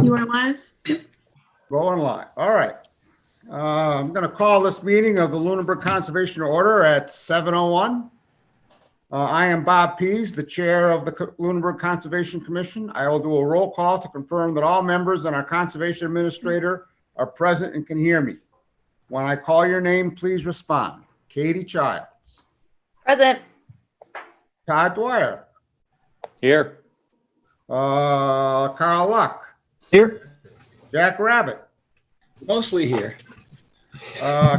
You are live? Going live. All right. I'm going to call this meeting of the Lunenburg Conservation Order at 7:01. I am Bob Pease, the chair of the Lunenburg Conservation Commission. I will do a roll call to confirm that all members and our conservation administrator are present and can hear me. When I call your name, please respond. Katie Childs. Present. Todd Dwyer. Here. Carl Luck. Here. Jack Rabbit. Mostly here.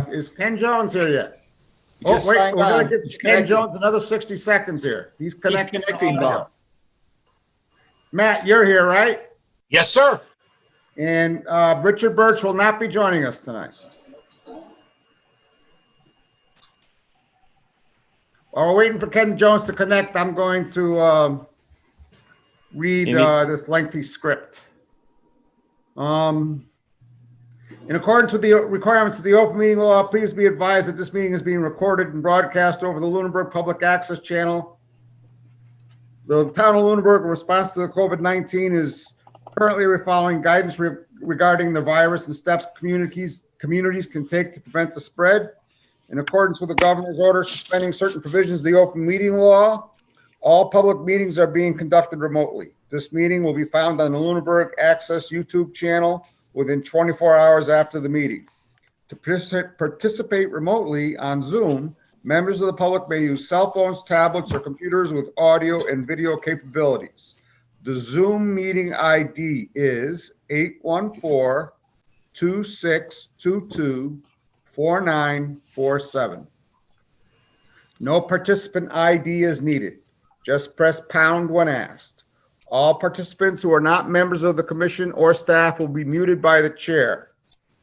Is Ken Jones here yet? Just Wait, signed we're on. going to give He's Ken connecting. Jones another 60 seconds here. He's connecting. Bob. Matt, you're here, right? Yes, sir. And Richard Birch will not be joining us tonight. While we're waiting for Ken Jones to connect, I'm going to read this lengthy script. In accordance with the requirements of the open meeting law, please be advised that this meeting is being recorded and broadcast over the Lunenburg Public Access Channel. The town of Lunenburg, in response to the COVID-19, is currently following guidance regarding the virus and steps communities can take to prevent the spread. In accordance with the governor's order suspending certain provisions of the open meeting law, all public meetings are being conducted remotely. This meeting will be found on the Lunenburg Access YouTube channel within 24 hours after the meeting. To participate remotely on Zoom, members of the public may use cell phones, tablets, or computers with audio and video capabilities. The Zoom meeting ID is 814-2622-4947. No participant ID is needed. Just press pound when asked. All participants who are not members of the commission or staff will be muted by the chair.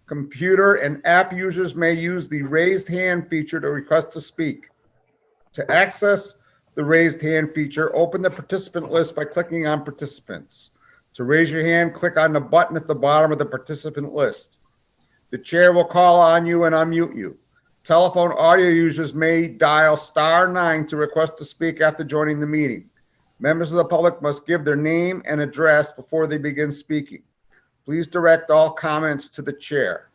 Computer and app users may use the raised hand feature to request to speak. To access the raised hand feature, open the participant list by clicking on participants. To raise your hand, click on the button at the bottom of the participant list. The chair will call on you and unmute you. Telephone audio users may dial *9 to request to speak after joining the meeting. Members of the public must give their name and address before they begin speaking. Please direct all comments to the chair.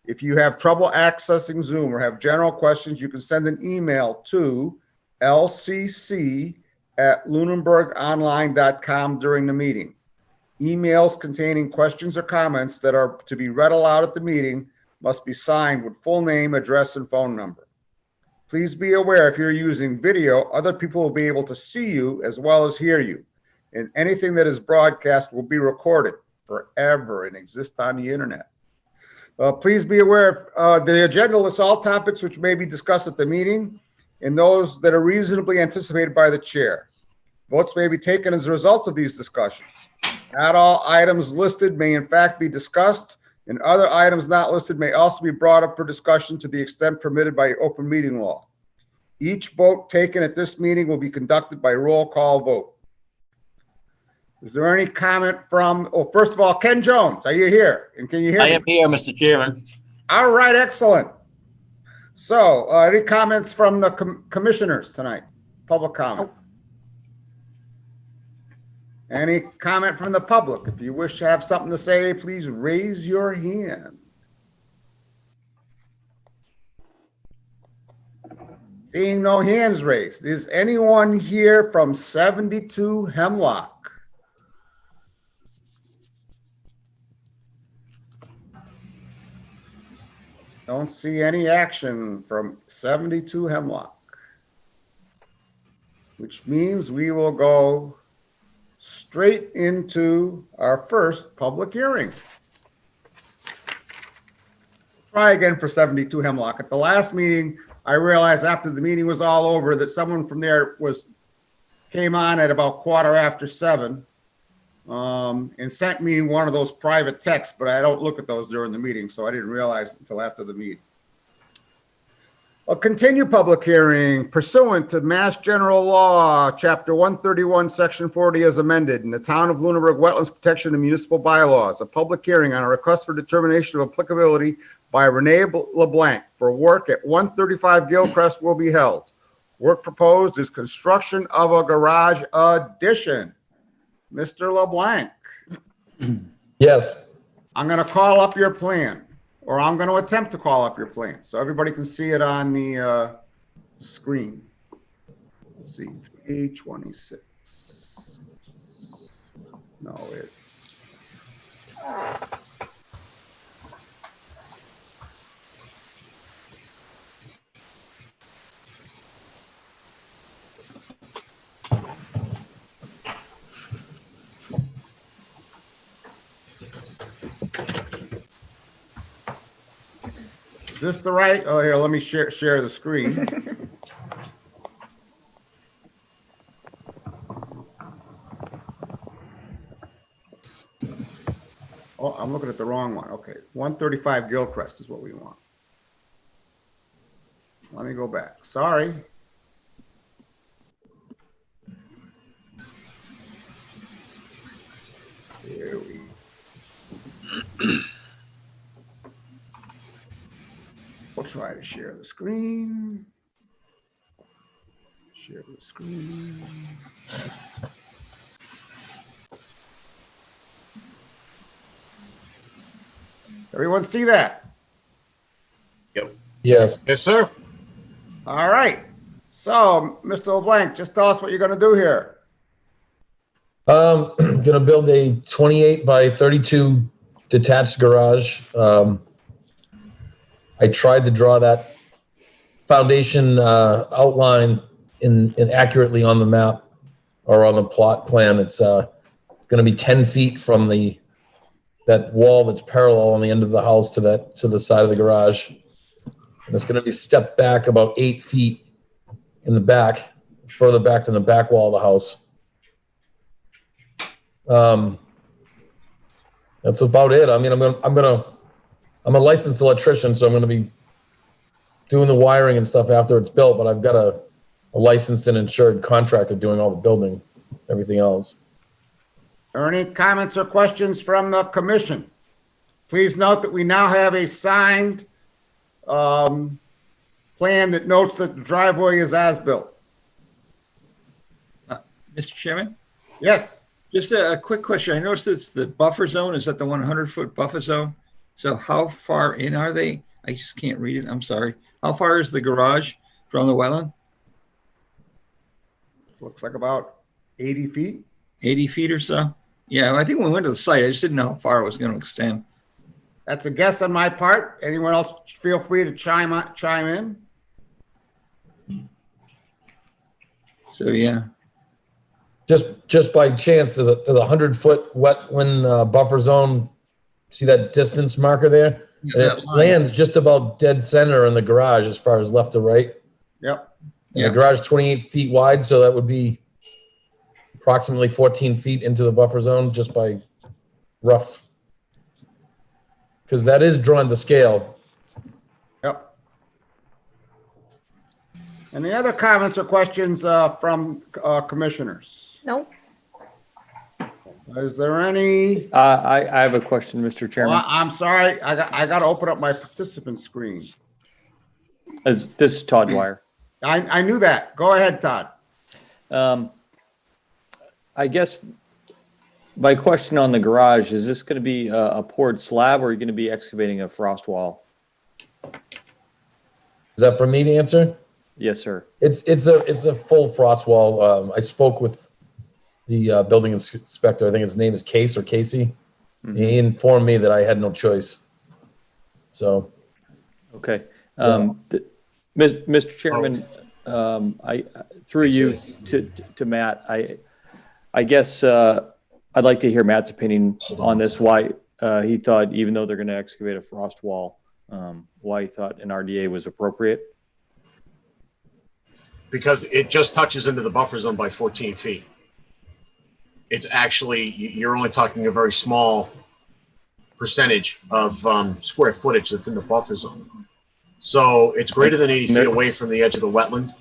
If you have trouble accessing Zoom or have general questions, you can send an email to lcc@lunenburgonline.com during the meeting. Emails containing questions or comments that are to be read aloud at the meeting must be signed with full name, address, and phone number. Please be aware if you're using video, other people will be able to see you as well as hear you. And anything that is broadcast will be recorded forever and exist on the internet. Please be aware the agenda lists all topics which may be discussed at the meeting and those that are reasonably anticipated by the chair. Votes may be taken as a result of these discussions. Not all items listed may in fact be discussed, and other items not listed may also be brought up for discussion to the extent permitted by open meeting law. Each vote taken at this meeting will be conducted by roll call vote. Is there any comment from, first of all, Ken Jones, are you here? And can you hear me? I am here, Mr. Chairman. All right, excellent. So, any comments from the commissioners tonight? Public comment? Any comment from the public? If you wish to have something to say, please raise your hand. Seeing no hands raised, is anyone here from 72 Hemlock? Don't see any action from 72 Hemlock, which means we will go straight into our first public hearing. Try again for 72 Hemlock. At the last meeting, I realized after the meeting was all over that someone from there came on at about 7:15 and sent me one of those private texts, but I don't look at those during the meeting, so I didn't realize until after the meeting. A continued public hearing pursuant to Mass General Law, Chapter 131, Section 40 as amended in the Town of Lunenburg Wetlands Protection and Municipal Bylaws. A public hearing on a request for determination of applicability by Renee Leblanc for work at 135 Gilcrest will be held. Work proposed is construction of a garage addition. Mr. LeBlanc. Yes. I'm going to call up your plan, or I'm going to attempt to call up your plan so everybody can see it on the screen. Let's see, 326. No, it's. Is this the right? Oh, here, let me share the screen. Oh, I'm looking at the wrong one. Okay, 135 Gilchrist is what we want. Let me go back. Sorry. Here we. We'll try to share the screen. Share the screen. Everyone see that? Yes. Yes, sir. All right. So, Mr. LeBlanc, just tell us what you're going to do here. Gonna build a 28 by 32 detached garage. I tried to draw that foundation outline in accurately on the map or on the plot plan. It's going to be 10 feet from that wall that's parallel on the end of the house to the side of the garage. And it's going to be stepped back about 8 feet in the back, further back than the back wall of the house. That's about it. I mean, I'm a licensed electrician, so I'm going to be doing the wiring and stuff after it's built, but I've got a licensed and insured contractor doing all the building, everything else. Are any comments or questions from the commission? Please note that we now have a signed plan that notes that the driveway is as-built. Mr. Chairman, Yes, just a quick question. I noticed it's the buffer zone. Is that the 100-foot buffer zone? So how far in are they? I just can't read it. I'm sorry. How far is the garage from the wetland? looks like about 80 feet. 80 feet or so? Yeah, I think when we went to the site, I just didn't know how far it was going to extend. That's a guess on my part. Anyone else feel free to chime in. So, yeah. Just by chance, there's a 100-foot wetland buffer zone. See that distance marker there? Yeah, And that it line. lands just about dead center in the garage as far as left to right. Yep. And Yeah. the garage is 28 feet wide, so that would be approximately 14 feet into the buffer zone just by rough. Because that is drawn to scale. Yep. Any other comments or questions from commissioners? No. Is there any? I have a question, Mr. Well, Chairman. I'm sorry. I got to open up my participant screen. This is Todd Dwyer. I knew that. Go ahead, Todd. I guess my question on the garage, is this going to be a poured slab or are you going to be excavating a frost wall? Is that for me to answer? Yes, sir. It's a full frost wall. I spoke with the building inspector. I think his name is Case or Casey. Mhm. He informed me that I had no choice. So Okay. Mr. Chairman, I through you to Matt, I guess I'd like to hear Matt's opinion on this, why he thought, even though they're going to excavate a frost wall, why he thought an RDA was appropriate. Because it just touches into the buffer zone by 14 feet. It's actually, you're only talking a very small percentage of square footage that's in the buffer zone. So it's greater than 80 feet away from the edge of the wetland.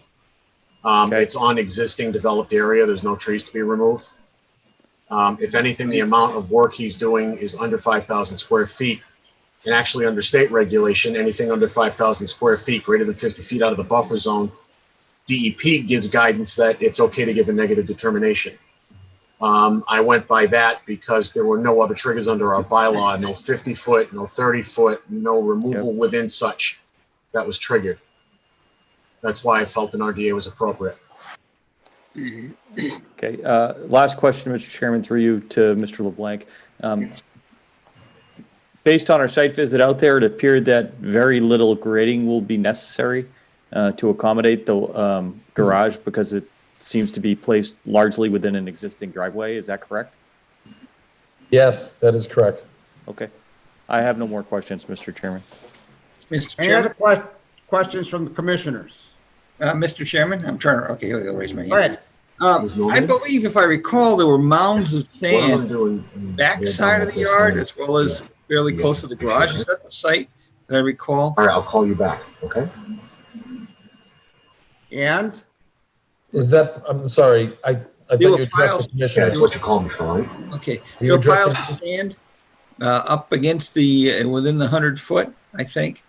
Okay. It's on existing developed area. There's no trees to be removed. If anything, the amount of work he's doing is under 5,000 square feet. And actually under state regulation, anything under 5,000 square feet, greater than 50 feet out of the buffer zone, DEP gives guidance that it's okay to give a negative determination. I went by that because there were no other triggers under our bylaw, no 50 foot, no 30 foot, no removal within such that was triggered. That's why I felt an RDA was appropriate. Okay, last question, Mr. Chairman, through you to Mr. LeBlanc. Based on our site visit out there, it appeared that very little grading will be necessary to accommodate the garage because it seems to be placed largely within an existing driveway. Is that correct? Yes, that is correct. Okay. I have no more questions, Mr. Chairman. Mr. Any Chairman, other questions from the commissioners? Mr. Chairman, I'm trying to, okay, I'll raise my hand. Go ahead. I believe if I recall, there were mounds of sand backside of the yard as well as fairly close to the garage. Is that the site that I recall? All right, I'll call you back, okay? And Is that, I'm sorry, I thought There you were addressed piles- the commissioner. That's what you called me for, right? Okay. Are There you were piles addressing- of sand up against the, within the 100-foot, I think.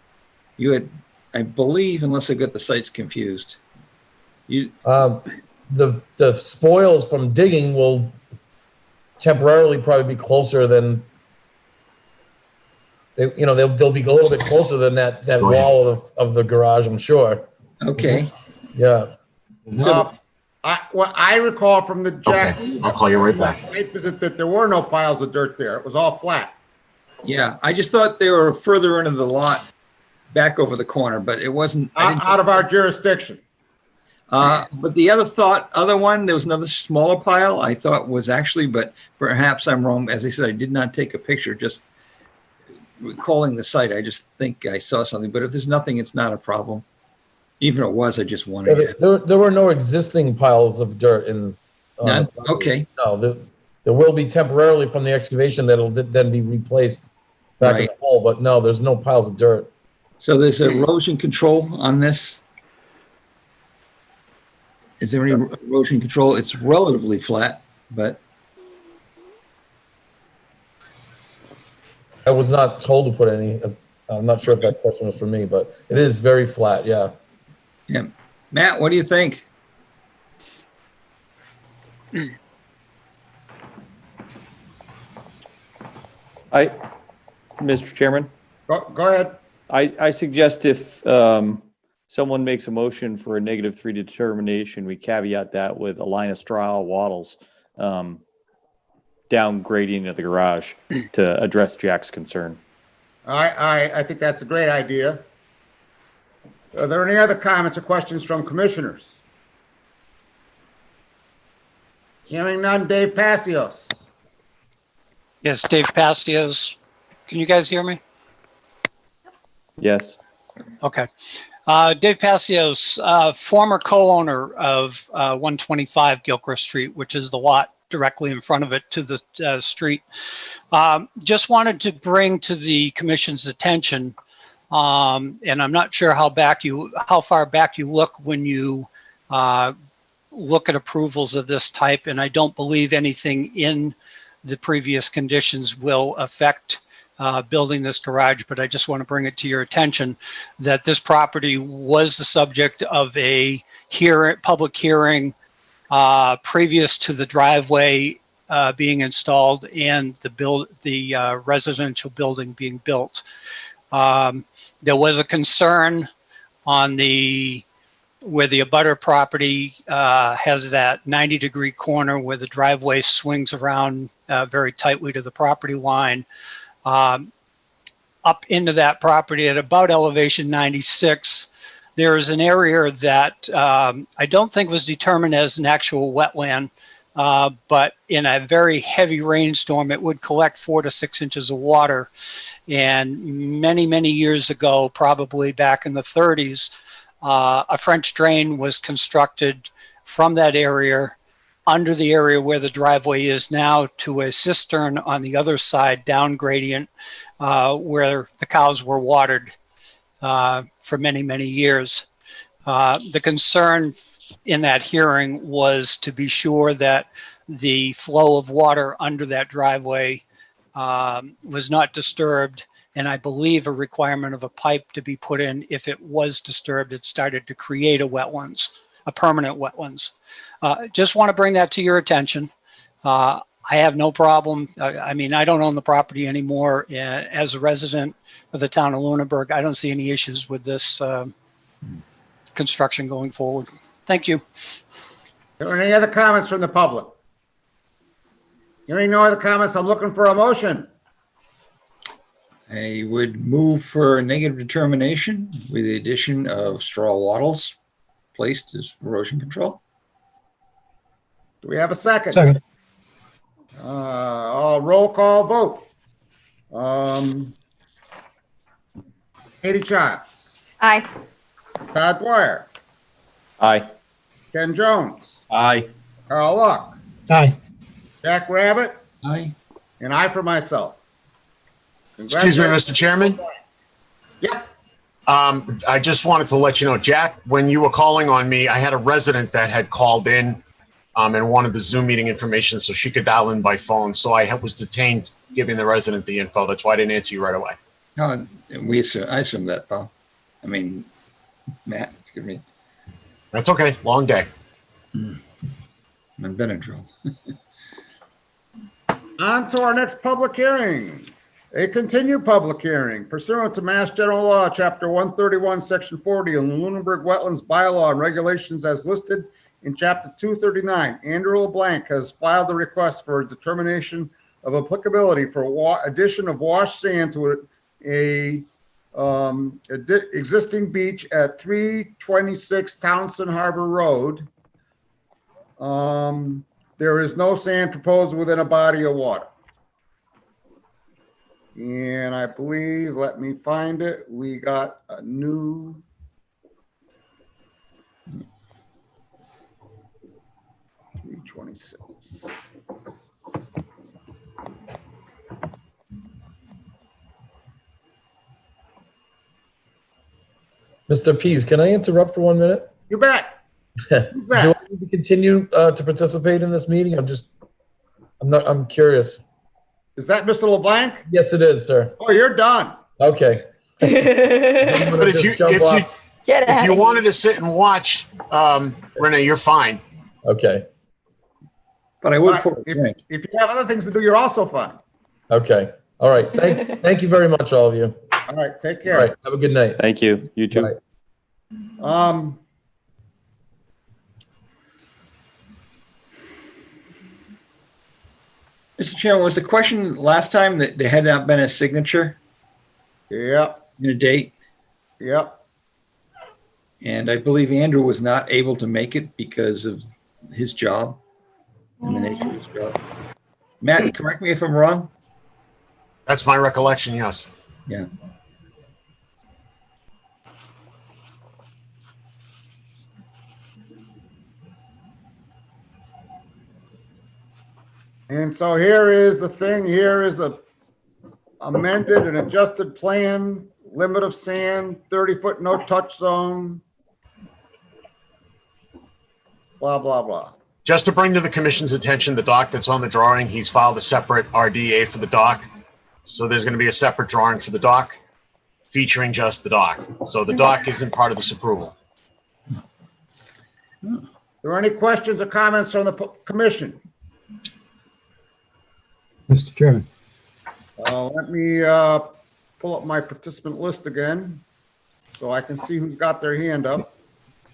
You had, I believe, unless I got the sites confused. You, The spoils from digging will temporarily probably be closer than, they'll be a little bit closer than that wall of the garage, I'm sure. okay. Yeah. what I recall from the Jack Okay, I'll call you right back. site visit that there were no piles of dirt there. It was all flat. Yeah, I just thought they were further into the lot back over the corner, but it wasn't. I didn't- Out of our jurisdiction. But the other one, there was another smaller pile I thought was actually, but perhaps I'm wrong. As I said, I did not take a picture, just recalling the site. I just think I saw something, but if there's nothing, it's not a problem. Even if it was, I just wanted it. There were no existing piles of dirt in. None? Okay. No, there will be temporarily from the excavation that'll then be replaced back in Right. the hole, but no, there's no piles of dirt. So there's erosion control on this? Is there any erosion control? It's relatively flat, but I was not told to put any, I'm not sure if that question was for me, but it is very flat, yeah. yeah. Matt, what do you think? Mr. Chairman, Go ahead. I suggest if someone makes a motion for a -3 determination, we caveat that with a line of straw wattles downgrading of the garage to address Jack's concern. I think that's a great idea. Are there any other comments or questions from commissioners? Hearing none, Dave Passios. Yes, Dave Pastios. Can you guys hear me? Yes. Okay. Dave Pastios, former co-owner of 125 Gilchrist Street, which is the lot directly in front of it to the street. Just wanted to bring to the commission's attention, and I'm not sure how far back you look when you look at approvals of this type, and I don't believe anything in the previous conditions will affect building this garage, but I just want to bring it to your attention that this property was the subject of a public hearing previous to the driveway being installed and the residential building being built. There was a concern on where the abutter property has that 90-degree corner where the driveway swings around very tightly to the property line. Up into that property at about elevation 96, there is an area that I don't think was determined as an actual wetland, but in a very heavy rainstorm, it would collect 4 to 6 inches of water. And many, many years ago, probably back in the 30s, a French drain was constructed from that area under the area where the driveway is now to a cistern on the other side, down gradient, where the cows were watered for many, many years. The concern in that hearing was to be sure that the flow of water under that driveway was not disturbed, and I believe a requirement of a pipe to be put in if it was disturbed, it started to create a permanent wetlands. Just want to bring that to your attention. I have no problem. I mean, I don't own the property anymore. As a resident of the town of Lunenburg, I don't see any issues with this construction going forward. Thank you. Are there any other comments from the public? Hearing no other comments, I'm looking for a motion. I would move for a negative determination with the addition of straw wattles placed as erosion control. Do we have a second? Second. Roll call vote. Katie Childs, Aye. Todd Dwyer, Aye. Ken Jones, Aye. Carl Luck, Aye. Jack Rabbit, Aye. and I for myself. Excuse me, Mr. Chairman. Yep. I just wanted to let you know, Jack, when you were calling on me, I had a resident that had called in and wanted the Zoom meeting information so she could dial in by phone. So I was detained giving the resident the info. That's why I didn't answer you right away. No, I assume that, Bob. I mean, Matt, excuse me, That's okay. Long day. I'm Benadryl. On to our next public hearing. A continued public hearing pursuant to Mass General Law, Chapter 131, Section 40, and the Lunenburg Wetlands Bylaw and regulations as listed in Chapter 239. Andrew Leblanc has filed a request for a determination of applicability for addition of wash sand to existing beach at 326 Townsend Harbor Road. There is no sand proposed within a body of water. And I believe, let me find it, we got a new. $326. Mr. Pease, can I interrupt for 1 minute? You bet. Who's Do that? I need to continue to participate in this meeting? I'm curious. Is that Mr. LeBlanc? Yes, it is, sir. Oh, you're done. Okay. But if you wanted to sit and watch, Renee, you're fine. Okay. But I would pour a If, drink. if you have other things to do, you're also fine. Okay. All right. Thank you very much, all of you. All right, take All care. right. Have a good night. Thank you. You too. Bye. Mr. Chairman, was the question last time that there had not been a signature Yep, in a date? yep. And I believe Andrew was not able to make it because of his job and the nature of his job. Matt, correct me if I'm wrong. That's my recollection, yes. Yeah. And so here is the thing, here is the amended and adjusted plan, limit of sand, 30-foot no touch zone. Blah, blah, blah. Just to bring to the commission's attention, the dock that's on the drawing, he's filed a separate RDA for the dock. So there's going to be a separate drawing for the dock featuring just the dock. So the dock isn't part of this approval. Are there any questions or comments from the commission? Mr. Chairman. Let me pull up my participant list again so I can see who's got their hand up.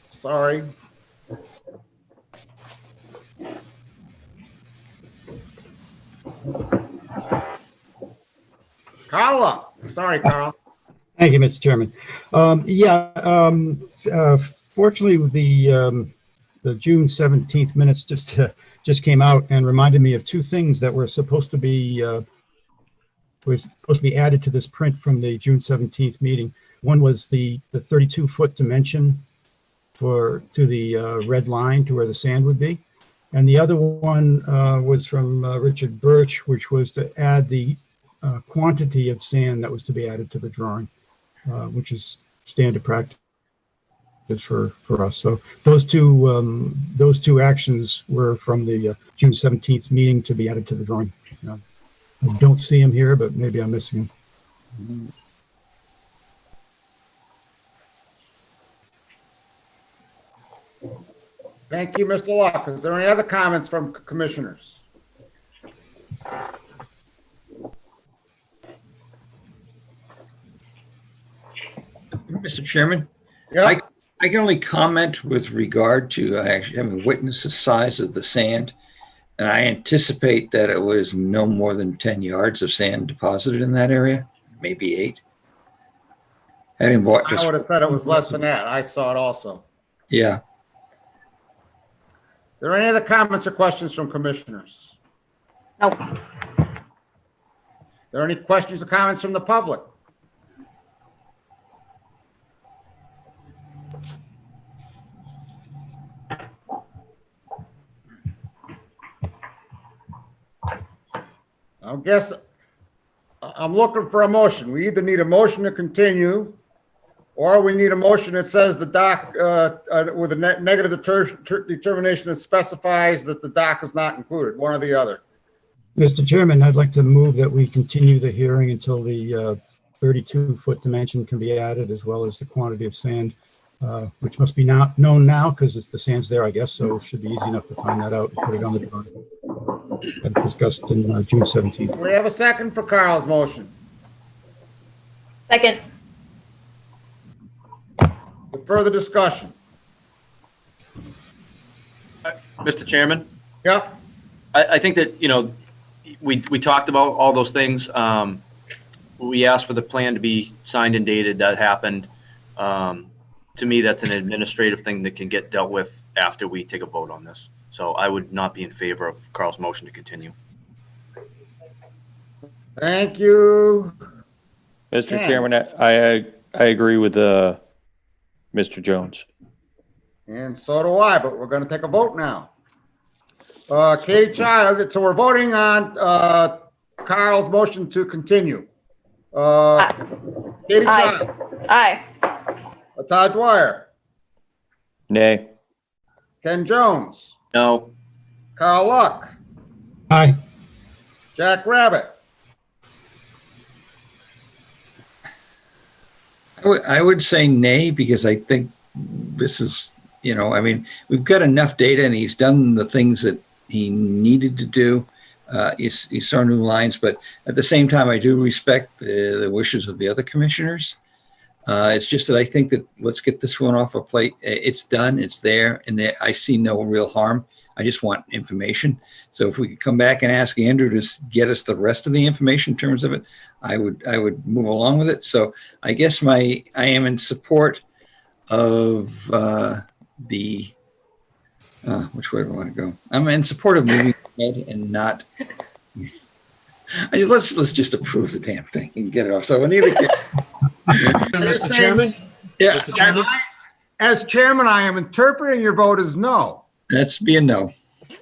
Sorry. Carla. Sorry, Carl. Thank you, Mr. Chairman. Fortunately, the June 17th minutes just came out and reminded me of two things that were supposed to be added to this print from the June 17th meeting. One was the 32-foot dimension to the red line to where the sand would be. And the other one was from Richard Birch, which was to add the quantity of sand that was to be added to the drawing, which is standard practice for us. So those two actions were from the June 17th meeting to be added to the drawing. I don't see them here, but maybe I'm missing them. Thank you, Mr. Locke. Is there any other comments from commissioners? Mr. Chairman, Yeah, I can only comment with regard to actually having witnessed the size of the sand. And I anticipate that it was no more than 10 yards of sand deposited in that area, maybe 8. Having bought I just, would have said it was less than that. I saw it also. yeah. Are there any other comments or questions from commissioners? No. Are there any questions or comments from the public? I guess I'm looking for a motion. We either need a motion to continue, or we need a motion that says the dock, with a negative determination that specifies that the dock is not included, one or the other. Mr. Chairman, I'd like to move that we continue the hearing until the 32-foot dimension can be added, as well as the quantity of sand, which must be known now because the sand's there, I guess, so it should be easy enough to find that out and put it on the drawing. That was discussed in June 17th. We have a second for Carl's motion. Second. With further discussion. Mr. Chairman, Yep. I think that, we talked about all those things. We asked for the plan to be signed and dated. That happened. To me, that's an administrative thing that can get dealt with after we take a vote on this. So I would not be in favor of Carl's motion to continue. Thank you. Mr. Ken. Chairman, I agree with Mr. Jones. And so do I, but we're going to take a vote now. Katie Child, so we're voting on Carl's motion to continue. Katie Child, Aye. Todd Dwyer, Nay. Ken Jones, No, Carl Luck, Aye. Jack Rabbit. I would say nay, because I think this is, we've got enough data and he's done the things that he needed to do. He saw new lines, but at the same time, I do respect the wishes of the other commissioners. It's just that I think that let's get this one off our plate. It's done, it's there, and I see no real harm. I just want information. So if we could come back and ask Andrew to get us the rest of the information in terms of it, I would move along with it. So I guess I am in support of which way do I want to go? I'm in support of moving ahead and not. Let's just approve the damn thing and get it off. So in either case, Mr. Chairman? yeah, Mr. Chairman? As chairman, I am interpreting your vote as no. that's be a no.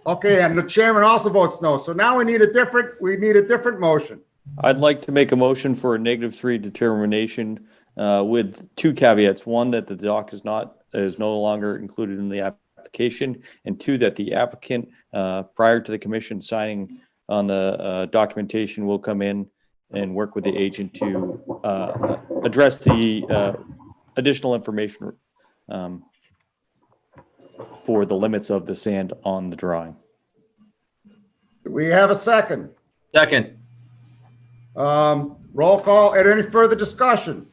Okay, and the chairman also votes no. So now we need a different motion. I'd like to make a motion for a -3 determination with 2 caveats. One, that the dock is no longer included in the application, and 2, that the applicant, prior to the commission signing on the documentation, will come in and work with the agent to address the additional information for the limits of the sand on the drawing. Do we have a second? second. Roll call. And any further discussion?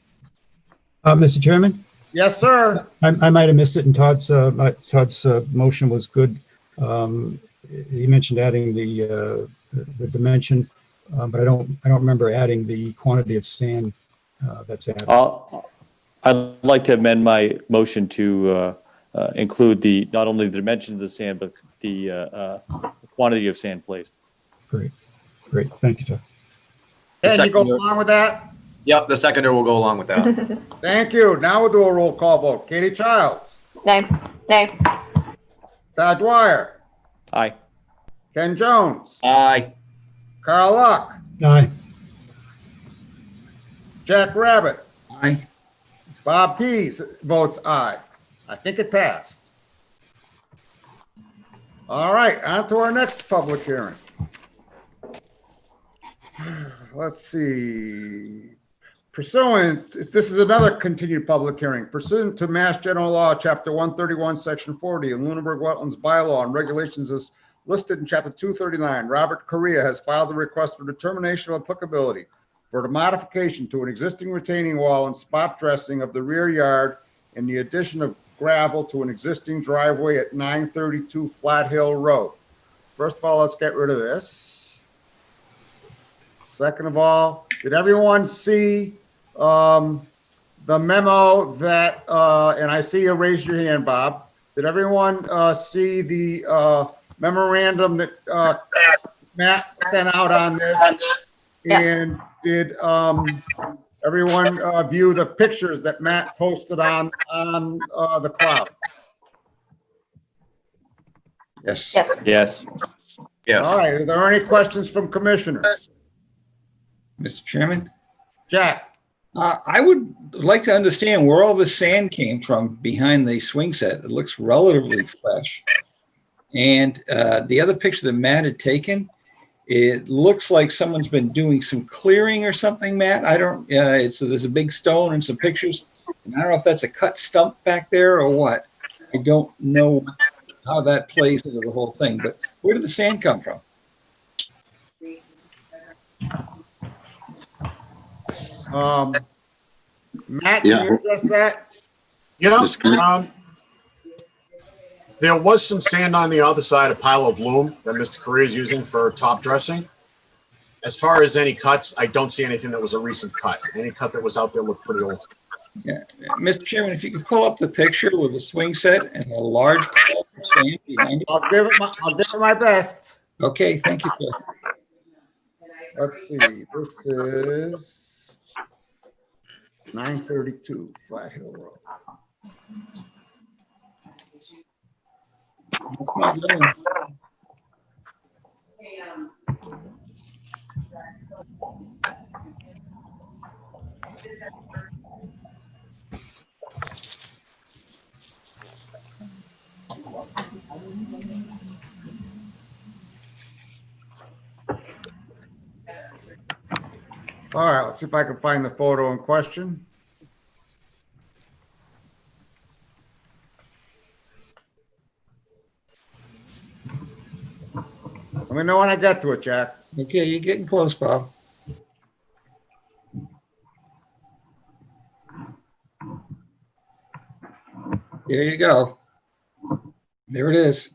Mr. Chairman, Yes, sir. I might have missed it, and Todd's motion was good. He mentioned adding the dimension, but I don't remember adding the quantity of sand that's added. I'd like to amend my motion to include not only the dimensions of the sand, but the quantity of sand placed. Great. Thank you, Todd. Can you go Second. along with that? Yep, the seconder will go along with that. Thank you. Now we'll do a roll call vote. Katie Childs, Nay. Nay. Todd Dwyer, Aye. Ken Jones, Aye. Carl Luck, Aye. Jack Rabbit, Aye. Bob Pease votes aye. I think it passed. All right, on to our next public hearing. Let's see. Pursuant, this is another continued public hearing. Pursuant to Mass General Law, Chapter 131, Section 40, and Lunenburg Wetlands Bylaw and regulations as listed in Chapter 239, Robert Correa has filed a request for determination of applicability for the modification to an existing retaining wall and spot dressing of the rear yard and the addition of gravel to an existing driveway at 932 Flat Hill Road. First of all, let's get rid of this. Second of all, did everyone see the memo that, and I see you raise your hand, Bob. Did everyone see the memorandum that Matt sent out on this? Yeah. And did everyone view the pictures that Matt posted on the cloud? Yes. Yes. Yes. Yes. All right, are there any questions from commissioners? Mr. Chairman, Jack? I would like to understand where all the sand came from behind the swing set. It looks relatively fresh. And the other picture that Matt had taken, it looks like someone's been doing some clearing or something, Matt. I don't, there's a big stone and some pictures. And I don't know if that's a cut stump back there or what. I don't know how that plays into the whole thing, but where did the sand come from? Matt, can you address that? There was some sand on the other side, a pile of loam that Mr. Correa is using for top dressing. As far as any cuts, I don't see anything that was a recent cut. Any cut that was out there looked pretty old. Yeah, Mr. Chairman, if you could pull up the picture with the swing set and a large pile of sand behind it. I'll give it my best. Okay, thank you, sir. Let's see, this is 932 Flat Hill Road. That's not low. All right, let's see if I can find the photo in question. Let me know when I get to it, Jack. Okay, you're getting close, Bob. There you go. There it is.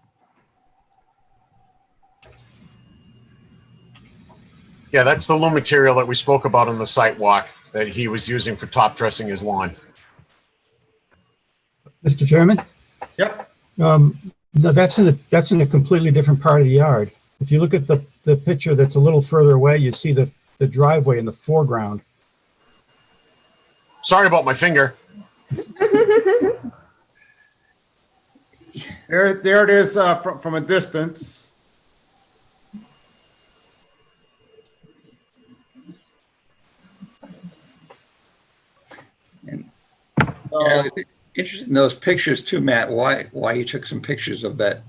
Yeah, that's the loam material that we spoke about on the site walk that he was using for top dressing his lawn. Mr. Chairman? Yep. No, that's in a completely different part of the yard. If you look at the picture that's a little further away, you see the driveway in the foreground. Sorry about my finger. There it is from a distance. And interested in those pictures too, Matt. Why you took some pictures of that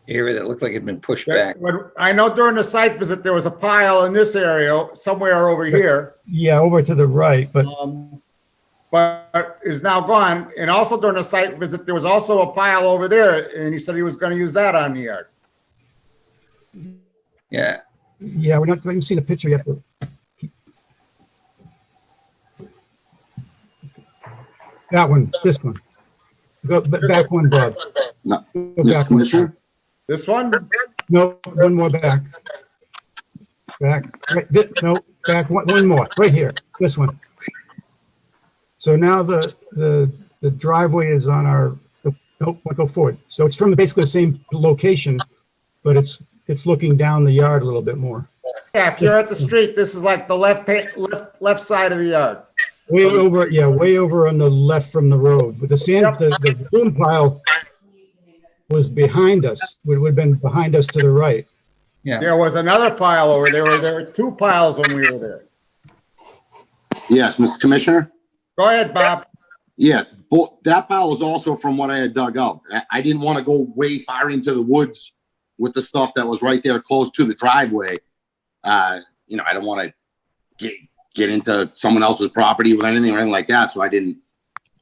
area that looked like it had been pushed back? I know during the site visit, there was a pile in this area somewhere over here. Yeah, over to the right, but But is now gone. And also during the site visit, there was also a pile over there, and he said he was going to use that on the yard. Yeah. yeah, we haven't seen the picture yet. That one, this one. Go back one, Bob. No, Go Mr. back one. Commissioner? This one? No, one more back. Back, right, no, back, one more, right here, this one. So now the driveway is on our, nope, go forward. So it's from basically the same location, but it's looking down the yard a little bit more. Yeah, if you're at the street, this is like the left side of the yard. Way over, yeah, way over on the left from the road. But the sand, the boom pile was behind us, would have been behind us to the right. Yeah. There was another pile over there. There were two piles when we were there. Yes, Mr. Commissioner? Go ahead, Bob. Yeah, but that pile is also from what I had dug out. I didn't want to go way far into the woods with the stuff that was right there close to the driveway. I don't want to get into someone else's property with anything like that. So I didn't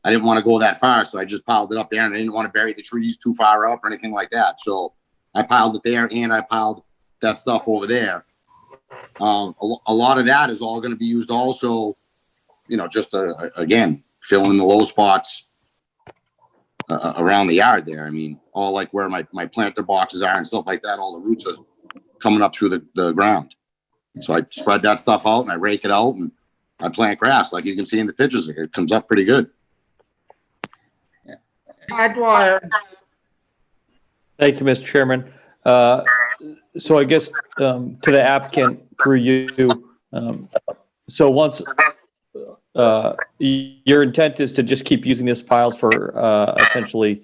want to go that far. So I just piled it up there, and I didn't want to bury the trees too far up or anything like that. So I piled it there, and I piled that stuff over there. A lot of that is all going to be used also, just to, again, fill in the low spots around the yard there. I mean, all like where my planter boxes are and stuff like that, all the roots are coming up through the ground. So I spread that stuff out and I rake it out and I plant grass. Like you can see in the pictures, it comes up pretty good. Todd Dwyer. Thank you, Mr. Chairman. So I guess to the applicant through you, so once your intent is to just keep using this piles for essentially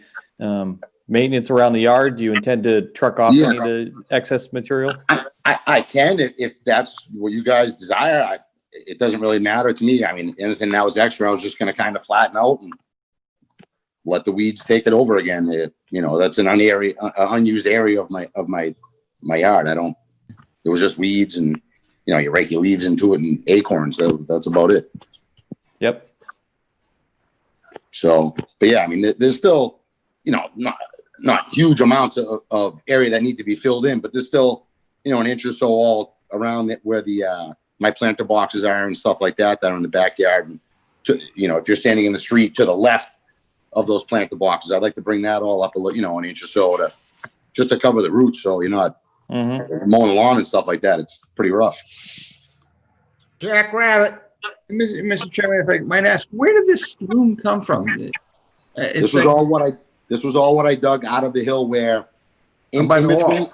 maintenance around the yard. Do you intend to truck off any of the excess material? I can if that's what you guys desire. It doesn't really matter to me. I mean, anything that was extra, I was just going to kind of flatten out and let the weeds take it over again. That's an unused area of my yard. It was just weeds and, you rake your leaves into it and acorns. That's about it. Yep. So, but yeah, I mean, there's still, not huge amounts of area that need to be filled in, but there's still, an inch or so all around it where the, my planter boxes are and stuff like that are in the backyard. And if you're standing in the street to the left of those planter boxes, I'd like to bring that all up an inch or so just to cover the roots. So you're not mowing the lawn and stuff like that. It's pretty rough. Jack Rabbit. Mr. Chairman, if I might ask, where did this loom come from? This was all what I dug out of the hill where in between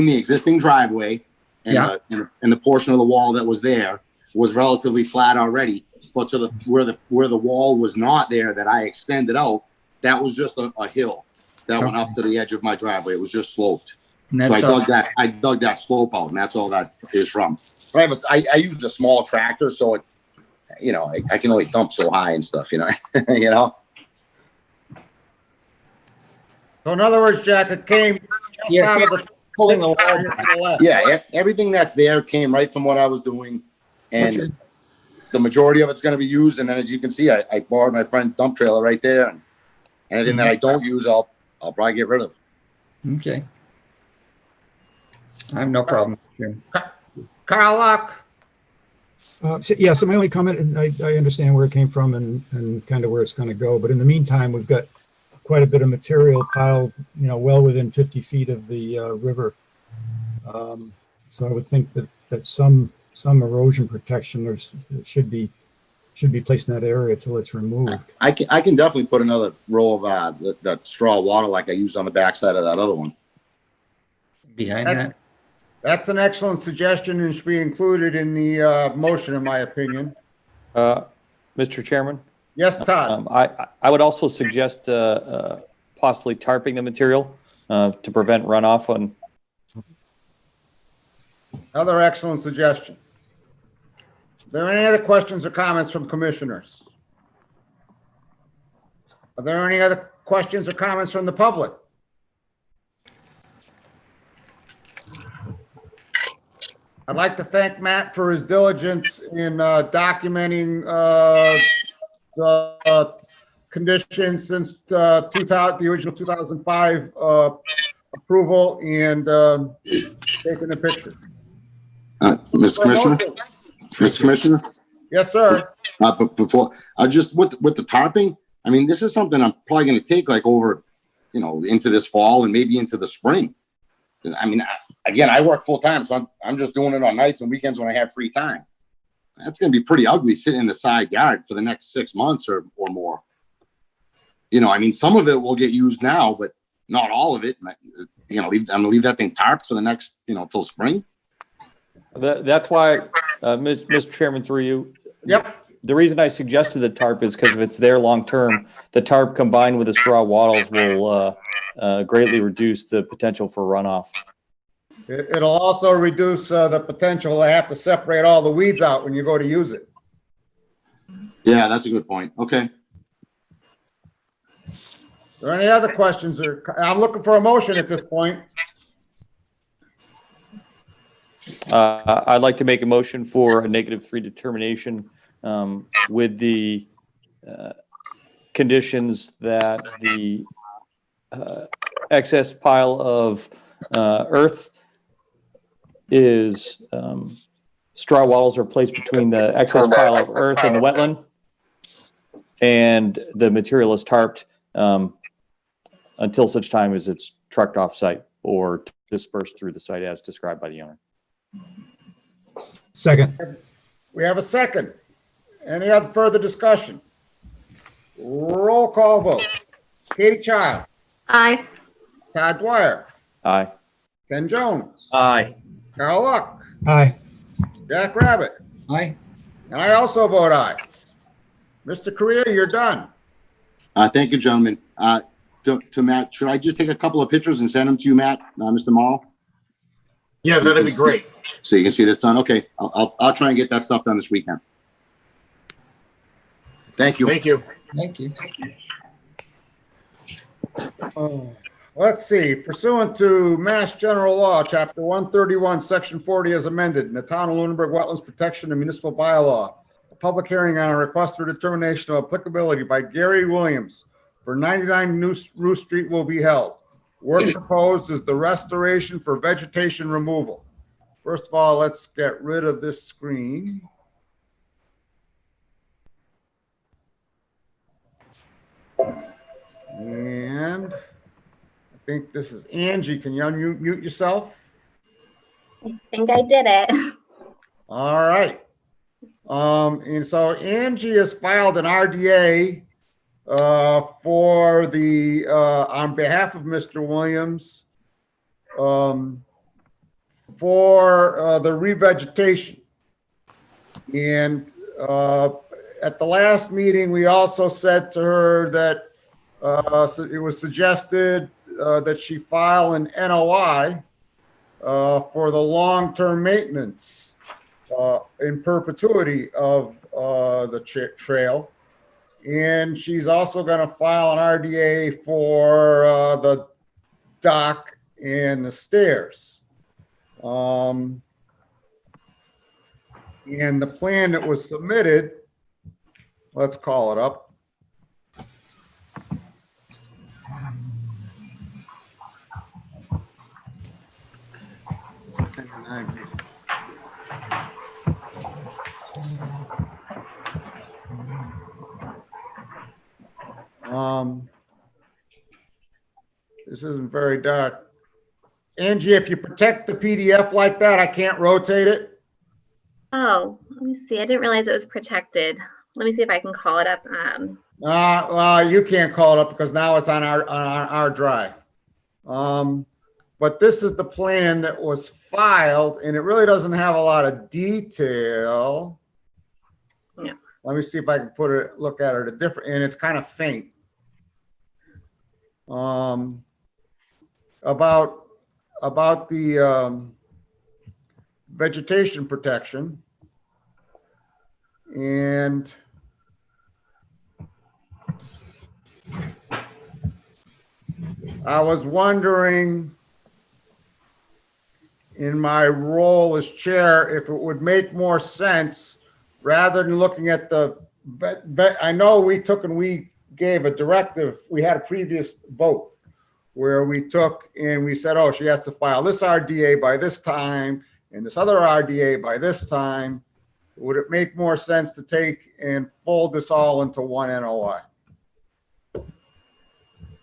the existing driveway and the portion of the wall that was there was relatively flat already, but to where the wall was not there that I extended out, that was just a hill that went up to the edge of my driveway. It was just sloped. So I dug that slope out, and that's all that is from. I used a small tractor, so it, I can only dump so high and stuff, So in other words, Jack, it came out of the pulling the wall. Yeah, everything that's there came right from what I was doing, and the majority of it's going to be used. And then, as you can see, I borrowed my friend's dump trailer right there, and anything that I don't use, I'll probably get rid of. Okay. I have no problem. Carl Lock. So my only comment, and I understand where it came from and kind of where it's going to go, but in the meantime, we've got quite a bit of material piled, well within 50 feet of the river. So I would think that some erosion protection should be placed in that area till it's removed. I can definitely put another row of that straw water like I used on the backside of that other one. Behind that? That's an excellent suggestion and should be included in the motion, in my opinion. Mr. Chairman? Yes, Todd. I would also suggest possibly tarping the material to prevent runoff on. Another excellent suggestion. Are there any other questions or comments from commissioners? Are there any other questions or comments from the public? I'd like to thank Matt for his diligence in documenting the conditions since the original 2005 approval and taking the pictures. Mr. Commissioner? Yes, sir. But before, just with the tarping, I mean, this is something I'm probably going to take like over, into this fall and maybe into the spring. I mean, again, I work full time, so I'm just doing it on nights and weekends when I have free time. That's going to be pretty ugly sitting in the side yard for the next 6 months or more. I mean, some of it will get used now, but not all of it. I'm going to leave that thing tarped for the next, till spring. That's why, Mr. Chairman, through you. Yep. The reason I suggested the tarp is because if it's there long term, the tarp combined with the straw wattles will greatly reduce the potential for runoff. It'll also reduce the potential to have to separate all the weeds out when you go to use it. Yeah, that's a good point. Okay. Are there any other questions? I'm looking for a motion at this point. I'd like to make a motion for a -3 determination with the conditions that the excess pile of earth is straw wattles are placed between the excess pile of earth and the wetland, and the material is tarped until such time as it's trucked off site or dispersed through the site as described by the owner. Second. We have a second. Any other further discussion? Roll call vote. Katie Child, Aye. Todd Dwyer, Aye. Ken Jones, Aye. Carl Luck, Aye. Jack Rabbit, Aye. and I also vote aye. Mr. Correa, you're done. Thank you, gentlemen. To Matt, should I just take a couple of pictures and send them to you, Matt, Mr. Morrow? Yeah, that'd be great. So you can see that's done. Okay, I'll try and get that stuff done this weekend. Thank you. Thank you. Thank you. Let's see. Pursuant to Mass General Law, Chapter 131, Section 40 as amended, in the Town of Lunenburg Wetlands Protection and Municipal Bylaw, a public hearing on a request for determination of applicability by Gary Williams for 99 New Roof Street will be held. Work proposed is the restoration for vegetation removal. First of all, let's get rid of this screen. And I think this is Angie. Can you unmute yourself? I think I did it. All right. And so Angie has filed an RDA for the on behalf of Mr. Williams for the revegetation. And at the last meeting, we also said to her that so it was suggested that she file an NOI for the long-term maintenance in perpetuity of the trail. And she's also going to file an RDA for the dock and the stairs. And the plan that was submitted, let's call it up. This isn't very dark. Angie, if you protect the PDF like that, I can't rotate it. Oh, let me see. I didn't realize it was protected. Let me see if I can call it up. Well, you can't call it up because now it's on our drive. But this is the plan that was filed, and it really doesn't have a lot of detail. No. Let me see if I can look at it a different, and it's kind of faint. About the vegetation protection. And I was wondering, in my role as chair, if it would make more sense, rather than looking at the I know we gave a directive. We had a previous vote where we took and we said, oh, she has to file this RDA by this time and this other RDA by this time. Would it make more sense to take and fold this all into one NOI?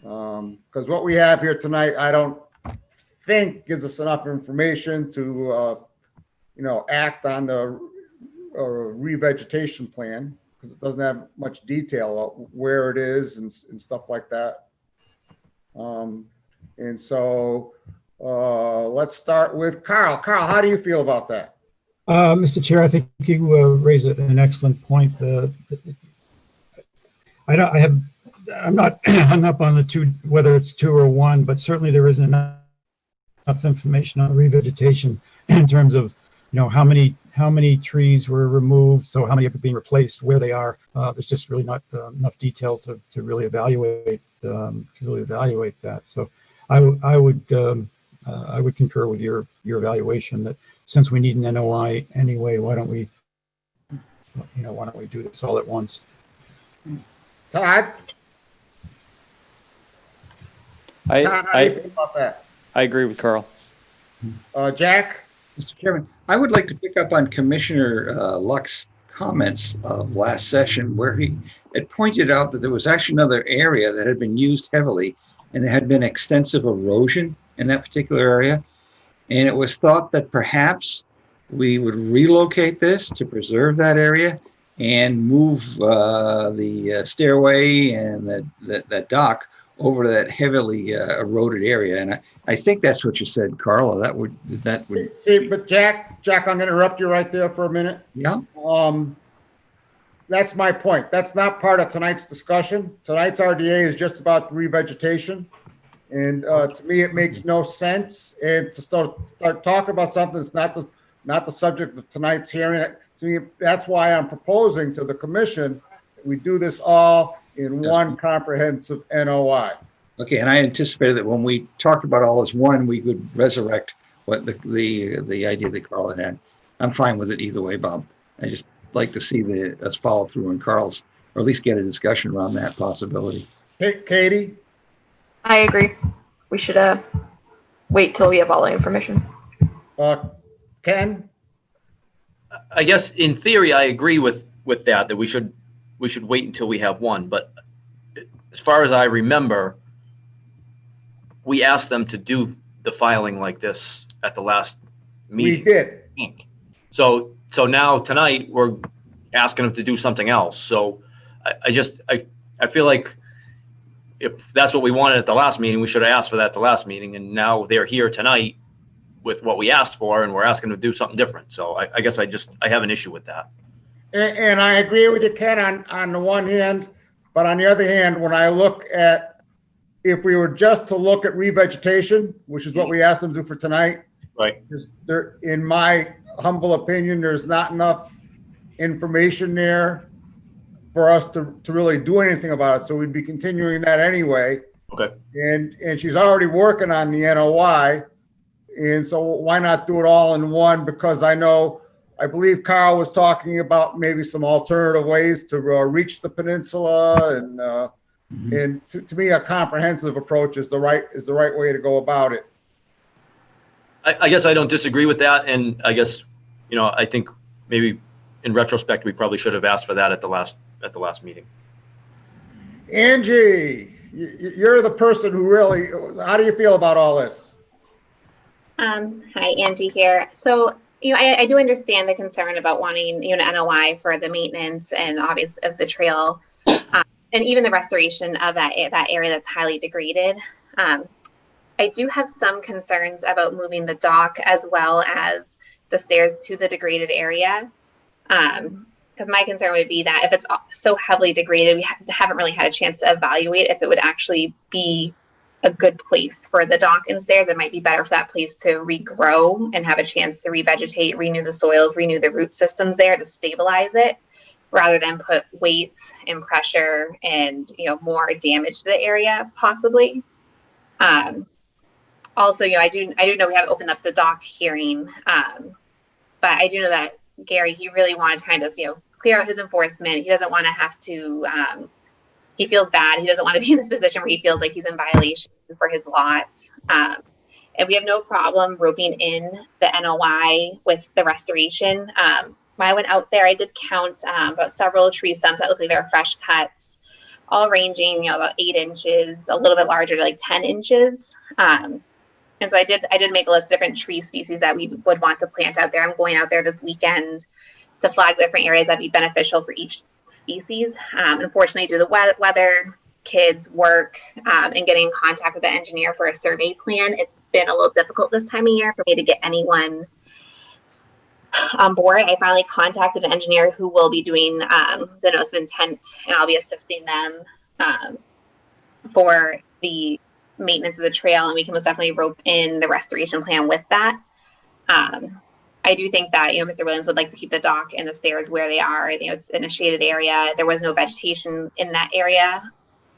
Because what we have here tonight, I don't think gives us enough information to, act on the revegetation plan, because it doesn't have much detail about where it is and stuff like that. And so let's start with Carl. Carl, how do you feel about that? Mr. Chair, I think you raise an excellent point. I'm not hung up on the two, whether it's two or one, but certainly there isn't enough information on revegetation in terms of, how many trees were removed, so how many are being replaced, where they are. There's just really not enough detail to really evaluate that. So I would concur with your evaluation that since we need an NOI anyway, why don't we do this all at once? Todd? Todd, how do you feel about that? I agree with Carl. Jack? Mr. Chairman, I would like to pick up on Commissioner Luck's comments of last session where he had pointed out that there was actually another area that had been used heavily and there had been extensive erosion in that particular area. And it was thought that perhaps we would relocate this to preserve that area and move the stairway and the dock over to that heavily eroded area. And I think that's what you said, Carla. That would. See, but Jack, I'm going to interrupt you right there for a minute. Yeah. That's my point. That's not part of tonight's discussion. Tonight's RDA is just about revegetation. And to me, it makes no sense. And to start talking about something that's not the subject of tonight's hearing, to me, that's why I'm proposing to the commission that we do this all in one comprehensive NOI. Okay, and I anticipated that when we talked about all as one, we could resurrect what the idea that Carl had. I'm fine with it either way, Bob. I just like to see us follow through on Carl's, or at least get a discussion around that possibility. Hey, Katie? I agree. We should wait till we have all the information. Ken? I guess in theory, I agree with that we should wait until we have one. But as far as I remember, we asked them to do the filing like this at the last meeting. We did. So now tonight we're asking them to do something else. So I feel like if that's what we wanted at the last meeting, we should have asked for that at the last meeting. And now they're here tonight with what we asked for, and we're asking them to do something different. So I guess I have an issue with that. And I agree with you, Ken, on the one hand, but on the other hand, when I look at, if we were just to look at revegetation, which is what we asked them to do for tonight, Right. In my humble opinion, there's not enough information there for us to really do anything about it. So we'd be continuing that anyway. Okay. And she's already working on the NOI. And so why not do it all in one? Because I believe Carl was talking about maybe some alternative ways to reach the peninsula, and to me, a comprehensive approach is the right way to go about it. I guess I don't disagree with that, and I guess I think maybe in retrospect we probably should have asked for that at the last meeting. Angie, you're the person who really. How do you feel about all this? Hi, Angie here. So, I do understand the concern about wanting, an NOI for the maintenance and obviously of the trail, and even the restoration of that area that's highly degraded. I do have some concerns about moving the dock as well as the stairs to the degraded area. Because my concern would be that if it's so heavily degraded, we haven't really had a chance to evaluate if it would actually be a good place for the dock and stairs. It might be better for that place to regrow and have a chance to revegetate, renew the soils, renew the root systems there to stabilize it, rather than put weight and pressure and more damage to the area possibly. Also, I do know we haven't opened up the dock hearing, but I do know that Gary, he really wanted to kind of clear out his enforcement. He doesn't want to have to. He feels bad. He doesn't want to be in this position where he feels like he's in violation for his lot. And we have no problem roping in the NOI with the restoration. When I went out there, I did count about several tree stumps that look like they were fresh cuts, all ranging, about 8 inches, a little bit larger to like 10 inches. And so I did make a list of different tree species that we would want to plant out there. I'm going out there this weekend to flag different areas that'd be beneficial for each species. Unfortunately, due to the weather, kids, work, and getting in contact with the engineer for a survey plan, it's been a little difficult this time of year for me to get anyone on board. I finally contacted an engineer who will be doing the notice of intent, and I'll be assisting them for the maintenance of the trail, and we can most definitely rope in the restoration plan with that. I do think that Mr. Williams would like to keep the dock and the stairs where they are. It's in a shaded area. There was no vegetation in that area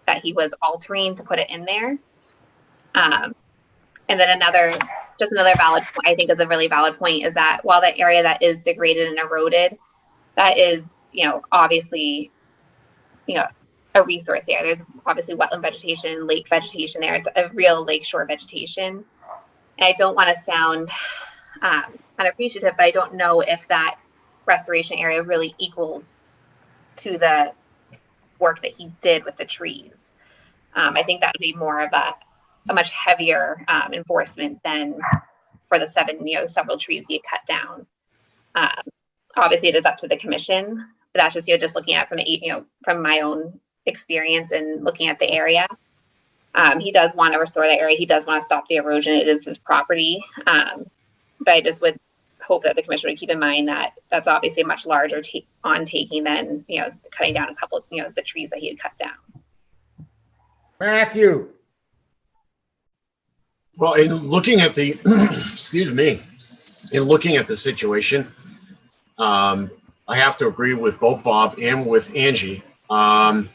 that he was altering to put it in there. And then another valid point, I think is a really valid point, is that while that area that is degraded and eroded, that is obviously a resource there. There's obviously wetland vegetation, lake vegetation there. It's a real lakeshore vegetation. And I don't want to sound unappreciative, but I don't know if that restoration area really equals to the work that he did with the trees. I think that would be more of a much heavier enforcement than for the several trees he had cut down. Obviously, it is up to the commission, but that's just just looking at from my own experience and looking at the area. He does want to restore the area. He does want to stop the erosion. It is his property, but I just would hope that the commission would keep in mind that that's obviously a much larger taking than cutting down a couple the trees that he had cut down. Matthew. Well, in looking at the, excuse me, in looking at the situation, I have to agree with both Bob and with Angie. And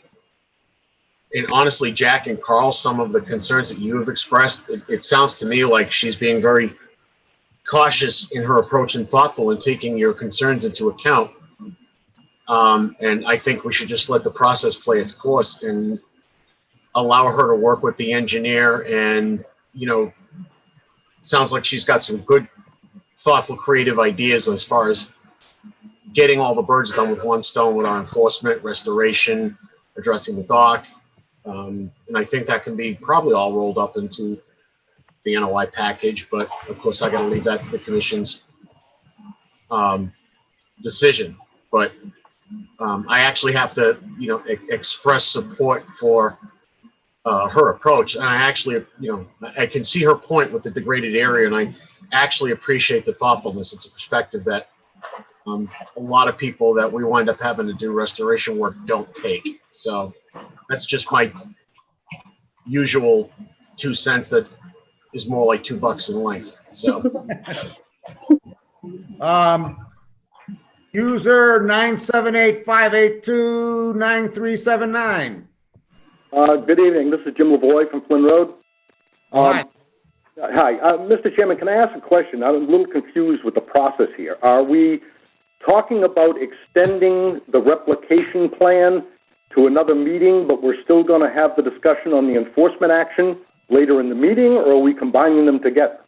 honestly, Jack and Carl, some of the concerns that you have expressed, it sounds to me like she's being very cautious in her approach and thoughtful in taking your concerns into account. And I think we should just let the process play its course and allow her to work with the engineer. And, sounds like she's got some good, thoughtful, creative ideas as far as getting all the birds done with one stone with our enforcement, restoration, addressing the dock. And I think that can be probably all rolled up into the NOI package, but of course I got to leave that to the commission's decision. But I actually have to, express support for her approach. And I actually, I can see her point with the degraded area, and I actually appreciate the thoughtfulness. It's a perspective that a lot of people that we wind up having to do restoration work don't take. So that's just my usual 2 cents that is more like $2 in length. So User 978-582-9379. Good evening. This is Jim Lavoie from Flynn Road. Hi. Hi. Mr. Chairman, can I ask a question? I'm a little confused with the process here. Are we talking about extending the replication plan to another meeting, but we're still going to have the discussion on the enforcement action later in the meeting, or are we combining them together?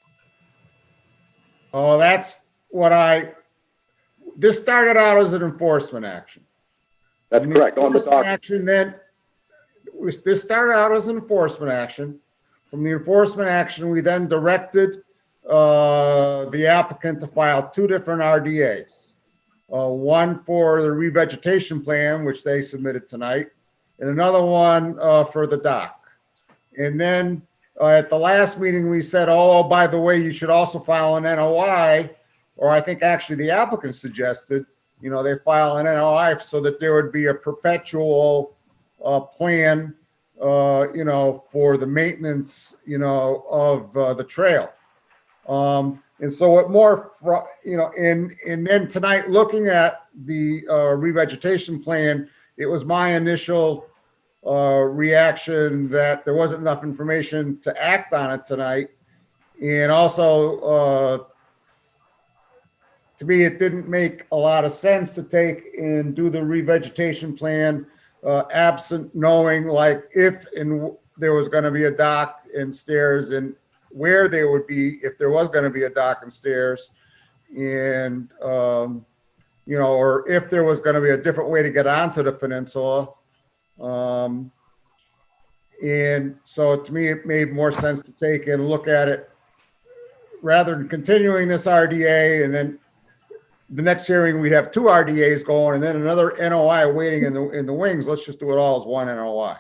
Oh, that's what this started out as an enforcement action. That's correct. On the dock. Action then, this started out as an enforcement action. From the enforcement action, we then directed the applicant to file 2 different RDAs. One for the revegetation plan, which they submitted tonight, and another one for the dock. And then at the last meeting, we said, oh, by the way, you should also file an NOI, or I think actually the applicant suggested, they file an NOI so that there would be a perpetual plan, for the maintenance, of the trail. And so it more, and then tonight, looking at the revegetation plan, it was my initial reaction that there wasn't enough information to act on it tonight. And also, to me, it didn't make a lot of sense to take and do the revegetation plan absent knowing if there was going to be a dock and stairs and where they would be if there was going to be a dock and stairs, and or if there was going to be a different way to get onto the peninsula. And so to me, it made more sense to take and look at it rather than continuing this RDA, and then the next hearing we'd have 2 RDAs going and then another NOI waiting in the wings. Let's just do it all as one NOI.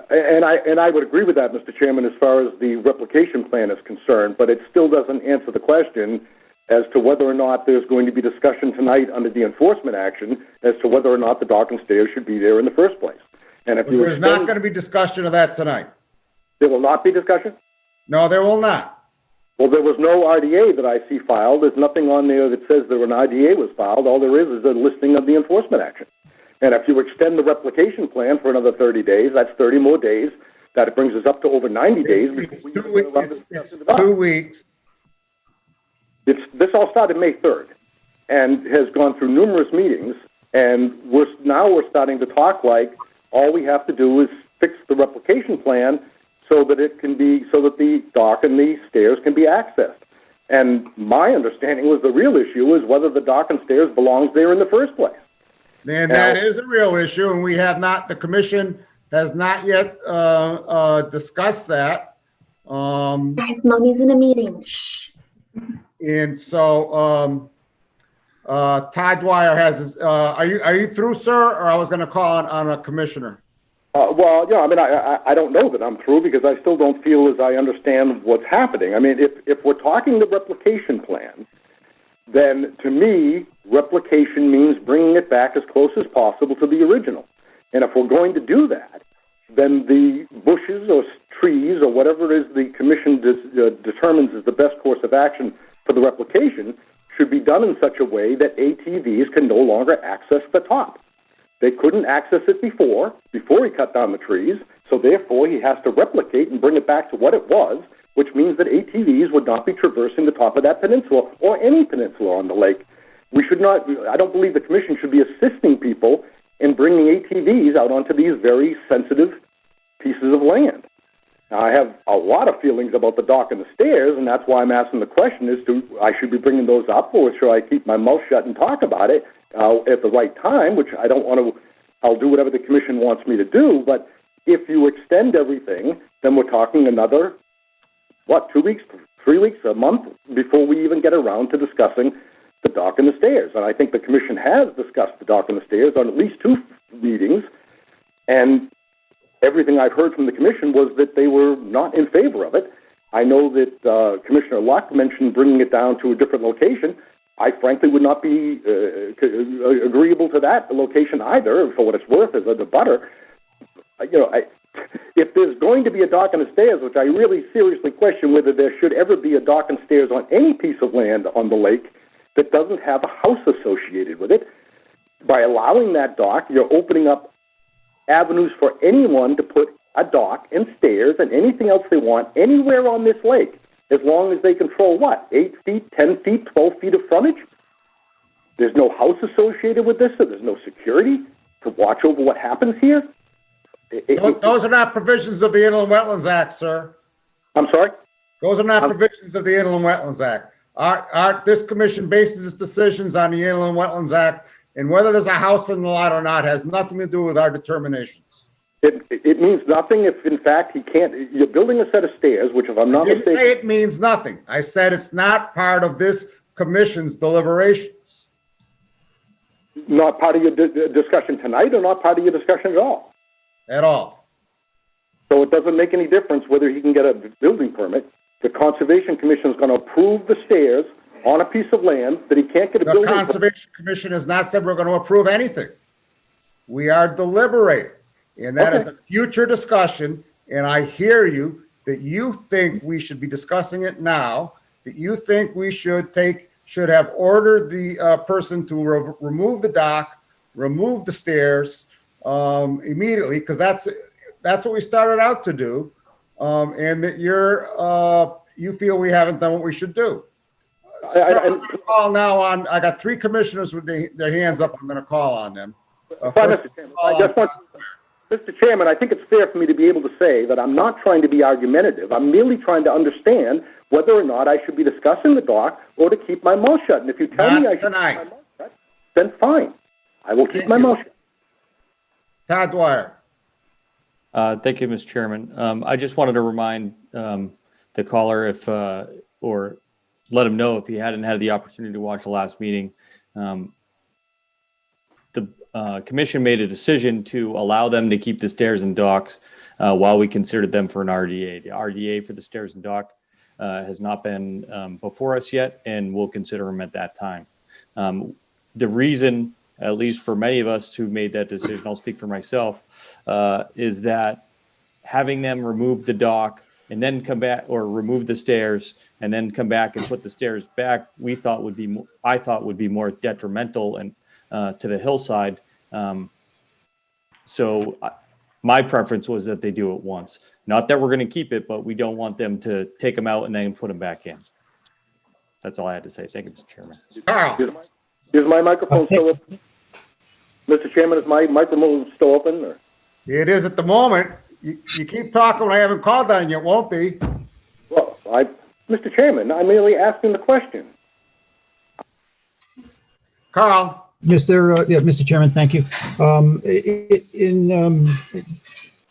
And I would agree with that, Mr. Chairman, as far as the replication plan is concerned, but it still doesn't answer the question as to whether or not there's going to be discussion tonight under the enforcement action as to whether or not the dock and stairs should be there in the first place. And if there's not going to be discussion of that tonight. There will not be discussion? No, there will not. Well, there was no RDA that I see filed. There's nothing on there that says that an RDA was filed. All there is a listing of the enforcement action. And if you extend the replication plan for another 30 days, that's 30 more days. That brings us up to over 90 days. It's 2 weeks. It's 2 weeks. This all started May 3rd and has gone through numerous meetings. And we're starting to talk like all we have to do is fix the replication plan so that the dock and the stairs can be accessed. And my understanding was the real issue is whether the dock and stairs belongs there in the first place. And that is a real issue, and we have not, the commission has not yet discussed that. Guys, mommy's in a meeting. Shh. And so Todd Dwyer has his, are you through, sir? Or I was gonna call on a commissioner. Well, yeah, I mean, I don't know that I'm through because I still don't feel as I understand what's happening. I mean, if we're talking the replication plan, then to me, replication means bringing it back as close as possible to the original. And if we're going to do that, then the bushes or trees or whatever it is the commission determines is the best course of action for the replication should be done in such a way that ATVs can no longer access the top. They couldn't access it before he cut down the trees, so therefore he has to replicate and bring it back to what it was, which means that ATVs would not be traversing the top of that peninsula or any peninsula on the lake. We should not, I don't believe the commission should be assisting people in bringing ATVs out onto these very sensitive pieces of land. Now, I have a lot of feelings about the dock and the stairs, and that's why I'm asking the question as to I should be bringing those up, or should I keep my mouth shut and talk about it at the right time, which I don't want to. I'll do whatever the commission wants me to do, but if you extend everything, then we're talking another, 2 weeks, 3 weeks, a month before we even get around to discussing the dock and the stairs. And I think the commission has discussed the dock and the stairs on at least 2 meetings, and everything I've heard from the commission was that they were not in favor of it. I know that Commissioner Luck mentioned bringing it down to a different location. I frankly would not be agreeable to that location either, for what it's worth, as a butter. If there's going to be a dock and a stairs, which I really seriously question whether there should ever be a dock and stairs on any piece of land on the lake that doesn't have a house associated with it, by allowing that dock, you're opening up avenues for anyone to put a dock and stairs and anything else they want anywhere on this lake, as long as they control 8 feet, 10 feet, 12 feet of frontage? There's no house associated with this, so there's no security to watch over what happens here? Those are not provisions of the Inland Wetlands Act, sir. I'm sorry? Those are not provisions of the Inland Wetlands Act. This commission bases its decisions on the Inland Wetlands Act, and whether there's a house in the lot or not has nothing to do with our determinations. It means nothing if, in fact, he can't. You're building a set of stairs, which, if I'm not I didn't mistaken, say it means nothing. I said it's not part of this commission's deliberations. not part of your discussion tonight, or not part of your discussion at all. At all. So it doesn't make any difference whether he can get a building permit. The Conservation Commission is going to approve the stairs on a piece of land that he can't get a building permit. The Conservation Commission has not said we're going to approve anything. We are deliberating, and that is a future discussion, and I hear you that you think we should be discussing it now, that you think we should have ordered the person to remove the dock, remove the stairs immediately, because that's what we started out to do, and that you feel we haven't done what we should do. I'm going to call now on. I got 3 commissioners with their hands up. I'm going to call on them. Mr. Chairman, Mr. Chairman, I think it's fair for me to be able to say that I'm not trying to be argumentative. I'm merely trying to understand whether or not I should be discussing the dock or to keep my mouth shut. And if you tell me I should keep my mouth shut, then fine. I will keep my mouth shut. Todd Dwyer. Thank you, Mr. Chairman. I just wanted to remind the caller or let him know if he hadn't had the opportunity to watch the last meeting. The commission made a decision to allow them to keep the stairs and docks while we considered them for an RDA. The RDA for the stairs and dock has not been before us yet, and we'll consider them at that time. The reason, at least for many of us who made that decision, I'll speak for myself, is that having them remove the dock and then come back, or remove the stairs and then come back and put the stairs back, I thought would be more detrimental and to the hillside. So my preference was that they do it once. Not that we're going to keep it, but we don't want them to take them out and then put them back in. That's all I had to say. Thank you, Mr. Chairman. Carl. Is my microphone still open? Mr. Chairman, is my microphone still open? Or? It is at the moment. You keep talking when I haven't called on you. It won't be. Well, Mr. Chairman, I'm merely asking the question. Carl? Mr. Chairman, thank you.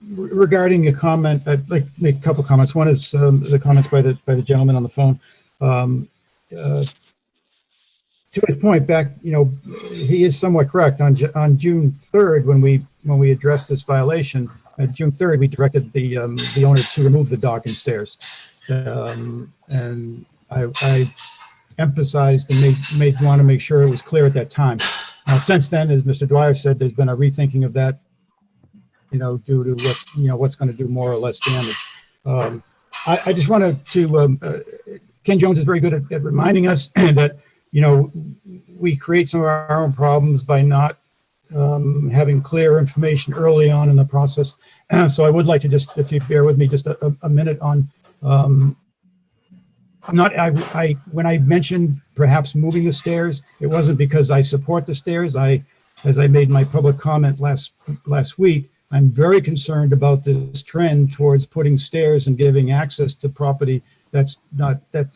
Regarding a comment, I'd like to make a couple comments. One is the comments by the gentleman on the phone. To his point back, he is somewhat correct. On June 3rd, when we addressed this violation, June 3rd, we directed the owner to remove the dock and stairs. And I emphasized and made want to make sure it was clear at that time. Since then, as Mr. Dwyer said, there's been a rethinking of that, due to what's going to do more or less damage. I just wanted to, Ken Jones is very good at reminding us that, we create some of our own problems by not having clear information early on in the process. So I would like to just, if you bear with me, just a minute on, when I mentioned perhaps moving the stairs, it wasn't because I support the stairs. As I made my public comment last week, I'm very concerned about this trend towards putting stairs and giving access to property that's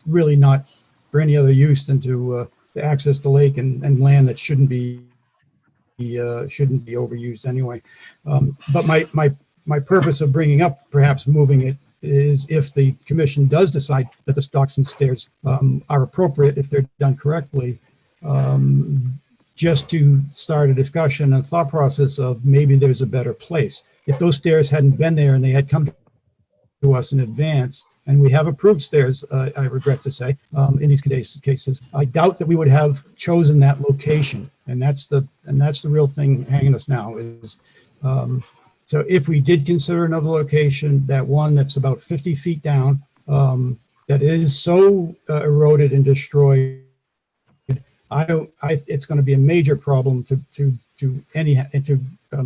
really not for any other use than to access the lake and land that shouldn't be overused anyway. But my purpose of bringing up perhaps moving it is if the commission does decide that the docks and stairs are appropriate if they're done correctly, just to start a discussion and thought process of maybe there's a better place. If those stairs hadn't been there and they had come to us in advance, and we have approved stairs, I regret to say, in these cases, I doubt that we would have chosen that location. And that's the real thing hanging us now is, so if we did consider another location, that one that's about 50 feet down, that is so eroded and destroyed, it's going to be a major problem to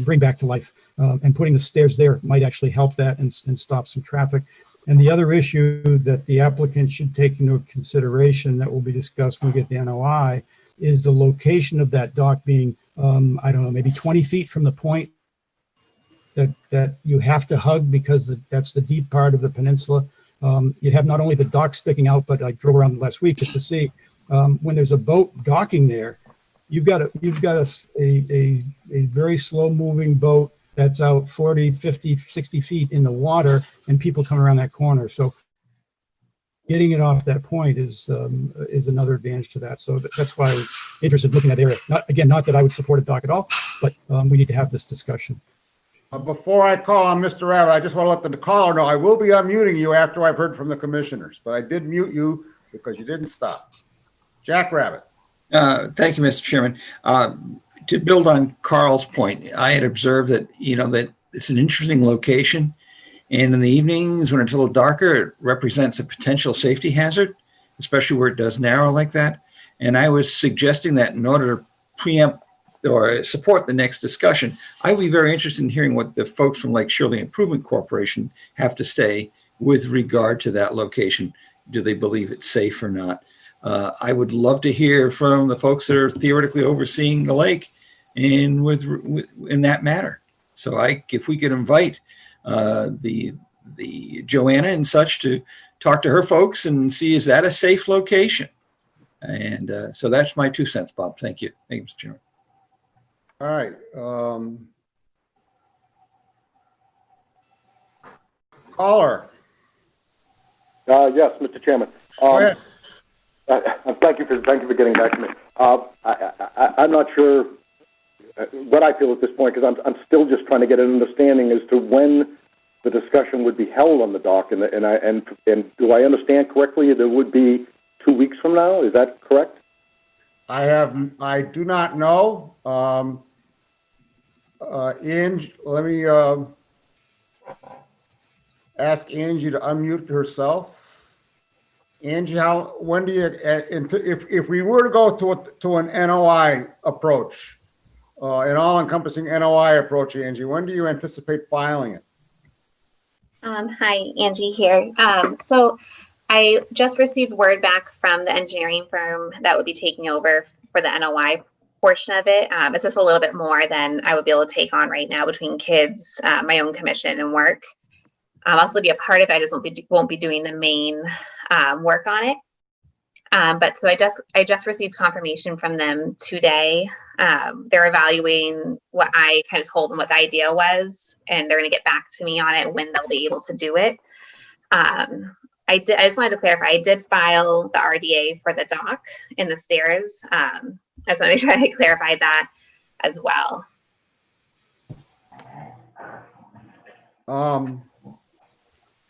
bring back to life. And putting the stairs there might actually help that and stop some traffic. And the other issue that the applicant should take into consideration that will be discussed when we get the NOI is the location of that dock being, I don't know, maybe 20 feet from the point that you have to hug because that's the deep part of the peninsula. You have not only the dock sticking out, but I drove around last week just to see when there's a boat docking there, you've got a very slow moving boat that's out 40, 50, 60 feet in the water and people come around that corner. So getting it off that point is another advantage to that. So that's why I'm interested in looking at that area. Not that I would support a dock at all, but we need to have this discussion. Before I call on Mr. Rabbit, I just want to let the caller know I will be unmuting you after I've heard from the commissioners, but I did mute you because you didn't stop. Jack Rabbit. Thank you, Mr. Chairman. To build on Carl's point, I had observed that, that it's an interesting location. And in the evenings when it's a little darker, it represents a potential safety hazard, especially where it does narrow like that. And I was suggesting that in order to preempt or support the next discussion, I would be very interested in hearing what the folks from Lake Shirley Improvement Corporation have to say with regard to that location. Do they believe it's safe or not? I would love to hear from the folks that are theoretically overseeing the lake and in that matter. So if we could invite the Joanna and such to talk to her folks and see, is that a safe location? And so that's my 2 cents, Bob. Thank you. Thank you, Mr. Chairman. All right. Caller. Yes, Mr. Chairman. Go ahead. Thank you for getting back to me. I'm not sure what I feel at this point because I'm still just trying to get an understanding as to when the discussion would be held on the dock. And do I understand correctly? There would be 2 weeks from now. Is that correct? I do not know. Angie, let me ask Angie to unmute herself. Angie, when do you, if we were to go to an NOI approach, an all-encompassing NOI approach, Angie, when do you anticipate filing it? Hi, Angie here. So I just received word back from the engineering firm that would be taking over for the NOI portion of it. It's just a little bit more than I would be able to take on right now between kids, my own commission and work. I'll still be a part of it. I just won't be doing the main work on it. But so I just received confirmation from them today. They're evaluating what I kind of told them what the idea was, and they're going to get back to me on it when they'll be able to do it. I just wanted to clarify, I did file the RDA for the dock and the stairs. I just want to make sure I clarified that as well.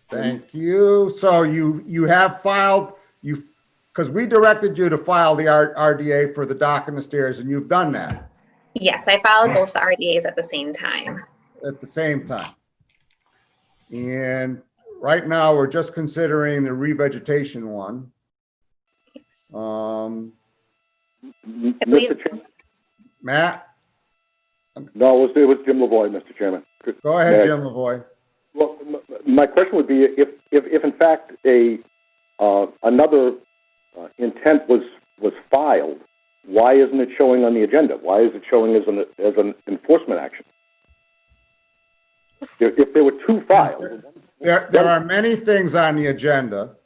Thank you. So you have filed, because we directed you to file the RDA for the dock and the stairs, and you've done that Yes, I filed both the RDAs at the same time. at the same time. And right now, we're just considering the revegetation one. Yes. Mr. believe- Chairman? Matt, No, it was Jim Lavoy, Mr. Chairman. go ahead, Jim Lavoy. Well, my question would be if in fact another intent was filed, why isn't it showing on the agenda? Why is it showing as an enforcement action? If there were two filed, There are many things on the agenda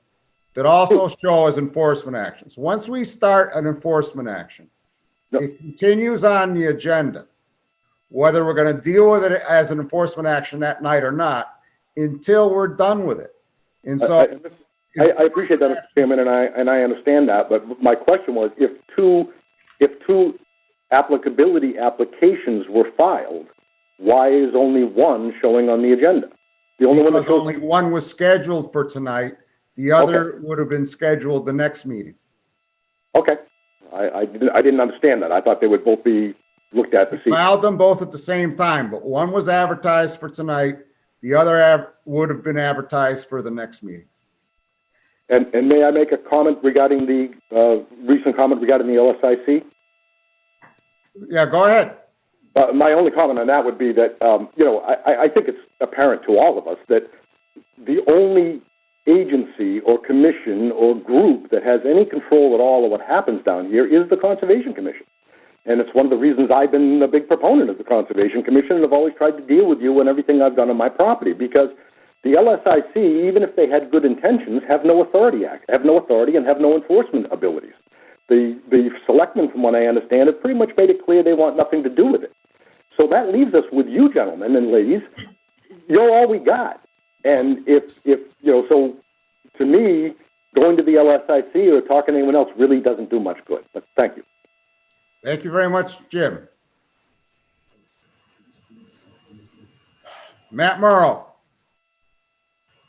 that also show as enforcement actions. Once we start an enforcement action, it continues on the agenda, whether we're going to deal with it as an enforcement action that night or not, until we're done with it. And so I appreciate that, Mr. Chairman, and I understand that. But my question was, if two applicability applications were filed, why is only one showing on the agenda? The only one that because shows. only one was scheduled for tonight. The other would have been scheduled the next meeting. Okay, I didn't understand that. I thought they would both be looked at to see. Filed them both at the same time, but one was advertised for tonight. The other would have been advertised for the next meeting. And may I make a comment regarding the recent comment regarding the LSIC? Yeah, go ahead. My only comment on that would be that, I think it's apparent to all of us that the only agency or commission or group that has any control at all of what happens down here is the Conservation Commission. And it's one of the reasons I've been a big proponent of the Conservation Commission, and I've always tried to deal with you and everything I've done on my property, because the LSIC, even if they had good intentions, have no authority and have no enforcement abilities. The selectmen, from what I understand, have pretty much made it clear they want nothing to do with it. So that leaves us with you, gentlemen and ladies. You're all we got. And so to me, going to the LSIC or talking to anyone else really doesn't do much good. But thank you. Thank you very much, Jim. Matt Murrow.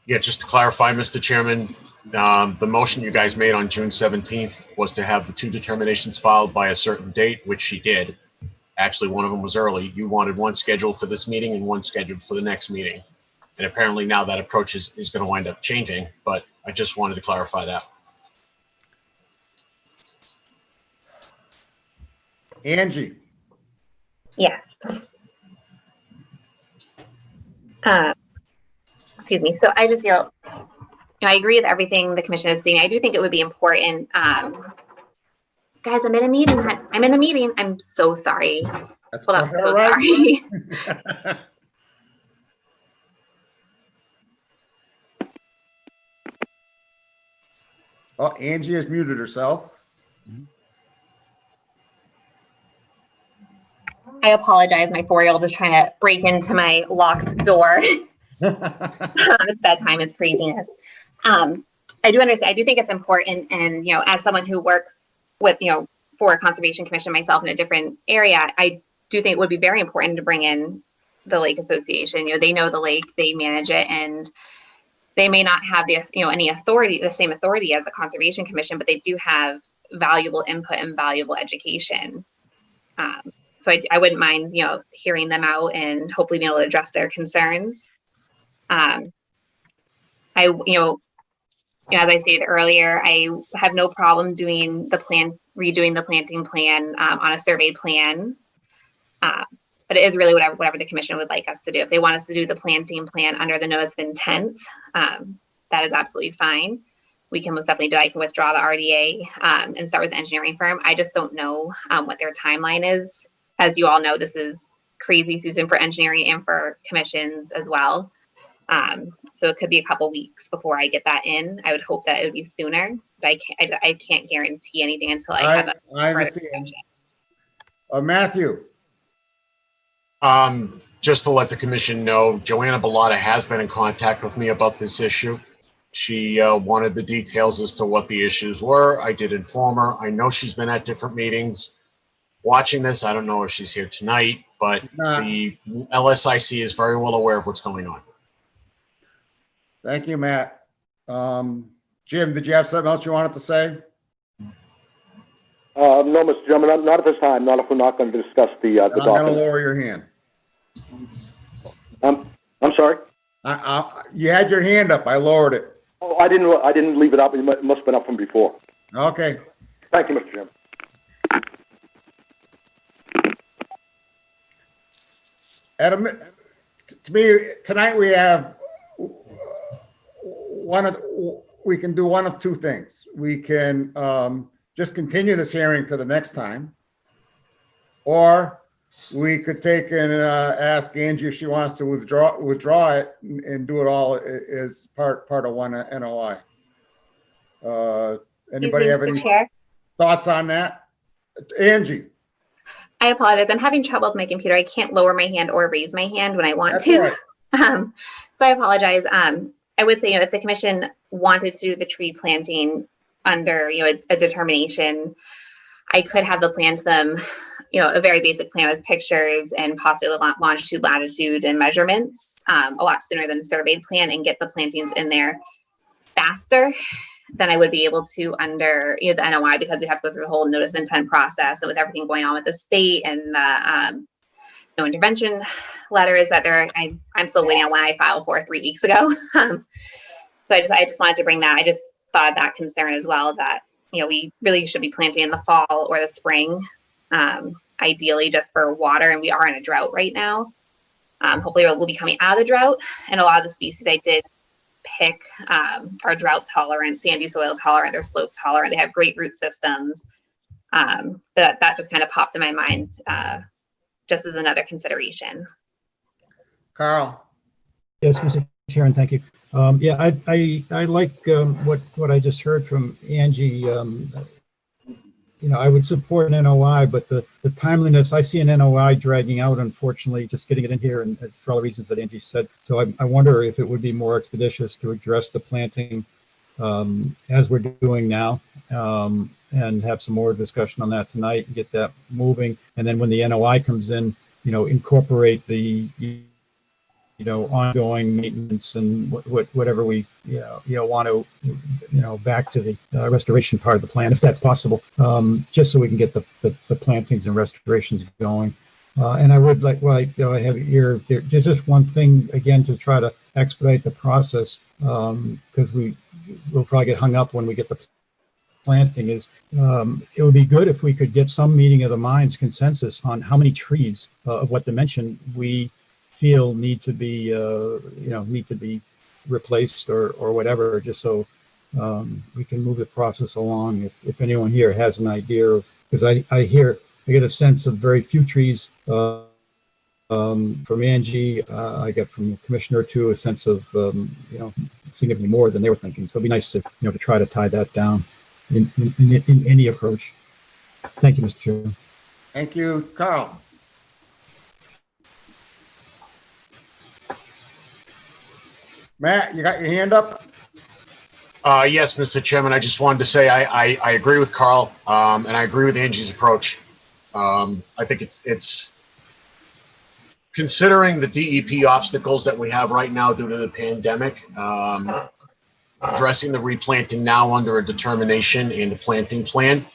Yeah, just to clarify, Mr. Chairman, the motion you guys made on June 17th was to have the two determinations filed by a certain date, which she did. Actually, one of them was early. You wanted one scheduled for this meeting and one scheduled for the next meeting. And apparently now that approach is going to wind up changing, but I just wanted to clarify that. Angie. Yes. Excuse me. So I just, I agree with everything the commission is saying. I do think it would be important. Guys, I'm in a meeting. I'm so sorry. That's Hold on. I'm so right. sorry. Oh, Angie has muted herself. I apologize. My 4-year-old is trying to break into my locked door. It's bedtime. It's craziness. I do understand. I do think it's important. And, as someone who works with, for a conservation commission myself in a different area, I do think it would be very important to bring in the Lake Association. They know the lake, they manage it, and they may not have the, any authority, the same authority as the Conservation Commission, but they do have valuable input and valuable education. So I wouldn't mind, hearing them out and hopefully being able to address their concerns. As I stated earlier, I have no problem redoing the planting plan on a survey plan. But it is really whatever the commission would like us to do. If they want us to do the planting plan under the notice of intent, that is absolutely fine. We can most definitely do. I can withdraw the RDA and start with the engineering firm. I just don't know what their timeline is. As you all know, this is crazy season for engineering and for commissions as well. So it could be a couple weeks before I get that in. I would hope that it would be sooner, but I can't guarantee anything until I have a I further understand. discussion. Matthew, Just to let the commission know, Joanna Bellotta has been in contact with me about this issue. She wanted the details as to what the issues were. I did inform her. I know she's been at different meetings watching this. I don't know if she's here tonight, but the LSIC is very well aware of what's going on. thank you, Matt. Jim, did you have something else you wanted to say? No, Mr. Chairman, not at this time, not if we're not going to discuss the I'm going to document. lower your hand. I'm sorry? You had your hand up. I lowered it. Oh, I didn't leave it up. It must have been up from before. Okay. Thank you, Mr. Chairman. To me, tonight we have we can do one of two things. We can just continue this hearing to the next time, or we could take and ask Angie if she wants to withdraw it and do it all as part of one NOI. Anybody have any thoughts on that? Angie. I apologize. I'm having trouble with my computer. I can't lower my hand or raise my hand when I want to. Right. So I apologize. I would say, if the commission wanted to do the tree planting under, a determination, I could have the plan to them, a very basic plan with pictures and possibly the longitude, latitude, and measurements a lot sooner than a surveyed plan, and get the plantings in there faster than I would be able to under the NOI, because we have to go through the whole notice of intent process, and with everything going on with the state and the no intervention letters that I'm still waiting on when I filed for 3 weeks ago. So I just wanted to bring that. I just thought of that concern as well, that we really should be planting in the fall or the spring, ideally just for water, and we are in a drought right now. Hopefully we'll be coming out of the drought, and a lot of the species I did pick are drought tolerant, sandy soil tolerant, they're slope tolerant, they have great root systems. But that just kind of popped in my mind just as another consideration. Carl. Yes, Mr. Chairman, thank you. Yeah, I like what I just heard from Angie. I would support an NOI, but the timeliness, I see an NOI dragging out, unfortunately, just getting it in here, and for all the reasons that Angie said. So I wonder if it would be more expeditious to address the planting as we're doing now, and have some more discussion on that tonight and get that moving. And then when the NOI comes in, incorporate the ongoing maintenance and whatever we want to back to the restoration part of the plan, if that's possible, just so we can get the plantings and restorations going. And I would like, I have here, there's just one thing again to try to expedite the process, because we'll probably get hung up when we get the planting, is it would be good if we could get some meeting of the minds consensus on how many trees of what dimension we feel need to be replaced or whatever, just so we can move the process along. If anyone here has an idea of, because I get a sense of very few trees from Angie. I get from the commissioner too a sense of significantly more than they were thinking. So it'd be nice to to try to tie that down in any approach. Thank you, Mr. Chairman. Thank you, Carl. Matt, you got your hand up? Yes, Mr. Chairman, I just wanted to say I agree with Carl, and I agree with Angie's approach. I think it's considering the DEP obstacles that we have right now due to the pandemic, addressing the replanting now under a determination and a planting plan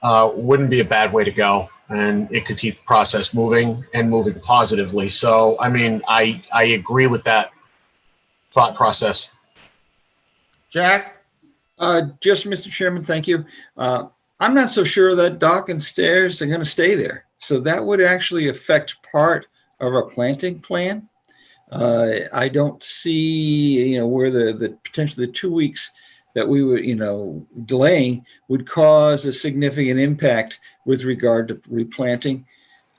wouldn't be a bad way to go, and it could keep the process moving and moving positively. So, I mean, I agree with that thought process. Jack? Just, Mr. Chairman, thank you. I'm not so sure that dock and stairs are going to stay there. So that would actually affect part of our planting plan. I don't see, where the potentially the 2 weeks that we were, delaying would cause a significant impact with regard to replanting.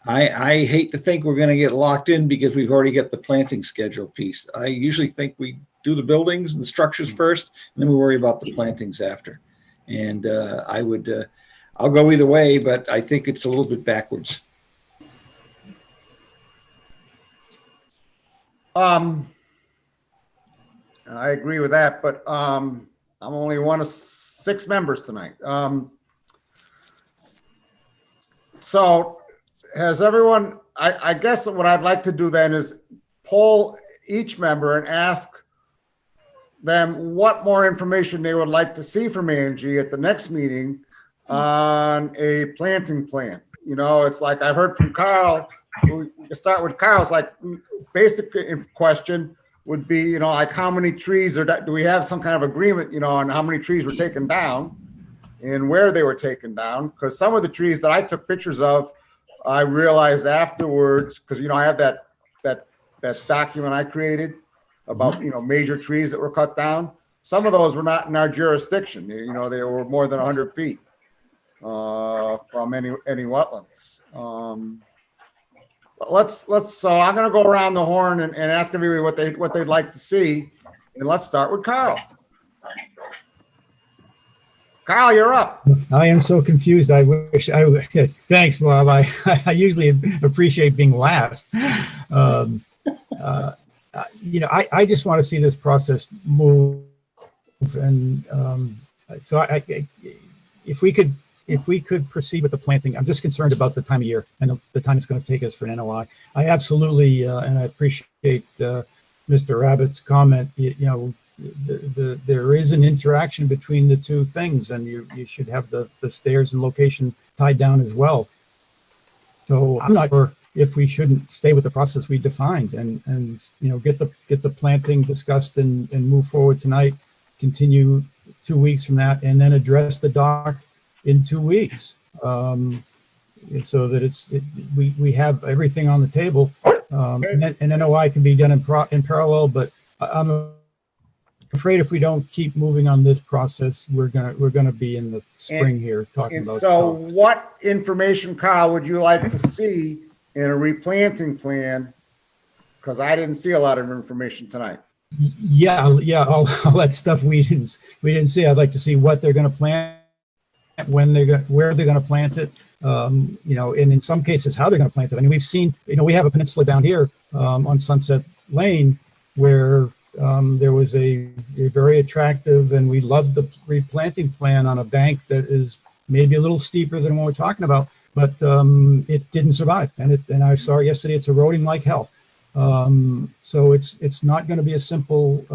I hate to think we're gonna get locked in because we've already got the planting schedule piece. I usually think we do the buildings and the structures first, and then we worry about the plantings after. And I'll go either way, but I think it's a little bit backwards. I agree with that, but I'm only one of 6 members tonight. So has everyone, I guess what I'd like to do then is poll each member and ask them what more information they would like to see from Angie at the next meeting on a planting plan. You know, it's like I've heard from Carl. We can start with Carl. It's like basic question would be, you know, like how many trees do we have some kind of agreement, you know, on how many trees were taken down and where they were taken down? Because some of the trees that I took pictures of, I realized afterwards, because, you know, I have that document I created about, you know, major trees that were cut down. Some of those were not in our jurisdiction. You know, they were more than 100 feet from any wetlands. So I'm going to go around the horn and ask everybody what they'd like to see. And let's start with Carl. Carl, you're up. I am so confused. I wish I would. Thanks, Bob. I usually appreciate being last. You know, I just want to see this process move. And so if we could proceed with the planting, I'm just concerned about the time of year and the time it's going to take us for an NOI. I absolutely, and I appreciate Mr. Abbott's comment, you know, there is an interaction between the two things, and you should have the stairs and location tied down as well. So I'm not sure if we shouldn't stay with the process we defined and you know, get the planting discussed and move forward tonight, continue 2 weeks from that, and then address the dock in 2 weeks, so that we have everything on the table, and NOI can be done in parallel. But I'm afraid if we don't keep moving on this process, we're gonna be in the spring here talking about. So, what information, Carl, would you like to see in a replanting plan? Because I didn't see a lot of information tonight. Yeah, all that stuff we didn't see. I'd like to see what they're going to plant, where they're going to plant it, you know, and in some cases how they're going to plant it. I mean, we've seen, you know, we have a peninsula down here on Sunset Lane where there was a very attractive, and we love the replanting plan on a bank that is maybe a little steeper than what we're talking about, but it didn't survive, and I saw it yesterday. It's eroding like hell. So it's not going to be a simple,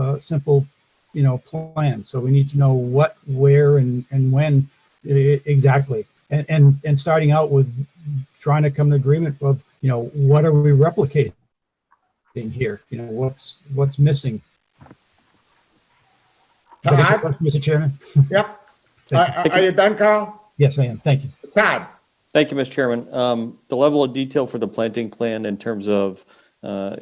you know, plan. So we need to know what, where, and when exactly. And starting out with trying to come to agreement of, you know, what are we replicating here? You know, what's missing? Todd? Mr. Chairman? Yep. Are you done, Carl? Yes, I am. Thank you. Todd? Thank you, Mr. Chairman. The level of detail for the planting plan in terms of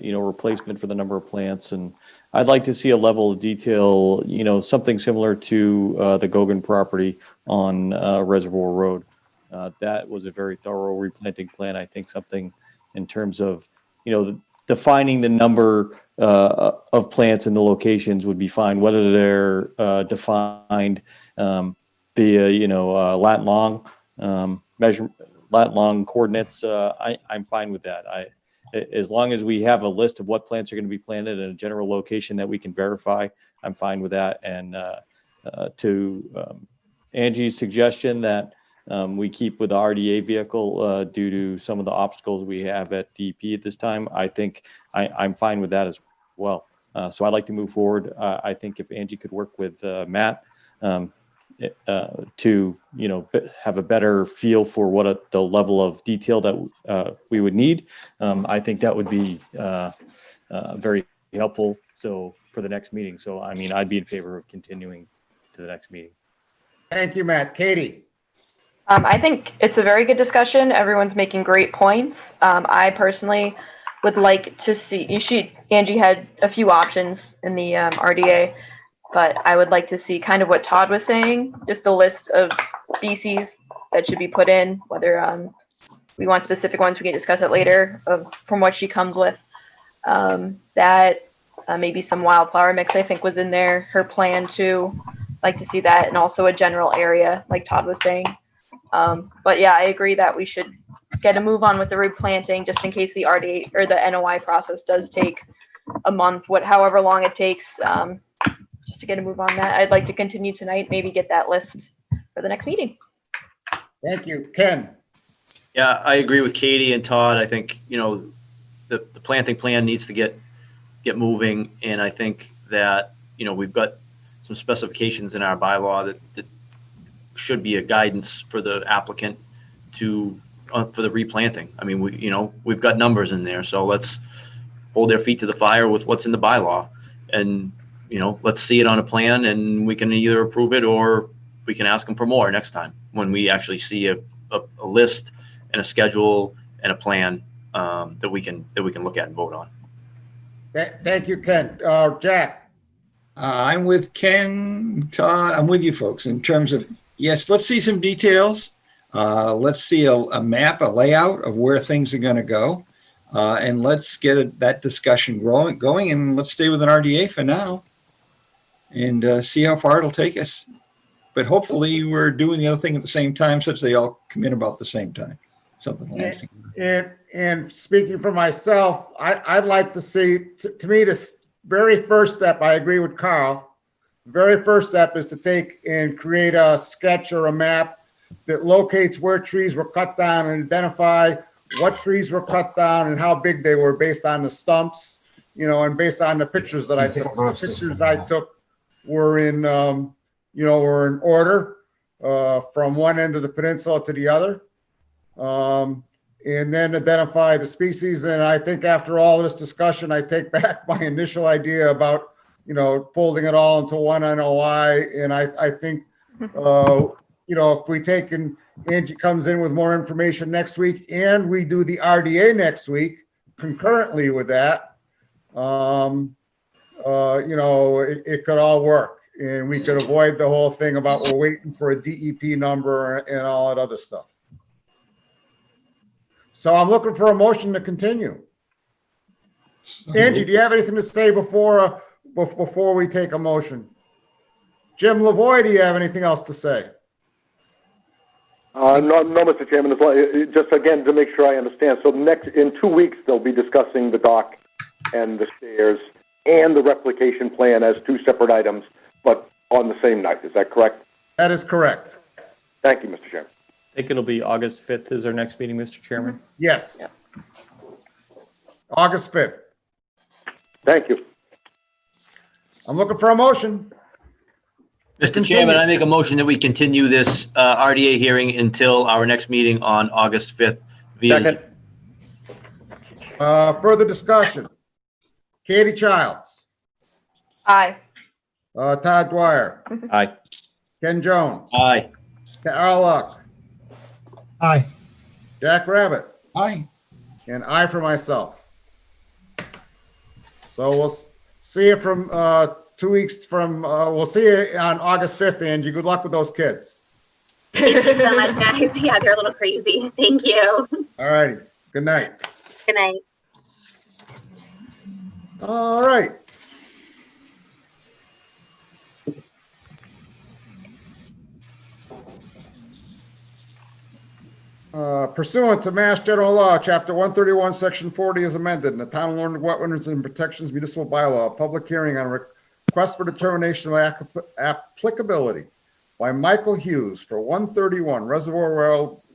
you know, replacement for the number of plants, and I'd like to see a level of detail, you know, something similar to the Gogan property on Reservoir Road. That was a very thorough replanting plan. I think something in terms of, you know, defining the number of plants in the locations would be fine, whether they're defined via, you know, lat long lat long coordinates. I'm fine with that. As long as we have a list of what plants are going to be planted in a general location that we can verify, I'm fine with that. And to Angie's suggestion that we keep with the RDA vehicle due to some of the obstacles we have at DEP at this time, I think I'm fine with that as well. So I'd like to move forward. I think if Angie could work with Matt to, you know, have a better feel for what the level of detail that we would need, I think that would be very helpful. So for the next meeting. So, I mean, I'd be in favor of continuing to the next meeting. Thank you, Matt. Katie? I think it's a very good discussion. Everyone's making great points. I personally would like to see, Angie had a few options in the RDA, but I would like to see kind of what Todd was saying, just a list of species that should be put in, whether we want specific ones, we can discuss it later from what she comes with. That maybe some wildflower mix, I think, was in there. Her plan too, like to see that, and also a general area, like Todd was saying. But yeah, I agree that we should get a move on with the replanting, just in case the RDA or the NOI process does take a month, however long it takes, just to get a move on that. I'd like to continue tonight, maybe get that list for the next meeting. Thank you. Ken? Yeah, I agree with Katie and Todd. I think, the planting plan needs to get moving. And I think that, we've got some specifications in our bylaw that should be a guidance for the applicant for the replanting. I mean, we've got numbers in there, so let's hold their feet to the fire with what's in the bylaw. And, let's see it on a plan, and we can either approve it or we can ask them for more next time when we actually see a list and a schedule and a plan that we can look at and vote on. Thank you, Ken. Jack? I'm with Ken, Todd. I'm with you folks in terms of, yes, let's see some details. Let's see a map, a layout of where things are going to go. And let's get that discussion going, and let's stay with an RDA for now and see how far it'll take us. But hopefully we're doing the other thing at the same time, such they all come in about the same time. Something lasting. And speaking for myself, I'd like to see, to me, the very first step, I agree with Carl. The very first step is to take and create a sketch or a map that locates where trees were cut down and identify what trees were cut down and how big they were based on the stumps, and based on the pictures that I took. The pictures I took were in, were in order from one end of the peninsula to the other. And then identify the species. And I think after all this discussion, I take back my initial idea about, folding it all into one NOI. And I think, if we take and Angie comes in with more information next week and we do the RDA next week concurrently with that, it could all work. And we could avoid the whole thing about we're waiting for a DEP number and all that other stuff. So I'm looking for a motion to continue. Angie, do you have anything to say before we take a motion? Jim Lavoie, do you have anything else to say? No, Mr. Chairman. Just again to make sure I understand. So in 2 weeks they'll be discussing the dock and the stairs and the replication plan as two separate items, but on the same night. Is that correct? That is correct. Thank you, Mr. Chairman. I think it'll be August 5th is our next meeting, Mr. Chairman. Yes. Yeah. August 5th. Thank you. I'm looking for a motion. Mr. Chairman, I make a motion that we continue this RDA hearing until our next meeting on August 5th. Second. Further discussion. Katie Childs. Aye. Todd Dwyer. Aye. Ken Jones. Aye. Carl Luck. Aye. Jack Rabbit. Aye. And I for myself. So we'll see you from 2 weeks from, we'll see you on August 5th, Angie. Good luck with those kids. Thank you so much, guys. Yeah, they're a little crazy. Thank you. All righty. Good night. Good night. All right. Pursuant to Mass General Law, Chapter 131, Section 40 is amended in the Town of Lunenburg Wetlands and Protections Municipal Bylaw, a public hearing on a request for determination of applicability by Michael Hughes for 131 Reservoir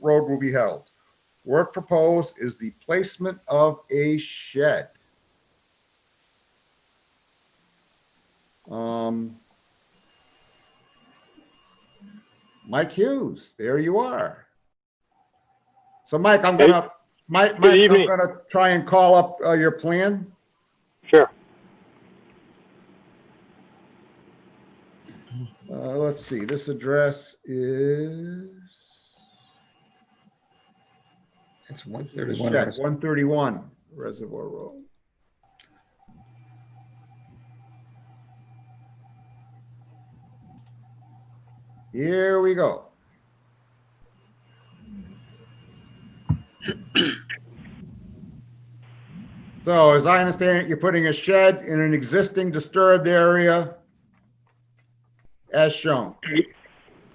Road will be held. Work proposed is the placement of a shed. Mike Hughes, there you are. So Mike, I'm gonna try and call up your plan. Sure. Let's see, this address is It's 131. 131 Reservoir Road. Here we go. So as I understand it, you're putting a shed in an existing disturbed area as shown.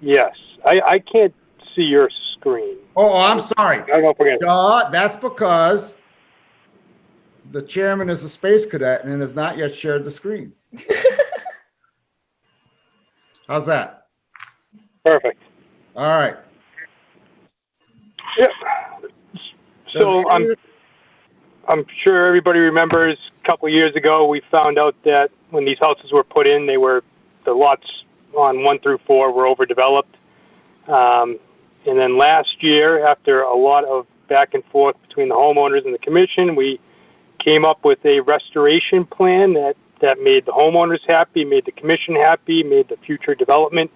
Yes, I can't see your screen. Oh, I'm sorry. I don't know if we're gonna. That's because the chairman is a space cadet and has not yet shared the screen. How's that? Perfect. All right. Yep. So I'm sure everybody remembers a couple years ago, we found out that when these houses were put in, the lots on 1 through 4 were overdeveloped. And then last year, after a lot of back and forth between the homeowners and the commission, we came up with a restoration plan that made the homeowners happy, made the commission happy, made the future development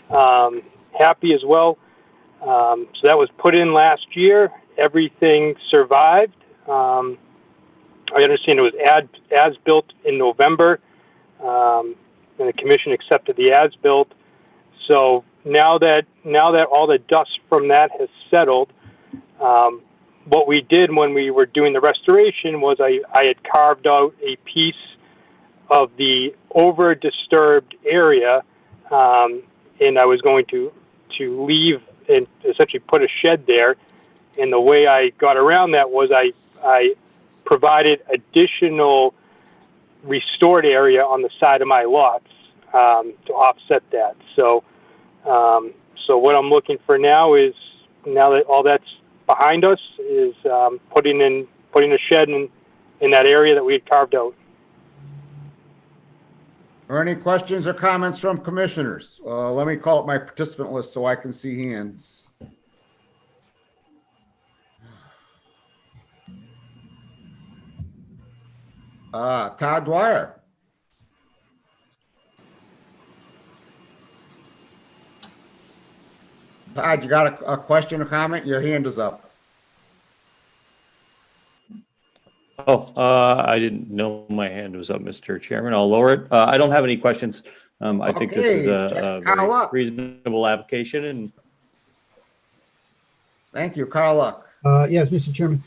happy as well. So that was put in last year. Everything survived. I understand it was as-built in November, and the commission accepted the as-built. So now that all the dust from that has settled, what we did when we were doing the restoration was I had carved out a piece of the over-disturbed area, and I was going to leave and essentially put a shed there. And the way I got around that was I provided additional restored area on the side of my lots to offset that. So what I'm looking for now is, now that all that's behind us, is putting a shed in that area that we had carved out. Are any questions or comments from commissioners? Let me call up my participant list so I can see hands. Todd Dwyer. Todd, you got a question or comment? Your hand is up. Oh, I didn't know my hand was up, Mr. Chairman. I'll lower it. I don't have any questions. I think this is a very reasonable application. And thank you, Carl Luck. Yes, Mr. Chairman.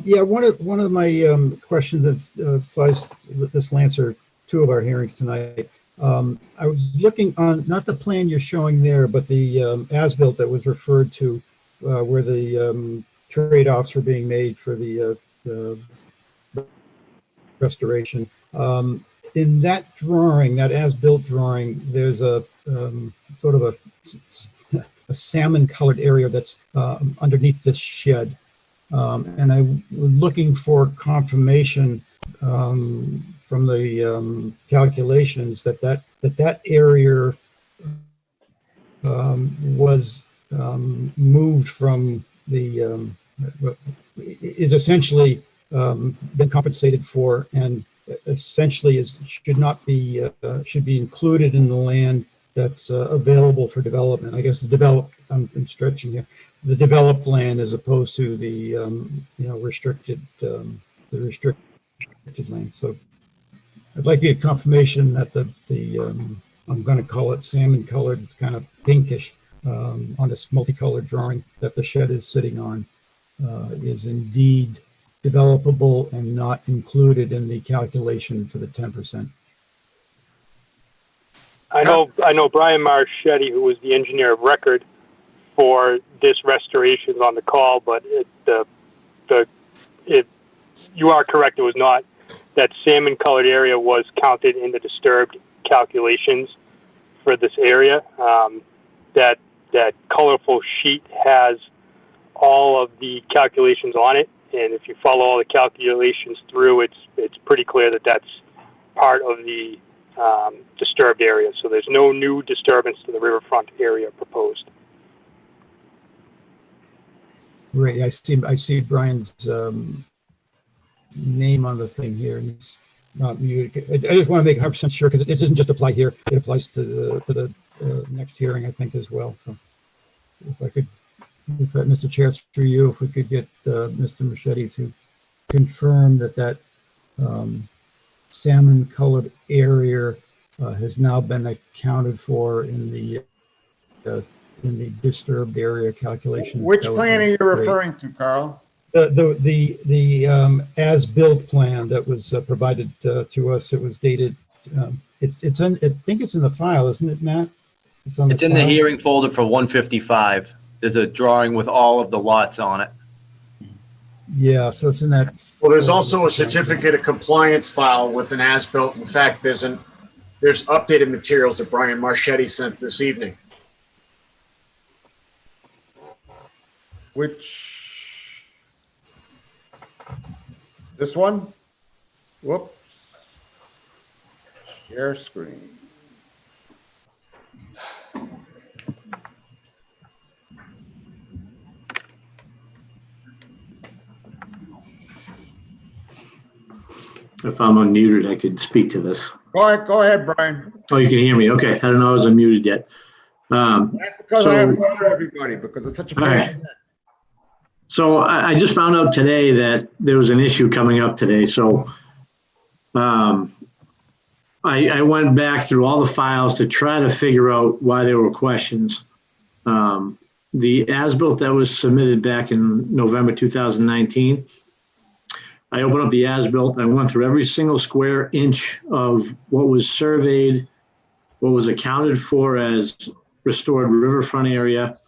Yeah, one of my questions that applies, this will answer 2 of our hearings tonight. I was looking on, not the plan you're showing there, but the as-built that was referred to, where the trade-offs were being made for the restoration. In that drawing, that as-built drawing, there's a sort of a salmon-colored area that's underneath this shed. And I'm looking for confirmation from the calculations that area was moved from the is essentially been compensated for, and essentially should be included in the land that's available for development. I guess I'm stretching here, the developed land as opposed to the restricted land. So I'd like to get confirmation that the I'm going to call it salmon colored, it's kind of pinkish on this multicolored drawing that the shed is sitting on is indeed developable and not included in the calculation for the 10%. I know Brian Marchetti, who was the engineer of record for this restoration, on the call, but you are correct. It was not. That salmon colored area was counted in the disturbed calculations for this area. That colorful sheet has all of the calculations on it, and if you follow all the calculations through, it's pretty clear that that's part of the disturbed area. So there's no new disturbance to the riverfront area proposed. Great. I see Brian's name on the thing here, and he's not muted. I just want to make 100% sure, because it doesn't just apply here; it applies to the next hearing, I think, as well. So, if I could, Mr. Chair, through you, if we could get Mr. Marchetti to confirm that salmon-colored area has now been accounted for in the disturbed area calculation. Which plan are you referring to, Carl? The as-built plan that was provided to us, it was dated, it's in, I think it's in the file, isn't it, Matt? It's in the file? hearing folder for 155. There's a drawing with all of the lots on it. Yeah, so it's in that. Well, there's also a certificate of compliance file with an as-built. In fact, there's updated materials that Brian Marchetti sent this evening. This one? Whoops. Share screen. If I'm unmuted, I could speak to this. Go ahead, Brian. Oh, you can hear me. Okay. I don't know I was unmuted yet. That's because I haven't heard everybody, because it's such a All right. So I just found out today that there was an issue coming up today. So I went back through all the files to try to figure out why there were questions. The as-built that was submitted back in November 2019, I opened up the as-built. I went through every single square inch of what was surveyed, what was accounted for as restored riverfront area.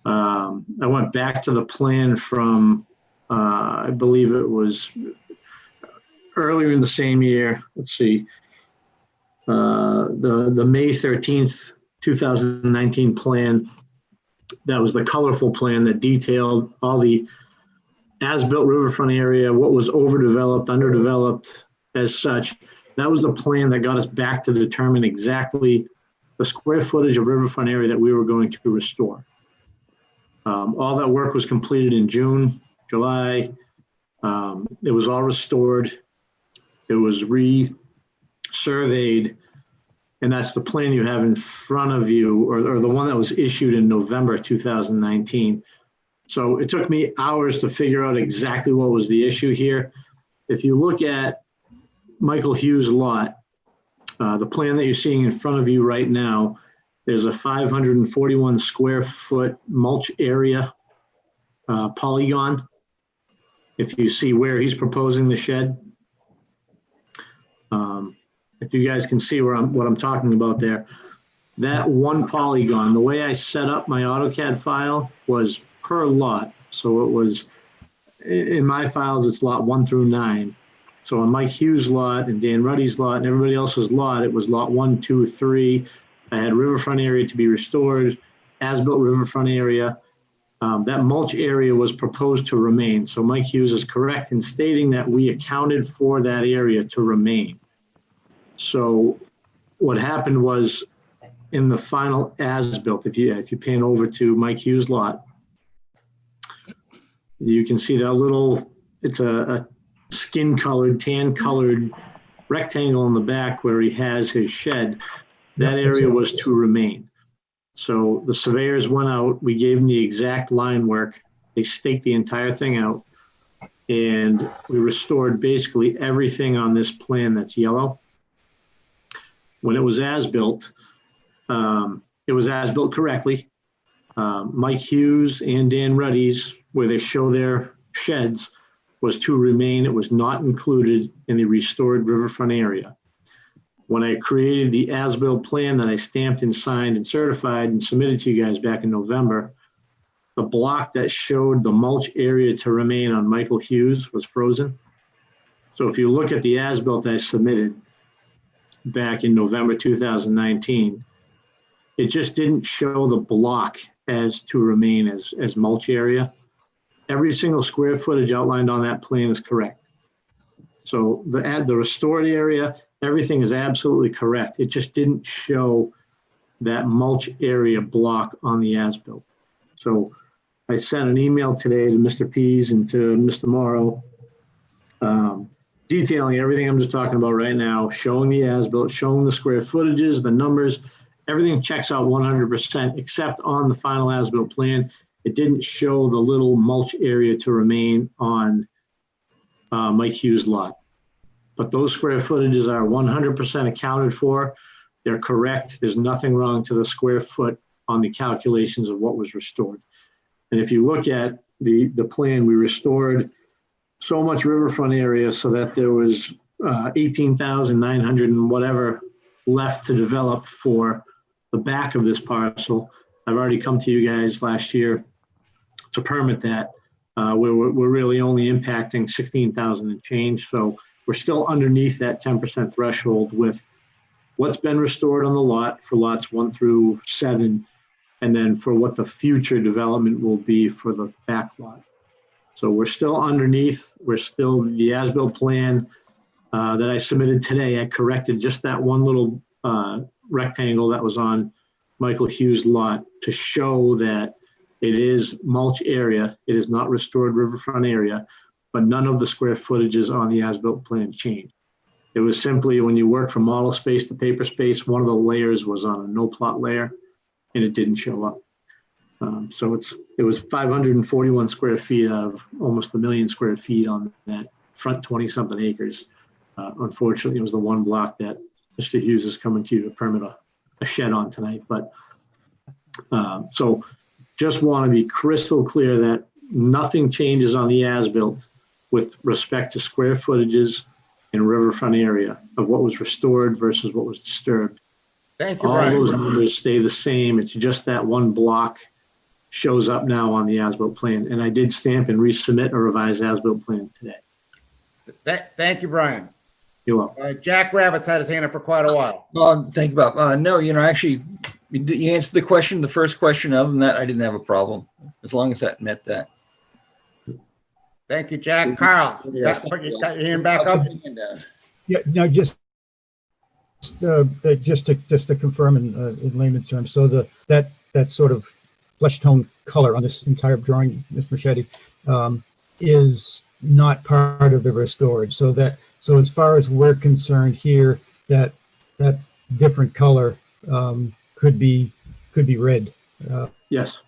I went back to the plan from, I believe it was earlier in the same year. Let's see, the May 13th, 2019 plan. That was the colorful plan that detailed all the as-built riverfront area, what was overdeveloped, underdeveloped as such. That was the plan that got us back to determine exactly the square footage of riverfront area that we were going to restore. All that work was completed in June, July. It was all restored. It was re-surveyed, and that's the plan you have in front of you, or the one that was issued in November 2019. So it took me hours to figure out exactly what was the issue here. If you look at Michael Hughes' lot, the plan that you're seeing in front of you right now, there's a 541 square foot mulch area polygon. If you see where he's proposing the shed, if you guys can see what I'm talking about there, that one polygon, the way I set up my AutoCAD file was per lot. So it was, in my files, it's lot 1 through 9. So on Mike Hughes' lot and Dan Ruddy's lot and everybody else's lot, it was lot 1, 2, 3. I had riverfront area to be restored, as-built riverfront area. That mulch area was proposed to remain. So Mike Hughes is correct in stating that we accounted for that area to remain. So what happened was, in the final as-built, if you pan over to Mike Hughes' lot, you can see that little, it's a skin-colored, tan-colored rectangle in the back where he has his shed. That area was to remain. So the surveyors went out, we gave them the exact line work, they staked the entire thing out, and we restored basically everything on this plan that's yellow. When it was as-built, it was as-built correctly. Mike Hughes and Dan Ruddy's, where they show their sheds, was to remain. It was not included in the restored riverfront area. When I created the as-built plan that I stamped and signed and certified and submitted to you guys back in November, the block that showed the mulch area to remain on Michael Hughes was frozen. So if you look at the as-built I submitted back in November 2019, it just didn't show the block as to remain as mulch area. Every single square footage outlined on that plan is correct. So the restored area, everything is absolutely correct. It just didn't show that mulch area block on the as-built. So I sent an email today to Mr. Pease and to Mr. Morrow, detailing everything I'm just talking about right now, showing the as-built, showing the square footages, the numbers, everything checks out 100%, except on the final as-built plan. It didn't show the little mulch area to remain on Mike Hughes' lot. But those square footages are 100% accounted for. They're correct. There's nothing wrong to the square foot on the calculations of what was restored. And if you look at the plan, we restored so much riverfront area so that there was 18,900 and whatever left to develop for the back of this parcel. I've already come to you guys last year to permit that. We're really only impacting 16,000 and change. So we're still underneath that 10% threshold with what's been restored on the lot for lots 1 through 7, and then for what the future development will be for the back lot. So we're still underneath. We're still the as-built plan that I submitted today. I corrected just that one little rectangle that was on Michael Hughes' lot to show that it is mulch area. It is not restored riverfront area, but none of the square footages on the as-built plan changed. It was simply when you work from model space to paper space, one of the layers was on a no plot layer and it didn't show up. So it was 541 square feet out of almost 1 million square feet on that front 20 something acres. Unfortunately, it was the one block that Mr. Hughes is coming to you to permit a shed on tonight. But so just want to be crystal clear that nothing changes on the as-built with respect to square footages and riverfront area of what was restored versus what was disturbed. Thank you, All Brian. those numbers stay the same. It's just that one block shows up now on the as-built plan. And I did stamp and resubmit a revised as-built plan today. Thank you, Brian. You're welcome. Jack Rabbit's had his hand up for quite a while. Thank you, Bob. No, actually, you answered the question, the first question. Other than that, I didn't have a problem as long as that met that. Thank you, Jack. Carl, you got your hand back up? Yeah, no, just to confirm in layman's terms, so that sort of flesh tone color on this entire drawing, Mr. Machete, is not part of the restored. So as far as we're concerned here, that different color could be red. Yes.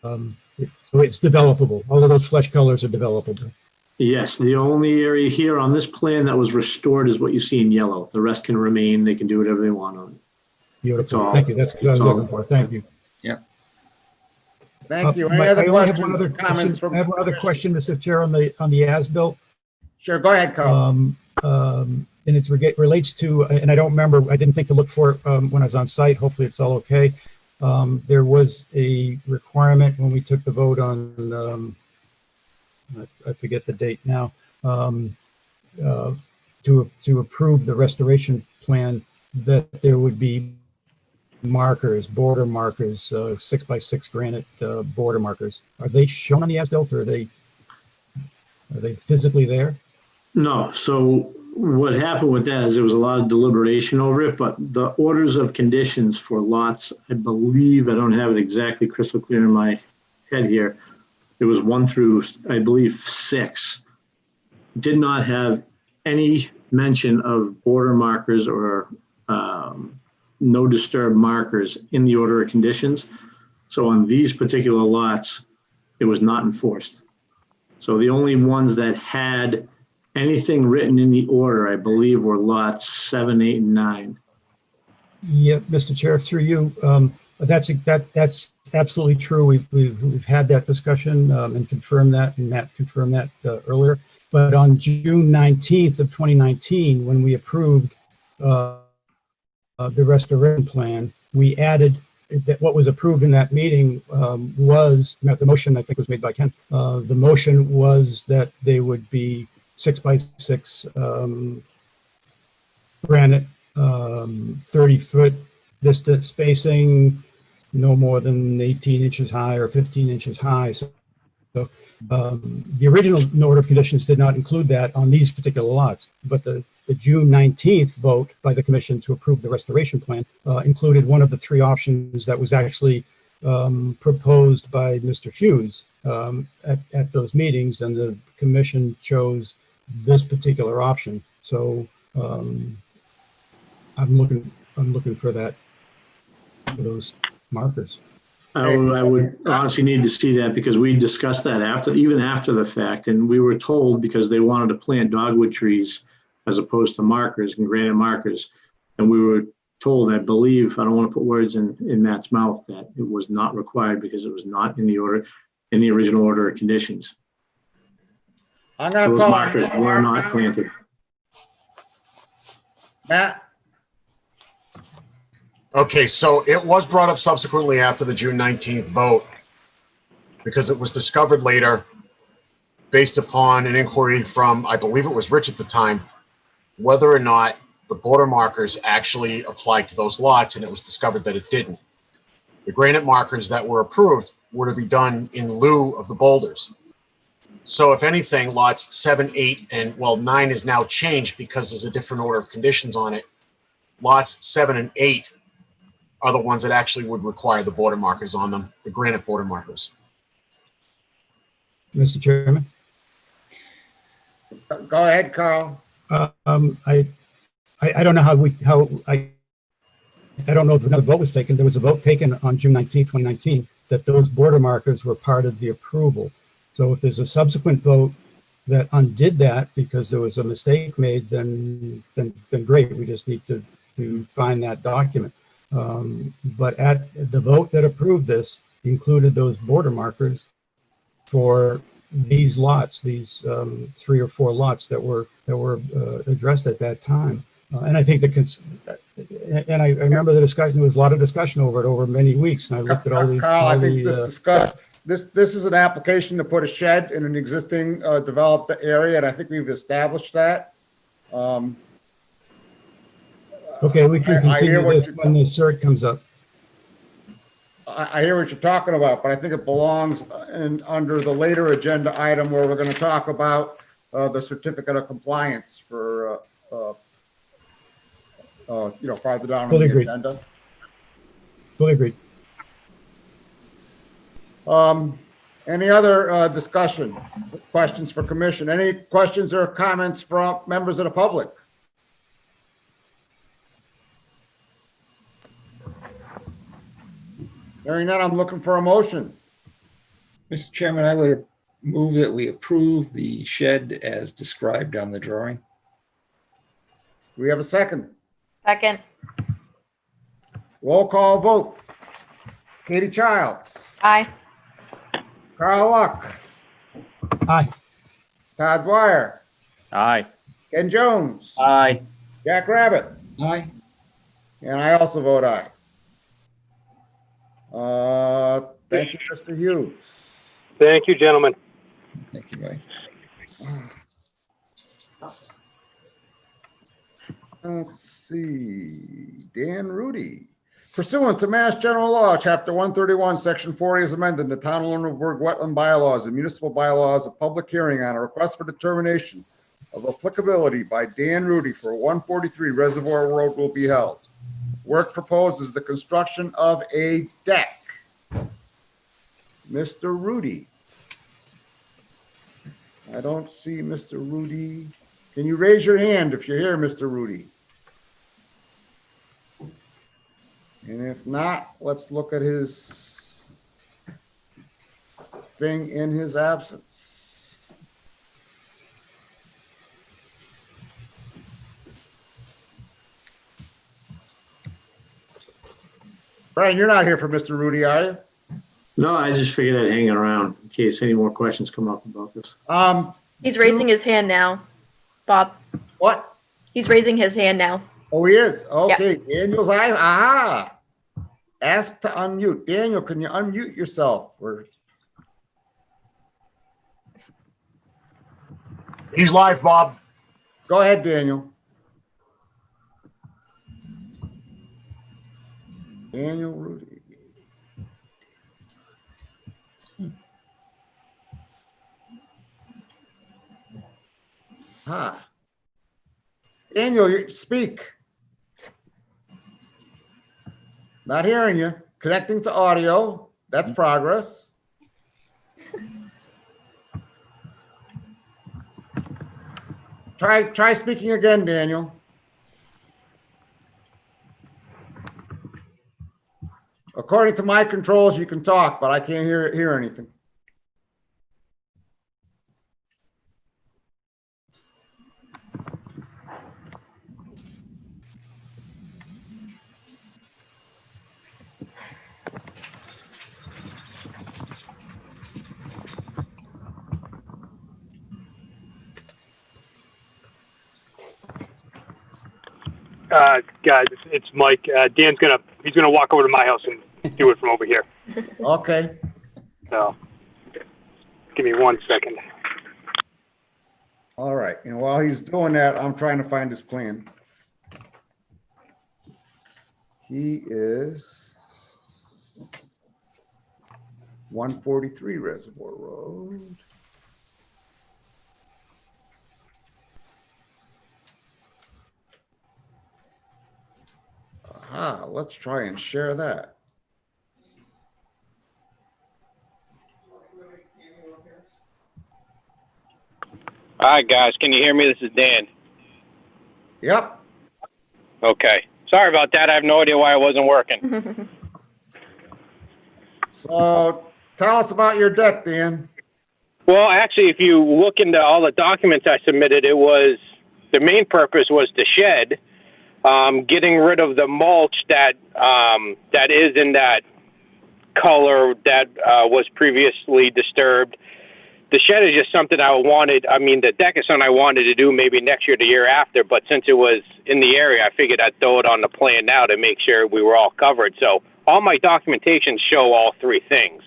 So it's developable. All of those flesh colors are developable. Yes, the only area here on this plan that was restored is what you see in yellow. The rest can remain. They can do whatever they want on it. Beautiful. Thank you. That's what I was looking for. Thank you. Yeah. Thank you. Any other questions? Comments I have one other question, Mr. Chair, on the as-built. Sure, go ahead, Carl. And it relates to, and I don't remember, I didn't think to look for it when I was on site. Hopefully it's all okay. There was a requirement when we took the vote on, I forget the date now, to approve the restoration plan, that there would be markers, border markers, 6x6 granite border markers. Are they shown on the as-built, or are they physically there? No. So what happened with that is there was a lot of deliberation over it, but the orders of conditions for lots, I believe, I don't have it exactly crystal clear in my head here. It was 1 through, I believe, 6. Did not have any mention of border markers or no disturb markers in the order of conditions. So on these particular lots, it was not enforced. So the only ones that had anything written in the order, I believe, were lots 7, 8, and 9. Yeah, Mr. Chair, through you, that's absolutely true. We've had that discussion and confirmed that, and Matt confirmed that earlier. But on June 19th of 2019, when we approved the restoration plan, we added that what was approved in that meeting was, the motion I think was made by Ken. The motion was that they would be 6x6 granite, 30-foot distance spacing, no more than 18 inches high or 15 inches high. So the original order of conditions did not include that on these particular lots, but the June 19th vote by the commission to approve the restoration plan included one of the 3 options that was actually proposed by Mr. Hughes at those meetings, and the commission chose this particular option. So I'm looking for those markers. I would honestly need to see that, because we discussed that even after the fact, and we were told, because they wanted to plant dogwood trees as opposed to markers and granite markers, and we were told, I believe, I don't want to put words in Matt's mouth, that it was not required because it was not in the order. in the original order of conditions. I'm gonna Those call markers were not planted. Matt. Okay, so it was brought up subsequently after the June 19th vote because it was discovered later based upon an inquiry from, I believe it was Rich at the time, whether or not the border markers actually applied to those lots, and it was discovered that it didn't. The granite markers that were approved were to be done in lieu of the boulders. So if anything, lots 7, 8, and 9 is now changed because there's a different order of conditions on it. Lots 7 and 8 are the ones that actually would require the border markers on them, the granite border markers. Mr. Chairman? Go ahead, Carl. I don't know I don't know if another vote was taken. There was a vote taken on June 19th, 2019, that those border markers were part of the approval. So if there's a subsequent vote that undid that because there was a mistake made, then great. We just need to find that document. But at the vote that approved this included those border markers for these lots, these 3 or 4 lots that were addressed at that time. And I think and I remember the discussion. There was a lot of discussion over it over many weeks. And I looked at all the. Carl, I think this discussion. This is an application to put a shed in an existing developed area, and I think we've established that. Okay, we can continue this when the cert comes up. I hear what you're talking about, but I think it belongs under the later agenda item where we're going to talk about the certificate of compliance for, farther down on the agenda. Fully agreed. Any other discussion, questions for commission? Any questions or comments from members of the public? Hearing none, I'm looking for a motion. Mr. Chairman, I would move that we approve the shed as described on the drawing. Do we have a second? Second. Roll call vote. Katie Childs. Aye. Carl Luck. Aye. Todd Dwyer. Aye. Ken Jones. Aye. Jack Rabbit. Aye. And I also vote aye. Thank you, Mr. Hughes. Thank you, gentlemen. Thank you, Mike. Let's see, Dan Rudy. Pursuant to Mass General Law, Chapter 131, Section 40 is amended, the Town of Lunenburg Wetland Bylaws and Municipal Bylaws, a public hearing on a request for determination of applicability by Dan Rudy for 143 Reservoir Road will be held. Work proposed is the construction of a deck. Mr. Rudy. I don't see Mr. Rudy. Can you raise your hand if you're here, Mr. Rudy? And if not, let's look at his thing in his absence. Brian, you're not here for Mr. Rudy, are you? No, I just figured I'd hang around in case any more questions come up about this. He's raising his hand now, Bob. What? He's raising his hand now. Oh, he is? Okay, Daniel's eye. Aha. Ask to unmute. Daniel, can you unmute yourself? He's live, Bob. Go ahead, Daniel. Daniel Rudy. Daniel, you speak. Not hearing you. Connecting to audio. That's progress. Try speaking again, Daniel. According to my controls, you can talk, but I can't hear anything. Guys, it's Mike. Dan's he's gonna walk over to my house and do it from over here. Okay. So, give me 1 second. All right. And while he's doing that, I'm trying to find his plan. He is 143 Reservoir Road. Aha, let's try and share that. All right, guys, can you hear me? This is Dan. Yep. Okay. Sorry about that. I have no idea why it wasn't working. So tell us about your deck, Dan. Well, actually, if you look into all the documents I submitted, the main purpose was to shed, getting rid of the mulch that is in that color that was previously disturbed. The shed is just something the deck is something I wanted to do maybe next year, the year after, but since it was in the area, I figured I'd throw it on the plan now to make sure we were all covered. So all my documentation show all three things.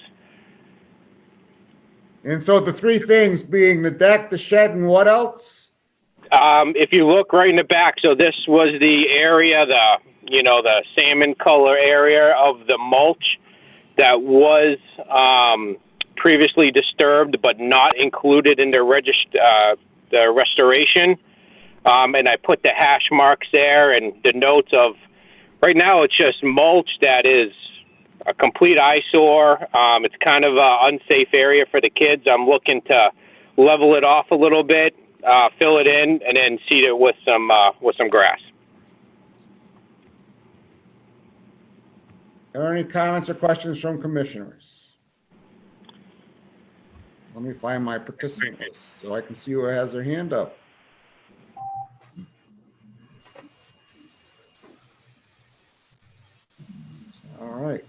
And so the three things being the deck, the shed, and what else? If you look right in the back, so this was the area, the salmon color area of the mulch that was previously disturbed but not included in the restoration. And I put the hash marks there and the notes of, right now it's just mulch that is a complete eyesore. It's kind of an unsafe area for the kids. I'm looking to level it off a little bit, fill it in, and then seed it with some grass. Are there any comments or questions from commissioners? Let me find my participant list so I can see who has their hand up. All right.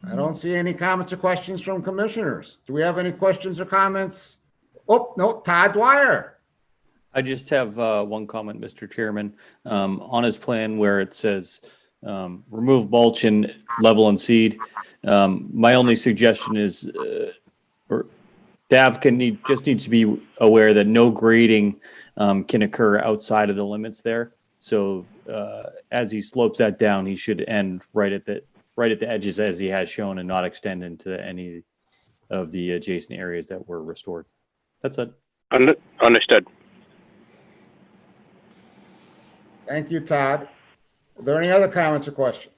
I don't see any comments or questions from commissioners. Do we have any questions or comments? Oh, no, Todd Dwyer. I just have one comment, Mr. Chairman, on his plan where it says remove mulch and level and seed. My only suggestion is, or staff just needs to be aware that no grading can occur outside of the limits there. So as he slopes that down, he should end right at the edges as he has shown and not extend into any of the adjacent areas that were restored. That's it. Understood. Thank you, Todd. Are there any other comments or questions?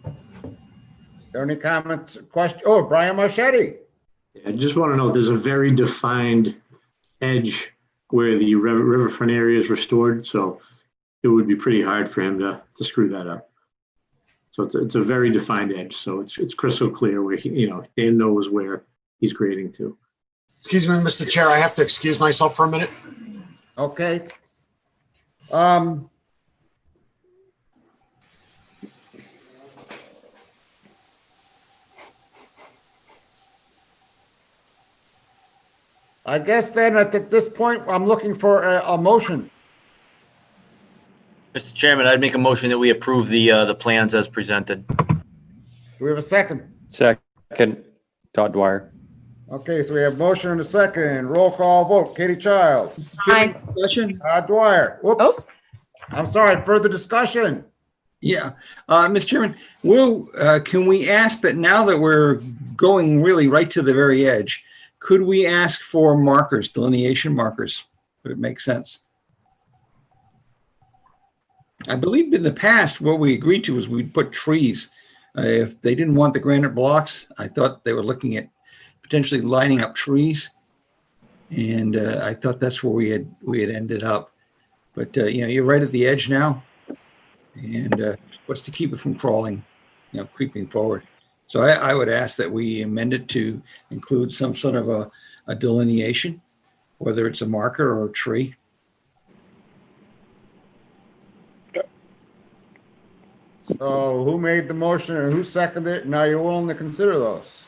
Are there any comments or questions? Oh, Brian Marchetti. I just want to know, there's a very defined edge where the riverfront area is restored, so it would be pretty hard for him to screw that up. So it's a very defined edge, so it's crystal clear where Dan knows where he's grading to. Excuse me, Mr. Chair, I have to excuse myself for a minute. Okay. I guess then at this point, I'm looking for a motion. Mr. Chairman, I'd make a motion that we approve the plans as presented. Do we have a second? Second, Todd Dwyer. Okay, so we have motion and a second. Roll call vote. Katie Childs. Aye. Discussion? Todd Dwyer. Whoops. Oh. I'm sorry. Further discussion. Yeah, Mr. Chairman, can we ask that now that we're going really right to the very edge, could we ask for markers, delineation markers? Would it make sense? I believe in the past, what we agreed to was we'd put trees. If they didn't want the granite blocks, I thought they were looking at potentially lining up trees. And I thought that's where we had ended up. But, you're right at the edge now. And what's to keep it from crawling, creeping forward? So I would ask that we amend it to include some sort of a delineation, whether it's a marker or a tree. So who made the motion and who seconded it? Now you're willing to consider those?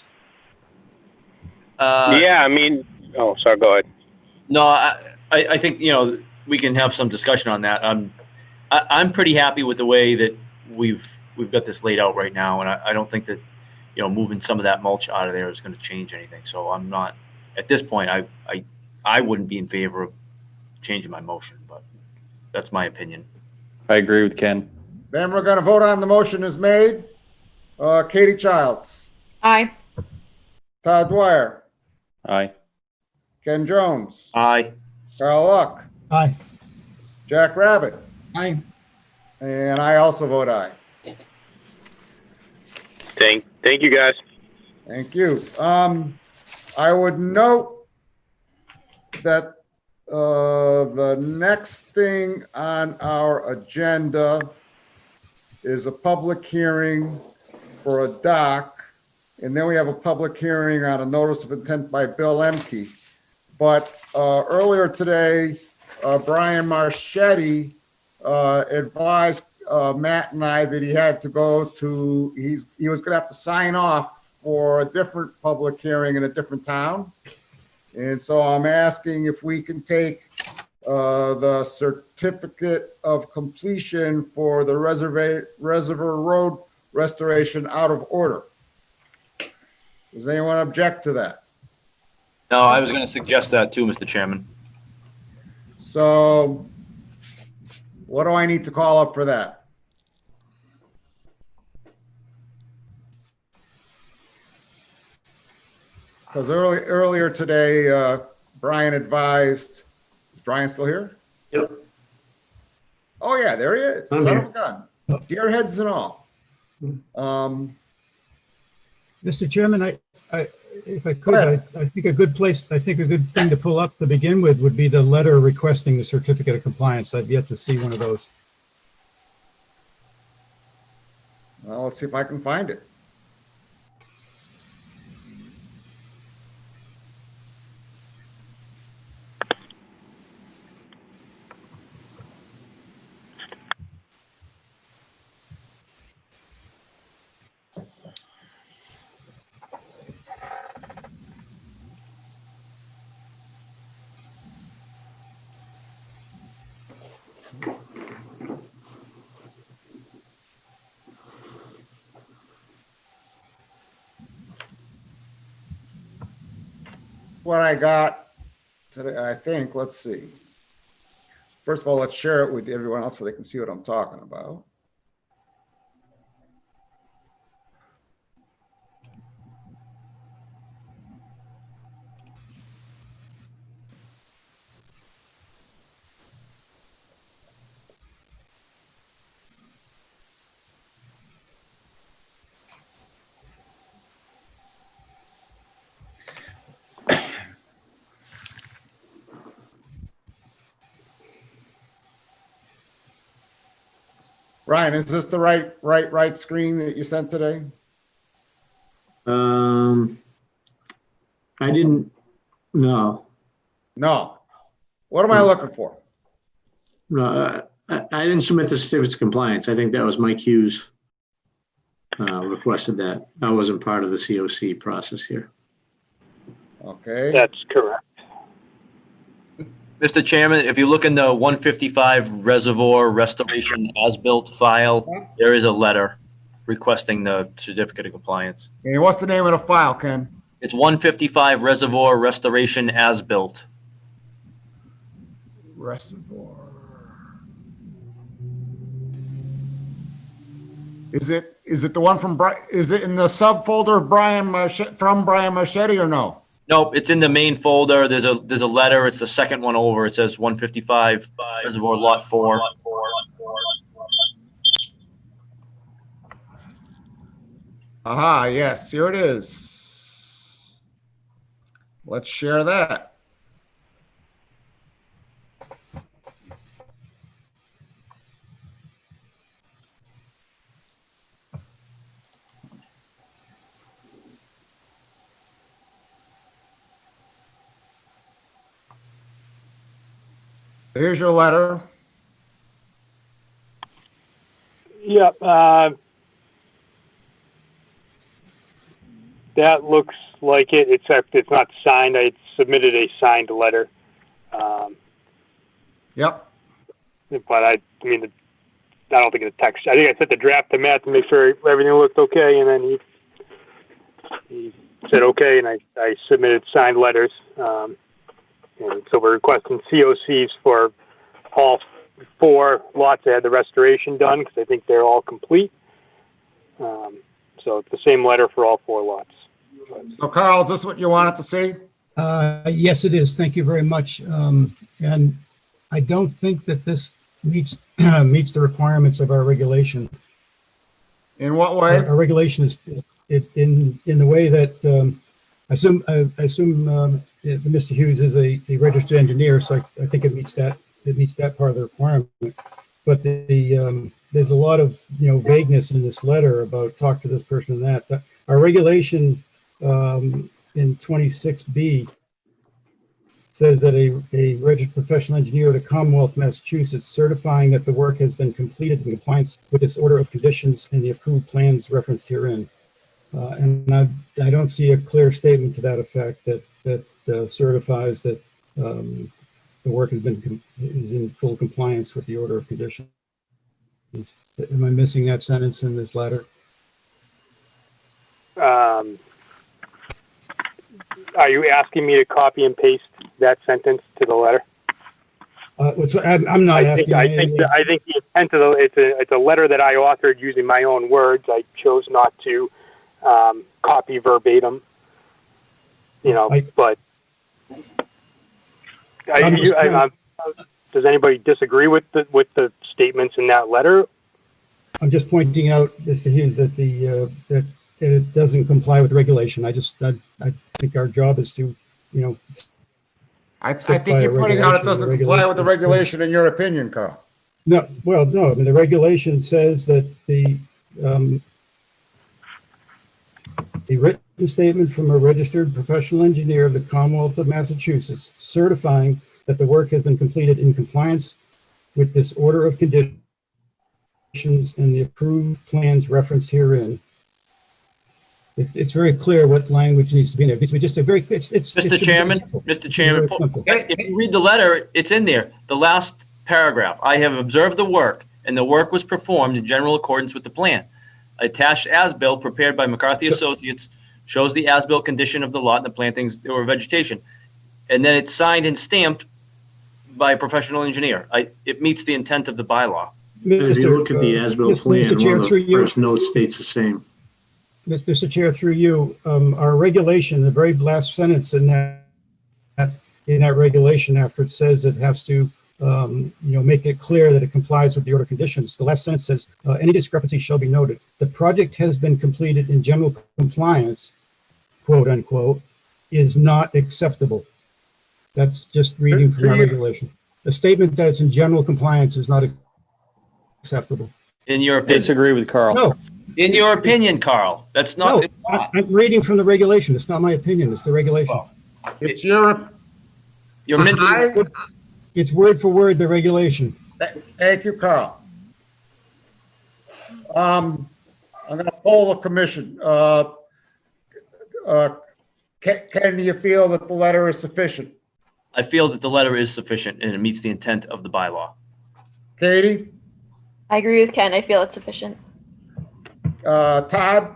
Yeah, I mean, oh, sorry, go ahead. No, I think, we can have some discussion on that. I'm pretty happy with the way that we've got this laid out right now, and I don't think that, moving some of that mulch out of there is going to change anything. So I'm not, at this point, I wouldn't be in favor of changing my motion, but that's my opinion. I agree with Ken. Then we're gonna vote on the motion as made. Katie Childs, Aye. Todd Dwyer, Aye. Ken Jones, Aye. Carl Luck, Aye. Jack Rabbit, Aye. and I also vote aye. Thank you, guys. Thank you. I would note that the next thing on our agenda is a public hearing for a dock, and then we have a public hearing on a notice of intent by Bill Emke. But earlier today, Brian Marchetti advised Matt and I that he had to go to, he was going to have to sign off for a different public hearing in a different town. And so I'm asking if we can take the certificate of completion for the Reservoir Road restoration out of order. Does anyone object to that? No, I was going to suggest that too, Mr. Chairman. So what do I need to call up for that? Because earlier today, Brian advised, is Brian still here? Yep. Oh yeah, there he is. I'm Son here. of a gun. Deer heads and all. Mr. Chairman, if I could, Go ahead. I think a good thing to pull up to begin with would be the letter requesting the certificate of compliance. I've yet to see one of those. Well, let's see if I can find it. What I got today, I think, let's see. First of all, let's share it with everyone else so they can see what I'm talking about. Ryan, is this the right screen that you sent today? I didn't, no, No. What am I looking for? no, I didn't submit the certificate of compliance. I think that was Mike Hughes requested that. I wasn't part of the COC process here. Okay. That's correct. Mr. Chairman, if you look in the 155 Reservoir Restoration As-Built file, there is a letter requesting the certificate of compliance. And what's the name of the file, Ken? It's 155 Reservoir Restoration As-Built. Reservoir. Is it the one from is it in the subfolder of Brian Marchetti or no? Nope, it's in the main folder. There's a letter. It's the second one over. It says 155 Reservoir Lot 4. Aha, yes, here it is. Let's share that. Here's your letter. Yep. That looks like it, except it's not signed. I submitted a signed letter. Yep. But I mean, I don't think it's a text. I think I sent the draft to Matt to make sure everything looked okay, and then he said okay, and I submitted signed letters. And so we're requesting COCs for all 4 lots that had the restoration done, because I think they're all complete. So it's the same letter for all 4 lots. So Carl, is this what you wanted to see? Yes, it is. Thank you very much. And I don't think that this meets meets the requirements of our regulation. In what way? Our regulation is in the way that I assume Mr. Hughes is a registered engineer, so I think it meets that part of the requirement. But there's a lot of vagueness in this letter about talk to this person and that. But our regulation in 26B says that a registered professional engineer of the Commonwealth of Massachusetts certifying that the work has been completed in compliance with this order of conditions and the approved plans referenced herein. And I don't see a clear statement to that effect that certifies that the work is in full compliance with the order of conditions. Am I missing that sentence in this letter? Are you asking me to copy and paste that sentence to the letter? I'm not asking. I think the intent of it's a letter that I authored using my own words. I chose not to copy verbatim. But does anybody disagree with the statements in that letter? I'm just pointing out, Mr. Hughes, that that it doesn't comply with regulation. I think our job is to, I think you're putting out it doesn't comply with the regulation in your opinion, Carl. No, well, no. I mean, the regulation says that the written statement from a registered professional engineer of the Commonwealth of Massachusetts certifying that the work has been completed in compliance with this order of conditions and the approved plans referenced herein. It's very clear what language needs to be in there. It's just a very, Mr. Chairman, if you read the letter, it's in there. The last paragraph, I have observed the work and the work was performed in general accordance with the plan. Attached as-built prepared by McCarthy Associates shows the as-built condition of the lot and the plantings or vegetation. And then it's signed and stamped by a professional engineer. It meets the intent of the bylaw. If you look at the as-built plan, one of the first notes states the same. Mr. Chair, through you, our regulation, the very last sentence in that regulation, after it says it has to, make it clear that it complies with the order conditions. The last sentence says, any discrepancy shall be noted. The project has been completed in general compliance, quote unquote, is not acceptable. That's just reading from our regulation. The statement that it's in general compliance is not acceptable. In your opinion. Disagree with Carl. No. In your opinion, Carl, that's not. No, I'm reading from the regulation. It's not my opinion. It's the regulation. It's your. You're minting. It's word for word the regulation. Thank you, Carl. I'm going to poll the commission. Can you feel that the letter is sufficient? I feel that the letter is sufficient and it meets the intent of the bylaw. Katie? I agree with Ken. I feel it's sufficient. Todd?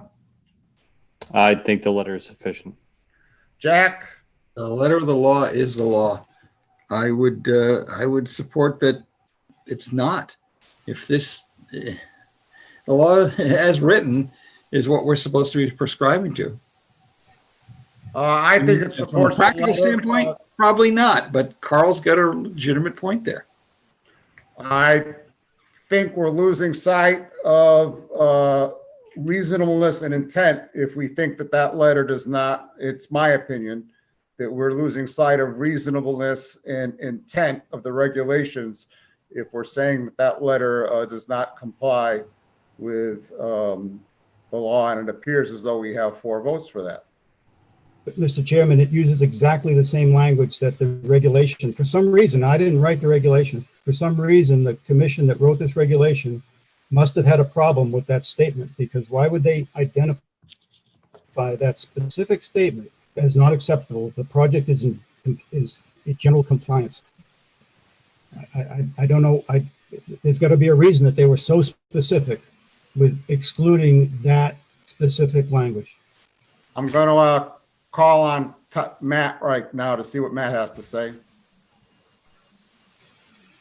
I think the letter is sufficient. Jack? The letter of the law is the law. I would support that it's not. If this, the law as written is what we're supposed to be prescribing to. I think it supports. From a practical standpoint, probably not, but Carl's got a legitimate point there. I think we're losing sight of reasonableness and intent if we think that letter does not, it's my opinion, that we're losing sight of reasonableness and intent of the regulations if we're saying that letter does not comply with the law, and it appears as though we have 4 votes for that. But Mr. Chairman, it uses exactly the same language that the regulation, for some reason, I didn't write the regulation. For some reason, the commission that wrote this regulation must have had a problem with that statement, because why would they identify identify that specific statement as not acceptable, the project is in general compliance. I don't know. There's got to be a reason that they were so specific with excluding that specific language. I'm going to call on Matt right now to see what Matt has to say.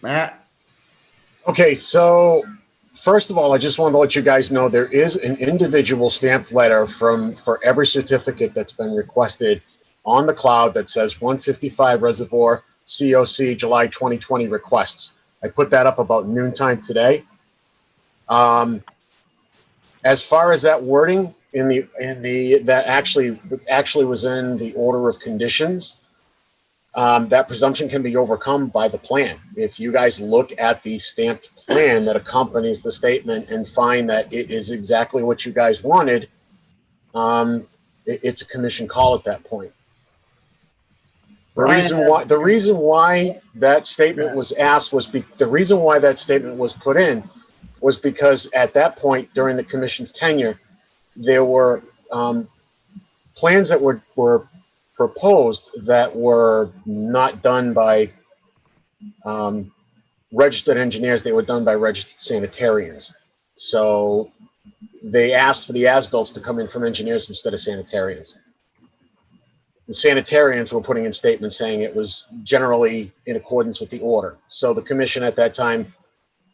Matt? Okay, so first of all, I just wanted to let you guys know there is an individual stamped letter for every certificate that's been requested on the cloud that says 155 Reservoir COC July 2020 requests. I put that up about noontime today. As far as that wording that actually was in the order of conditions, that presumption can be overcome by the plan. If you guys look at the stamped plan that accompanies the statement and find that it is exactly what you guys wanted, it's a commission call at that point. The reason why that statement was asked the reason why that statement was put in was because at that point during the commission's tenure, there were plans that were proposed that were not done by registered engineers. They were done by registered sanitarians. So they asked for the as-bills to come in from engineers instead of sanitarians. The sanitarians were putting in statements saying it was generally in accordance with the order. So the commission at that time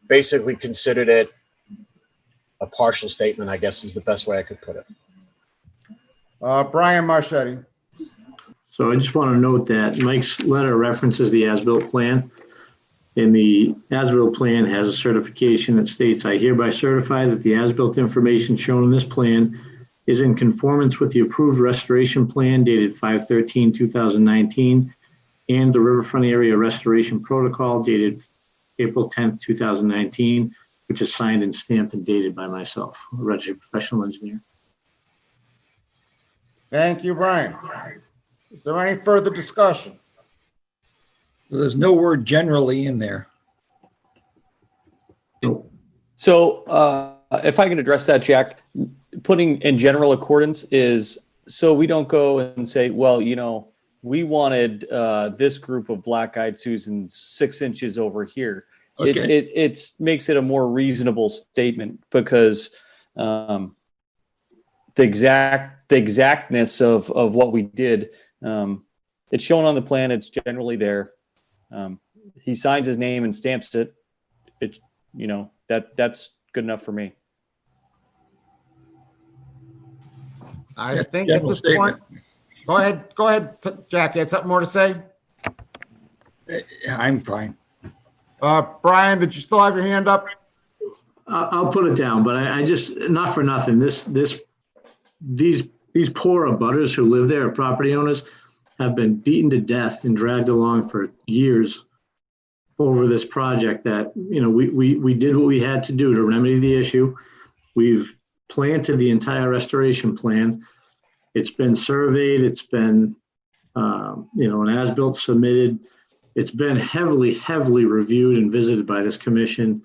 basically considered it a partial statement, I guess is the best way I could put it. Brian Marchetti. So I just want to note that Mike's letter references the as-built plan. And the as-built plan has a certification that states, I hereby certify that the as-built information shown in this plan is in conformance with the approved restoration plan dated 5/13/2019 and the riverfront area restoration protocol dated April 10th, 2019, which is signed and stamped and dated by myself, a registered professional engineer. Thank you, Brian. Is there any further discussion? There's no word generally in there. So if I can address that, Jack, putting in general accordance is so we don't go and say, well, we wanted this group of black-eyed Susan 6 inches over here. Okay. It makes it a more reasonable statement because the exactness of what we did, it's shown on the plan. It's generally there. He signs his name and stamps it. It's that's good enough for me. I think at this point, go ahead, Jack. You had something more to say? I'm fine. Brian, did you still have your hand up? I'll put it down, but I just, not for nothing, these poor abutters who live there, property owners, have been beaten to death and dragged along for years over this project that, we did what we had to do to remedy the issue. We've planted the entire restoration plan. It's been surveyed. It's been, an as-built submitted. It's been heavily reviewed and visited by this commission.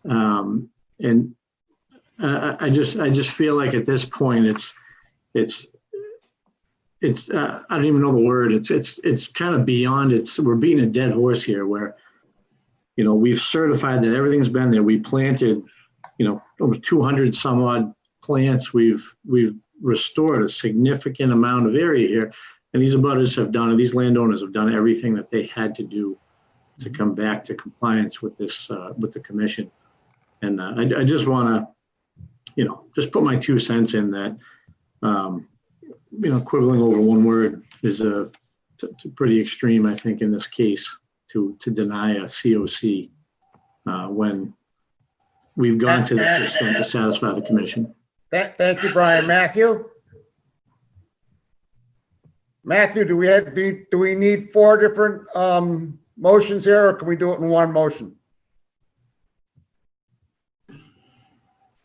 And I just feel like at this point, it's I don't even know the word. It's kind of beyond. We're beating a dead horse here where, we've certified that everything's been there. We planted, almost 200 some odd plants. We've restored a significant amount of area here. And these abutters have done, these landowners have done everything that they had to do to come back to compliance with this, with the commission. And I just want to, just put my 2 cents in that, quibbling over one word is pretty extreme, I think, in this case to deny a COC when we've gone to this extent to satisfy the commission. Thank you, Brian. Matthew? Matthew, do we need 4 different motions here, or can we do it in one motion?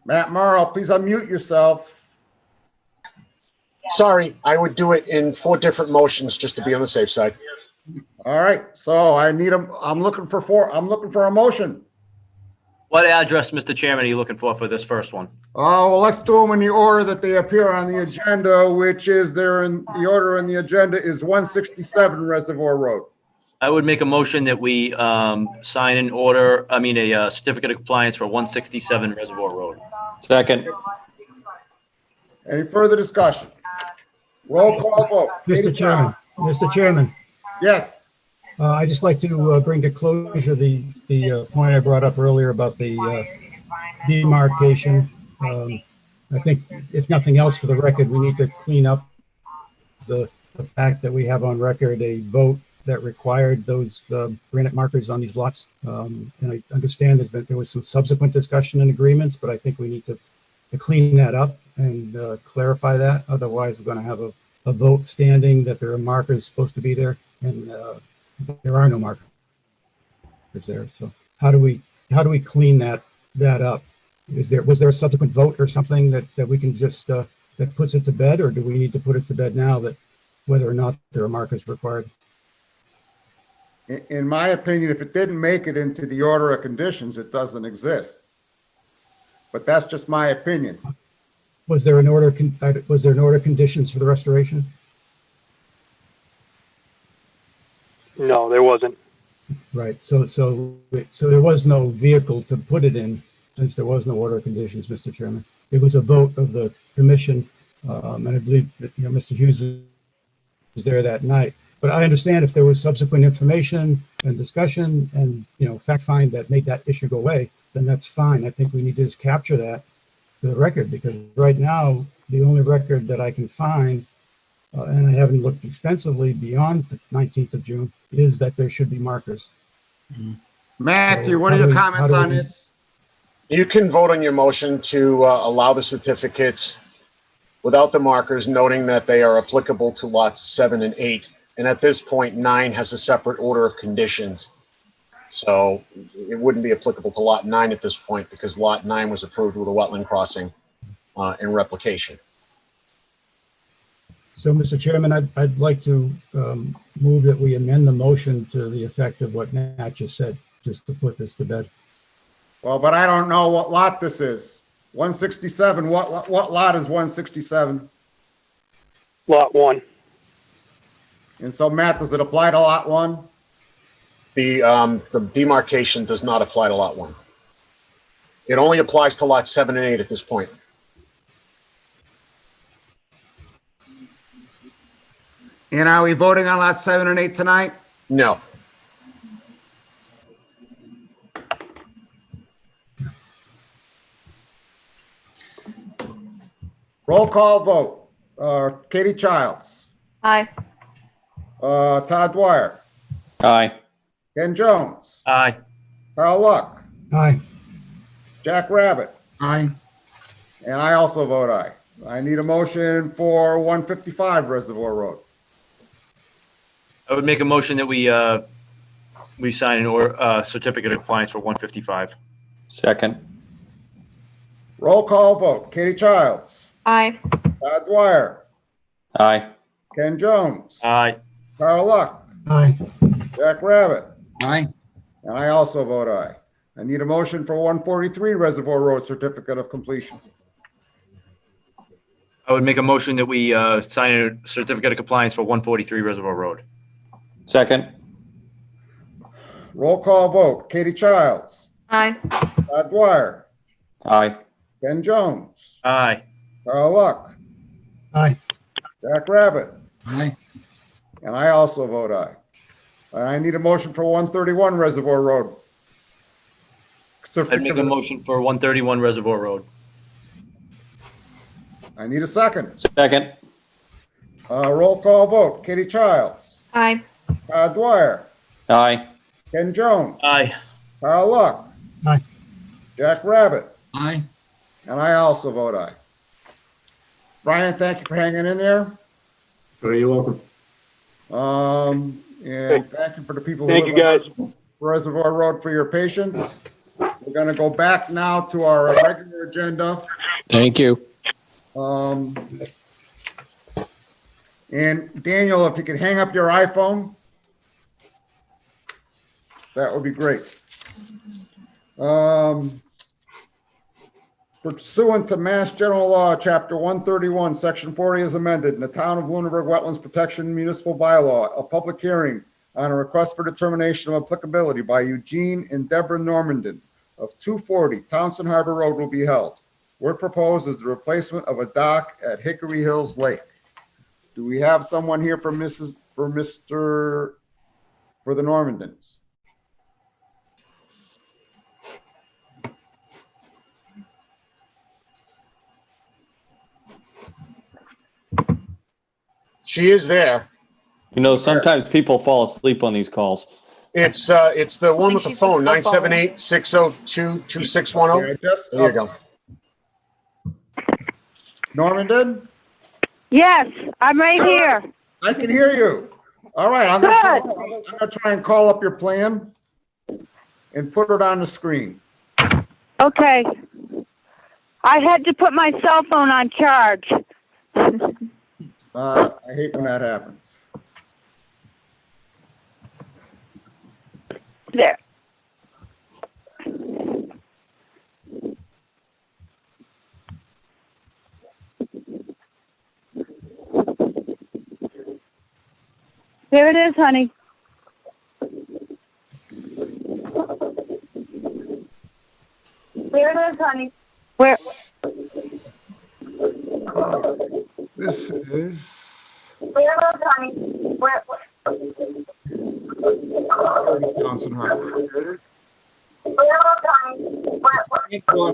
Matt Morrow, please unmute yourself. Sorry, I would do it in 4 different motions just to be on the safe side. All right, so I'm looking for a motion. What address, Mr. Chairman, are you looking for this first one? Oh, well, let's do them in the order that they appear on the agenda, which is there in the order in the agenda is 167 Reservoir Road. I would make a motion that we sign an order, a certificate of compliance for 167 Reservoir Road. Second. Any further discussion? Roll call vote. Mr. Chairman, Yes. I'd just like to bring to closure the point I brought up earlier about the demarcation. I think if nothing else for the record, we need to clean up the fact that we have on record a vote that required those granite markers on these lots. And I understand there was some subsequent discussion and agreements, but I think we need to clean that up and clarify that. Otherwise, we're going to have a vote standing that there are markers supposed to be there, and there are no markers there. So how do we clean that up? Was there a subsequent vote or something that we can just that puts it to bed, or do we need to put it to bed now that whether or not there are markers required? In my opinion, if it didn't make it into the order of conditions, it doesn't exist. But that's just my opinion. Was there an order of conditions for the restoration? No, there wasn't. Right. So there was no vehicle to put it in since there was no order of conditions, Mr. Chairman. It was a vote of the commission, and I believe that Mr. Hughes was there that night. But I understand if there was subsequent information and discussion and fact find that made that issue go away, then that's fine. I think we need to just capture that for the record, because right now the only record that I can find, and I haven't looked extensively beyond the 19th of June, is that there should be markers. Matthew, what are your comments on this? You can vote on your motion to allow the certificates without the markers, noting that they are applicable to lots 7 and 8. And at this point, 9 has a separate order of conditions. So it wouldn't be applicable to lot 9 at this point because lot 9 was approved with a wetland crossing and replication. So, Mr. Chairman, I'd like to move that we amend the motion to the effect of what Nat just said, just to put this to bed. Well, but I don't know what lot this is. 167, what lot is 167? Lot 1. And so, Matt, does it apply to lot 1? The demarcation does not apply to lot 1. It only applies to lots 7 and 8 at this point. And are we voting on lots 7 and 8 tonight? No. Roll call vote. Katie Childs. Aye. Todd Dwyer. Aye. Ken Jones. Aye. Carl Luck. Aye. Jack Rabbit. Aye. And I also vote aye. I need a motion for 155 Reservoir Road. I would make a motion that we sign an certificate of compliance for 155. Second. Roll call vote. Katie Childs. Aye. Todd Dwyer. Aye. Ken Jones. Aye. Carl Luck. Aye. Jack Rabbit. Aye. And I also vote aye. I need a motion for 143 Reservoir Road Certificate of Completion. I would make a motion that we sign a certificate of compliance for 143 Reservoir Road. Second. Roll call vote. Katie Childs. Aye. Todd Dwyer. Aye. Ken Jones. Aye. Carl Luck. Aye. Jack Rabbit. Aye. And I also vote aye. I need a motion for 131 Reservoir Road. I'd make a motion for 131 Reservoir Road. I need a second. Second. Roll call vote. Katie Childs. Aye. Todd Dwyer. Aye. Ken Jones. Aye. Carl Luck. Aye. Jack Rabbit. Aye. And I also vote aye. Brian, thank you for hanging in there. You're welcome. And thank you for the people Thank you, guys. Reservoir Road for your patience. We're going to go back now to our regular agenda. Thank you. And Daniel, if you could hang up your iPhone, that would be great. Pursuant to Mass General Law, Chapter 131, Section 40 is amended in the Town of Lunenburg Wetlands Protection Municipal Bylaw, a public hearing on a request for determination of applicability by Eugene and Deborah Normandin of 240 Townsend Harbor Road will be held. Word proposed is the replacement of a dock at Hickory Hills Lake. Do we have someone here for the Normandins? She is there. You know, sometimes people fall asleep on these calls. It's the one with the phone, 978-602-2610. There you go. Normandin? Yes, I'm right here. I can hear you. All right, I'm gonna try and call up your plan and put it on the screen. Okay. I had to put my cell phone on charge. I hate when that happens. There. There it is, honey. There it is, honey. Where? This is. Where is it, honey? Where? Johnson Harbor. Where is it, honey? Where?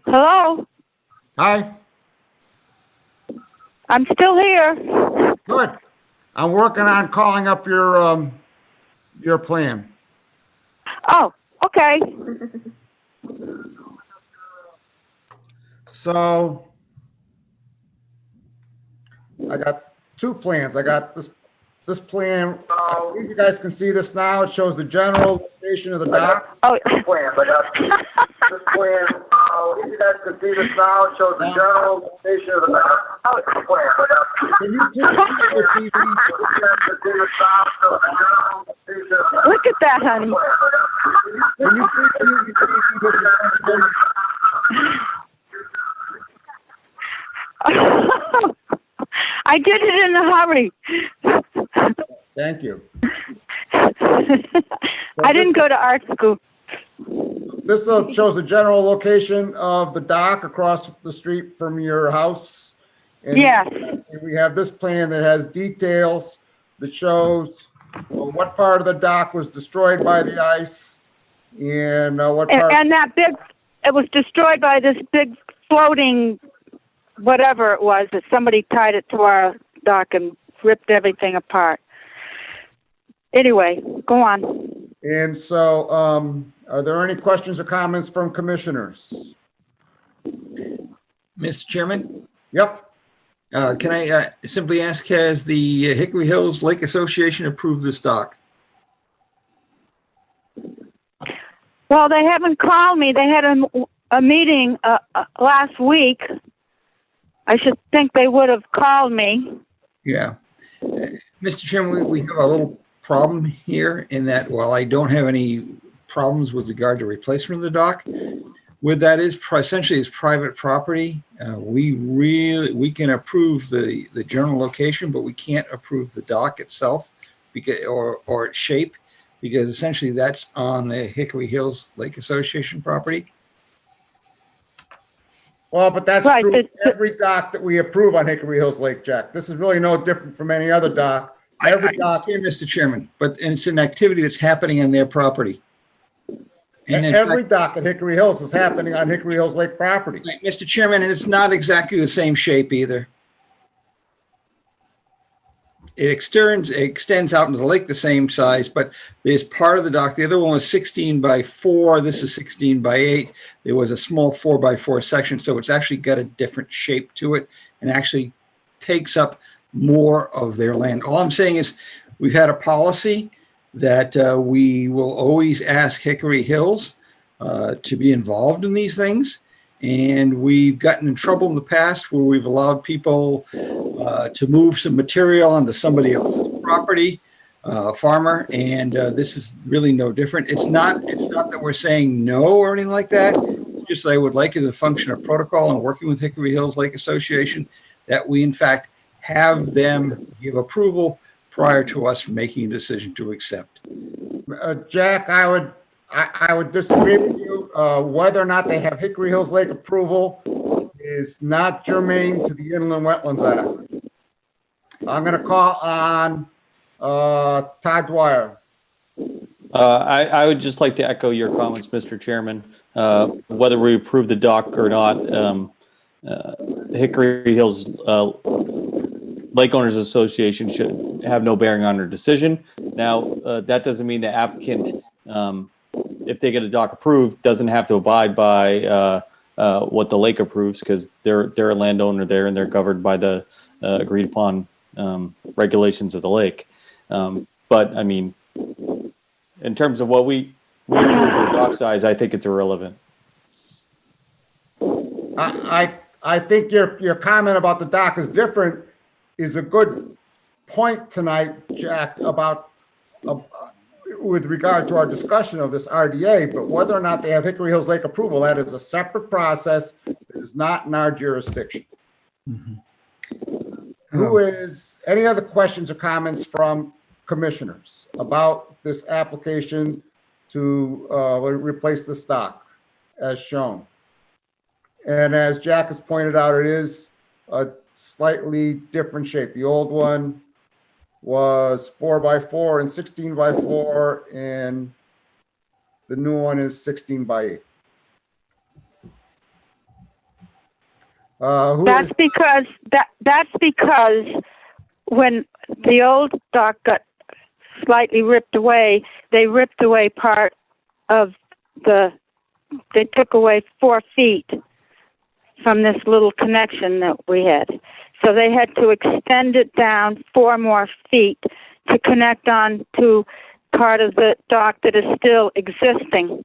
Hello? Hi. I'm still here. Good. I'm working on calling up your plan. Oh, okay. So I got two plans. I got this plan. I believe you guys can see this now. It shows the general location of the dock. Oh, This plan. You guys can see this now. It shows the general location of the dock. Can you please see the TV? Look at that, honey. Can you please see the TV? I did it in a hurry. Thank you. I didn't go to art school. This shows the general location of the dock across the street from your house. And Yes. we have this plan that has details that shows what part of the dock was destroyed by the ice and what part. And that big, it was destroyed by this big floating, whatever it was, that somebody tied it to our dock and ripped everything apart. Anyway, go on. And so, are there any questions or comments from commissioners? Mr. Chairman? Yep. Can I simply ask, has the Hickory Hills Lake Association approved this dock? Well, they haven't called me. They had a meeting last week. I should think they would have called me. Yeah. Mr. Chairman, we have a little problem here in that while I don't have any problems with regard to replacement of the dock, where that is essentially is private property, we can approve the general location, but we can't approve the dock itself because or its shape, because essentially that's on the Hickory Hills Lake Association property. Well, but that's Right, true but- of every dock that we approve on Hickory Hills Lake, Jack. This is really no different from any other dock. I Every dock, understand, Mr. Chairman, but it's an activity that's happening on their property. And in every fact, dock at Hickory Hills is happening on Hickory Hills Lake property. Mr. Chairman, and it's not exactly the same shape either. It extends out into the lake the same size, but there's part of the dock. The other one was 16 by 4. This is 16 by 8. There was a small 4 by 4 section, so it's actually got a different shape to it and actually takes up more of their land. All I'm saying is we've had a policy that we will always ask Hickory Hills to be involved in these things. And we've gotten in trouble in the past where we've allowed people to move some material onto somebody else's property, farmer, and this is really no different. It's not that we're saying no or anything like that. Just I would like as a function of protocol and working with Hickory Hills Lake Association that we in fact have them give approval prior to us making a decision to accept. Jack, I would disagree with you. Whether or not they have Hickory Hills Lake approval is not germane to the Inland Wetlands Act. I'm going to call on Todd Dwyer. I would just like to echo your comments, Mr. Chairman. Whether we approve the dock or not, Hickory Hills Lake Owners Association should have no bearing on our decision. Now, that doesn't mean the applicant, if they get a dock approved, doesn't have to abide by what the lake approves, because they're a landowner there and they're governed by the agreed upon regulations of the lake. But I mean, in terms of what we do for dock size, I think it's irrelevant. I think your comment about the dock is different is a good point tonight, Jack, about with regard to our discussion of this RDA, but whether or not they have Hickory Hills Lake approval, that is a separate process that is not in our jurisdiction. Any other questions or comments from commissioners about this application to replace the stock as shown? And as Jack has pointed out, it is a slightly different shape. The old one was 4x4 and 16x4, and the new one is 16x8. That's because when the old dock got slightly ripped away, they ripped away part of they took away 4 feet from this little connection that we had. So they had to extend it down 4 more feet to connect on to part of the dock that is still existing.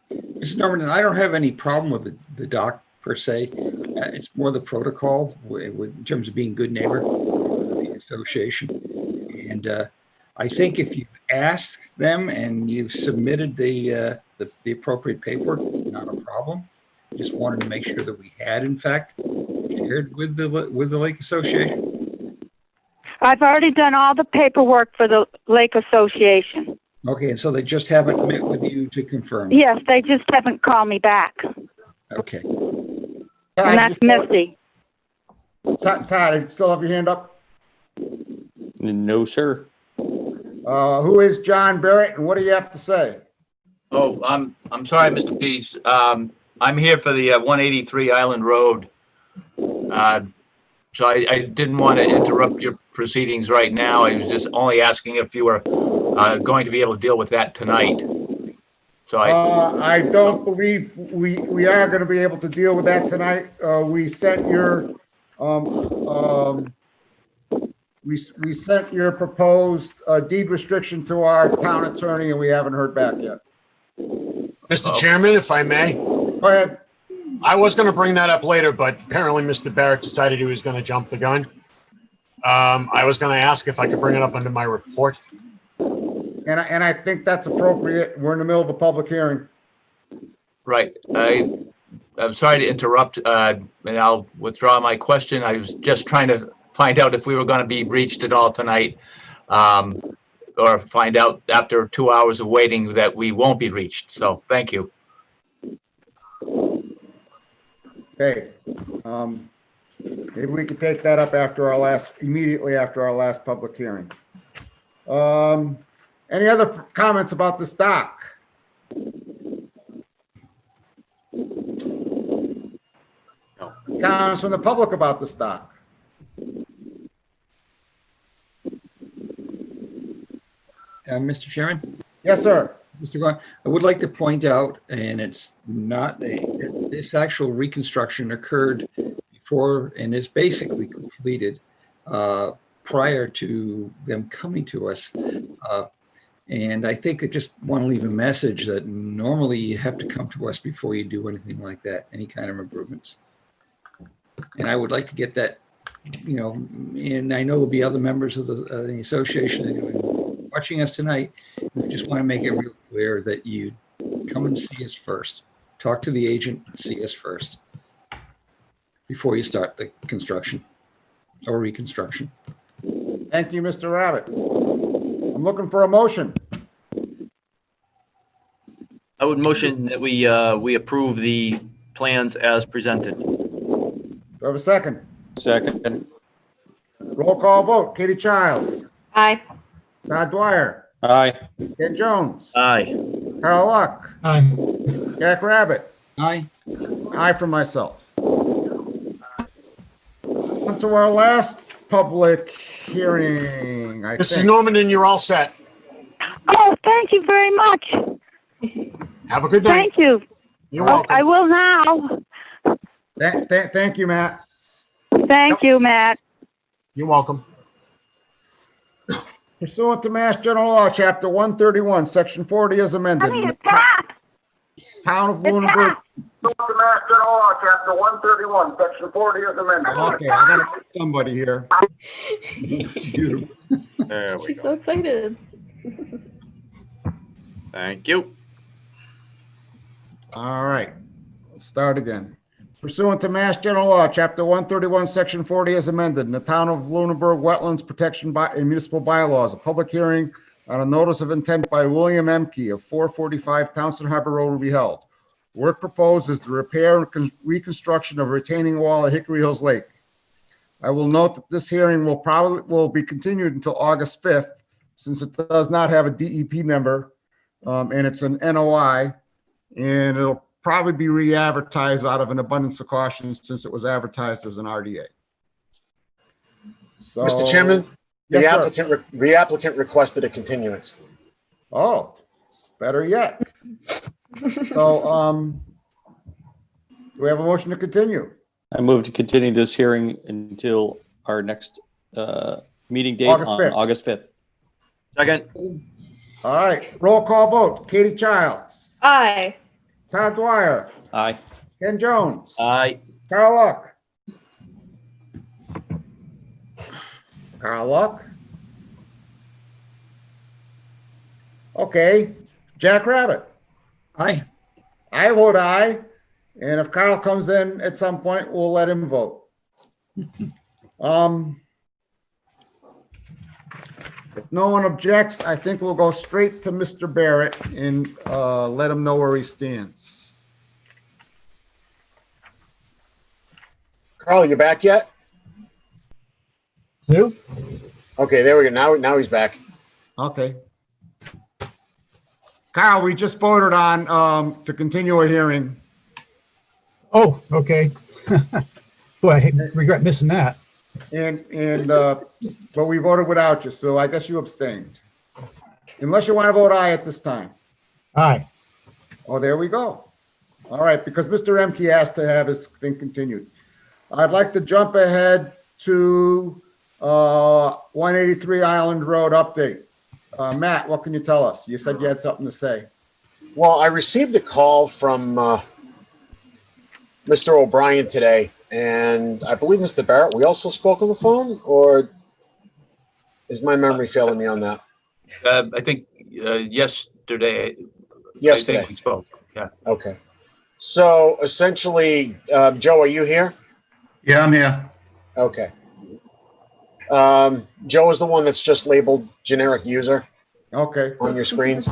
Mr. Norman, I don't have any problem with the dock per se. It's more the protocol in terms of being good neighbor of the association. And I think if you've asked them and you've submitted the appropriate paperwork, it's not a problem. Just wanted to make sure that we had, in fact, shared with the Lake Association. I've already done all the paperwork for the Lake Association. Okay, and so they just haven't met with you to confirm? Yes, they just haven't called me back. Okay. And that's Missy. Todd, you still have your hand up? No, sir. Who is John Barrett, and what do you have to say? Oh, I'm sorry, Mr. Pease. I'm here for the 183 Island Road. So I didn't want to interrupt your proceedings right now. I was just only asking if you were going to be able to deal with that tonight. So I don't believe we are going to be able to deal with that tonight. We sent your we sent your proposed deed restriction to our town attorney, and we haven't heard back yet. Mr. Chairman, if I may. Go ahead. I was going to bring that up later, but apparently Mr. Barrett decided he was going to jump the gun. I was going to ask if I could bring it up under my report. And I think that's appropriate. We're in the middle of a public hearing. right. I'm sorry to interrupt, and I'll withdraw my question. I was just trying to find out if we were going to be breached at all tonight, or find out after 2 hours of waiting that we won't be reached. So thank you. Okay. Maybe we could take that up immediately after our last public hearing. Any other comments about the stock? Comments from the public about the stock? Mr. Chairman? Yes, sir. Mr. Gordon, I would like to point out, and it's not this actual reconstruction occurred before and is basically completed prior to them coming to us. And I think I just want to leave a message that normally you have to come to us before you do anything like that, any kind of improvements. And I would like to get that, you know, and I know there'll be other members of the association that are watching us tonight. We just want to make it real clear that you come and see us first. Talk to the agent, see us first before you start the construction or reconstruction. Thank you, Mr. Rabbit. I'm looking for a motion. I would motion that we approve the plans as presented. Do I have a second? Second. Roll call vote. Katie Childs. Aye. Todd Dwyer. Aye. Ken Jones. Aye. Carl Luck. Aye. Jack Rabbit. Aye. Aye for myself. On to our last public hearing. I Mrs. think. Norman, and you're all set. Oh, thank you very much. Have a good night. Thank you. You're welcome. I will now. Thank you, Matt. Thank you, Matt. You're welcome. Pursuant to Mass General Law, Chapter 131, Section 40 as amended. Town of Lunenburg. Pursuant to Mass General Law, Chapter 131, Section 40 as amended. Okay, I gotta get somebody here. There we She's go. so excited. Thank you. All right, let's start again. Pursuant to Mass General Law, Chapter 131, Section 40 as amended, in the Town of Lunenburg Wetlands Protection and Municipal Bylaws, a public hearing on a notice of intent by William Emke of 445 Townsend Harbor Road will be held. Work proposed is the repair and reconstruction of a retaining wall at Hickory Hills Lake. I will note that this hearing will be continued until August 5th, since it does not have a DEP number, and it's an NOI, and it'll probably be re-advertised out of an abundance of caution since it was advertised as an RDA. So, Mr. Chairman, the Yes, sir. applicant requested a continuance. Oh, it's better yet. So, do we have a motion to continue? I move to continue this hearing until our next meeting date August on 5th. August 5th. Second. All right, roll call vote. Katie Childs. Aye. Todd Dwyer. Aye. Ken Jones. Aye. Carl Luck. Carl Luck. Okay, Jack Rabbit. Aye. I vote aye, and if Carl comes in at some point, we'll let him vote. If no one objects, I think we'll go straight to Mr. Barrett and let him know where he stands. Carl, you back yet? Who? Okay, there we go. Now he's back. Okay. Carl, we just voted on to continue a hearing. Oh, okay. Boy, I regret missing that. But we voted without you, so I guess you abstained. Unless you want to vote aye at this time. Aye. Oh, there we go. All right, because Mr. Emke asked to have his thing continued. I'd like to jump ahead to 183 Island Road update. Matt, what can you tell us? You said you had something to say. Well, I received a call from Mr. O'Brien today, and I believe Mr. Barrett, we also spoke on the phone, or is my memory failing me on that? I think yesterday. Yesterday. I think we spoke. Yeah. Okay. So essentially, Joe, are you here? Yeah, I'm here. Okay. Joe is the one that's just labeled generic user. Okay. On your screens.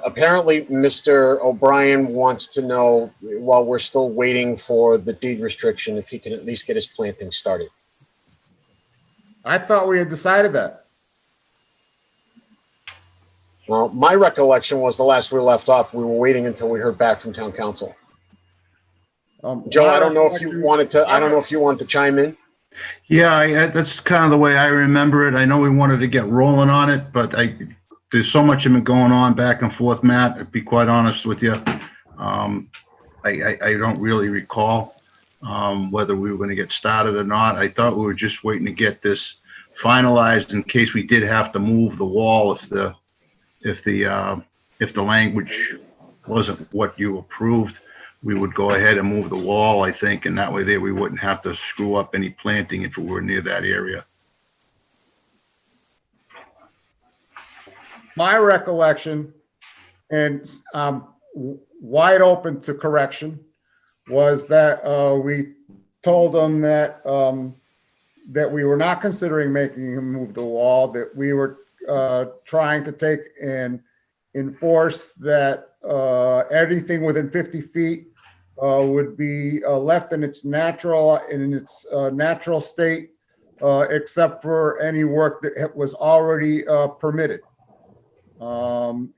Apparently, Mr. O'Brien wants to know, while we're still waiting for the deed restriction, if he can at least get his planting started. I thought we had decided that. Well, my recollection was the last we left off, we were waiting until we heard back from town council. Joe, I don't know if you wanted to chime in. Yeah, that's kind of the way I remember it. I know we wanted to get rolling on it, but there's so much of it going on back and forth, Matt, to be quite honest with you. I don't really recall whether we were going to get started or not. I thought we were just waiting to get this finalized in case we did have to move the wall if the language wasn't what you approved. We would go ahead and move the wall, I think, and that way there we wouldn't have to screw up any planting if we were near that area. My recollection, and wide open to correction, was that we told them that that we were not considering making him move the wall, that we were trying to take and enforce that everything within 50 feet would be left in its natural state, except for any work that was already permitted. And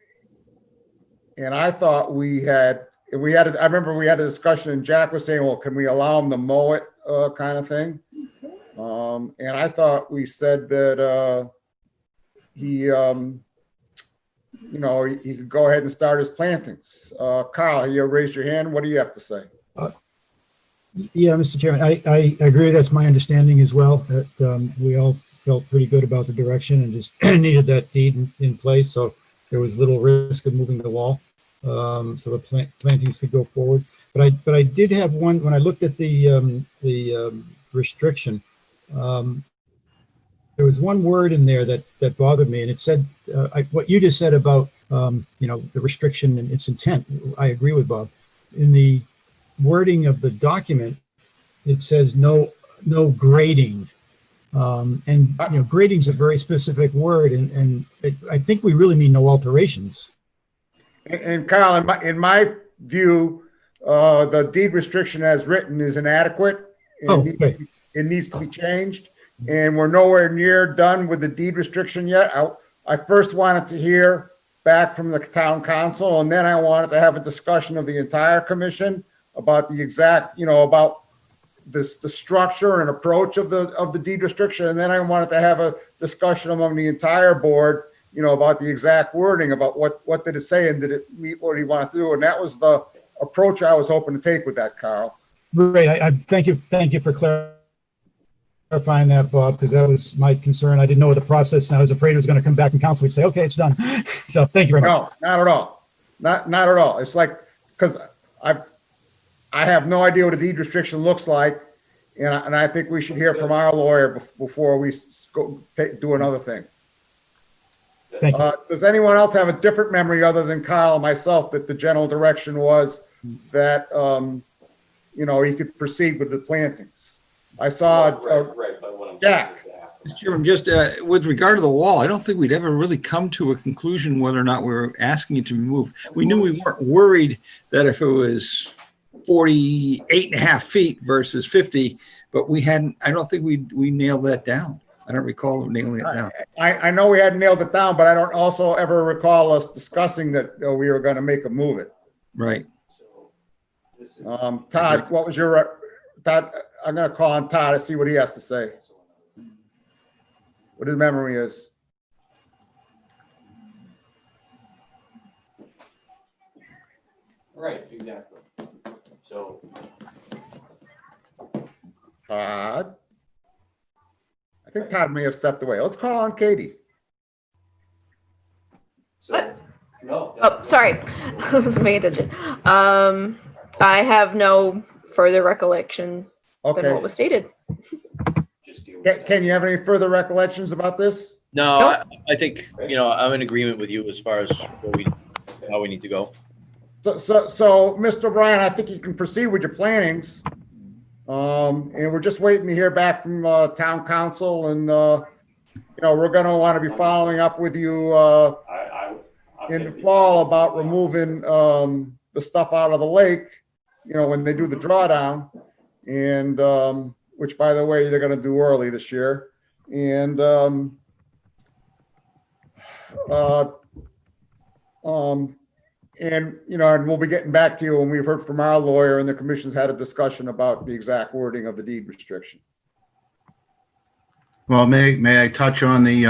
I thought I remember we had a discussion and Jack was saying, well, can we allow him to mow it, kind of thing. And I thought we said that he could go ahead and start his plantings. Carl, you raised your hand. What do you have to say? Yeah, Mr. Chairman, I agree. That's my understanding as well, that we all felt pretty good about the direction and just needed that deed in place. So there was little risk of moving the wall. So the plantings could go forward. But I did have one, when I looked at the restriction, there was one word in there that bothered me, and it said, what you just said about, the restriction and its intent. I agree with Bob. In the wording of the document, it says no grading. And grading is a very specific word, and I think we really mean no alterations. And Carl, in my view, the deed restriction as written is inadequate. It needs to be changed, and we're nowhere near done with the deed restriction yet. I first wanted to hear back from the town council, and then I wanted to have a discussion of the entire commission about the exact, about the structure and approach of the deed restriction, and then I wanted to have a discussion among the entire board, about the exact wording, about what did it say and did it meet what he wanted to do, and that was the approach I was hoping to take with that, Carl. Great. I thank you for clarifying that, Bob, because that was my concern. I didn't know the process, and I was afraid it was going to come back and council would say, okay, it's done. So thank you very much. No, not at all. Not at all. It's like, because I have no idea what a deed restriction looks like, and I think we should hear from our lawyer before we do another thing. Thank you. Does anyone else have a different memory other than Kyle and myself that the general direction was that, he could proceed with the plantings? I saw Jack. Mr. Chairman, just with regard to the wall, I don't think we'd ever really come to a conclusion whether or not we were asking it to be moved. We knew we weren't worried that if it was 48 and a half feet versus 50, but I don't think we nailed that down. I don't recall nailing it down. I know we hadn't nailed it down, but I don't also ever recall us discussing that we were going to make a move it. Right. Todd, what was your, Todd, I'm going to call on Todd to see what he has to say. What his memory is. Right, exactly. So. Todd. I think Todd may have stepped away. Let's call on Katie. What? No. Oh, sorry. I was paying attention. I have no further recollections than what was stated. Ken, you have any further recollections about this? No, I think, I'm in agreement with you as far as how we need to go. So, Mr. Bryan, I think you can proceed with your plannings. And we're just waiting to hear back from town council, and we're going to want to be following up with you in the fall about removing the stuff out of the lake, when they do the drawdown, and which, by the way, they're going to do early this year, and and we'll be getting back to you when we've heard from our lawyer and the commission's had a discussion about the exact wording of the deed restriction. Well, may I touch on the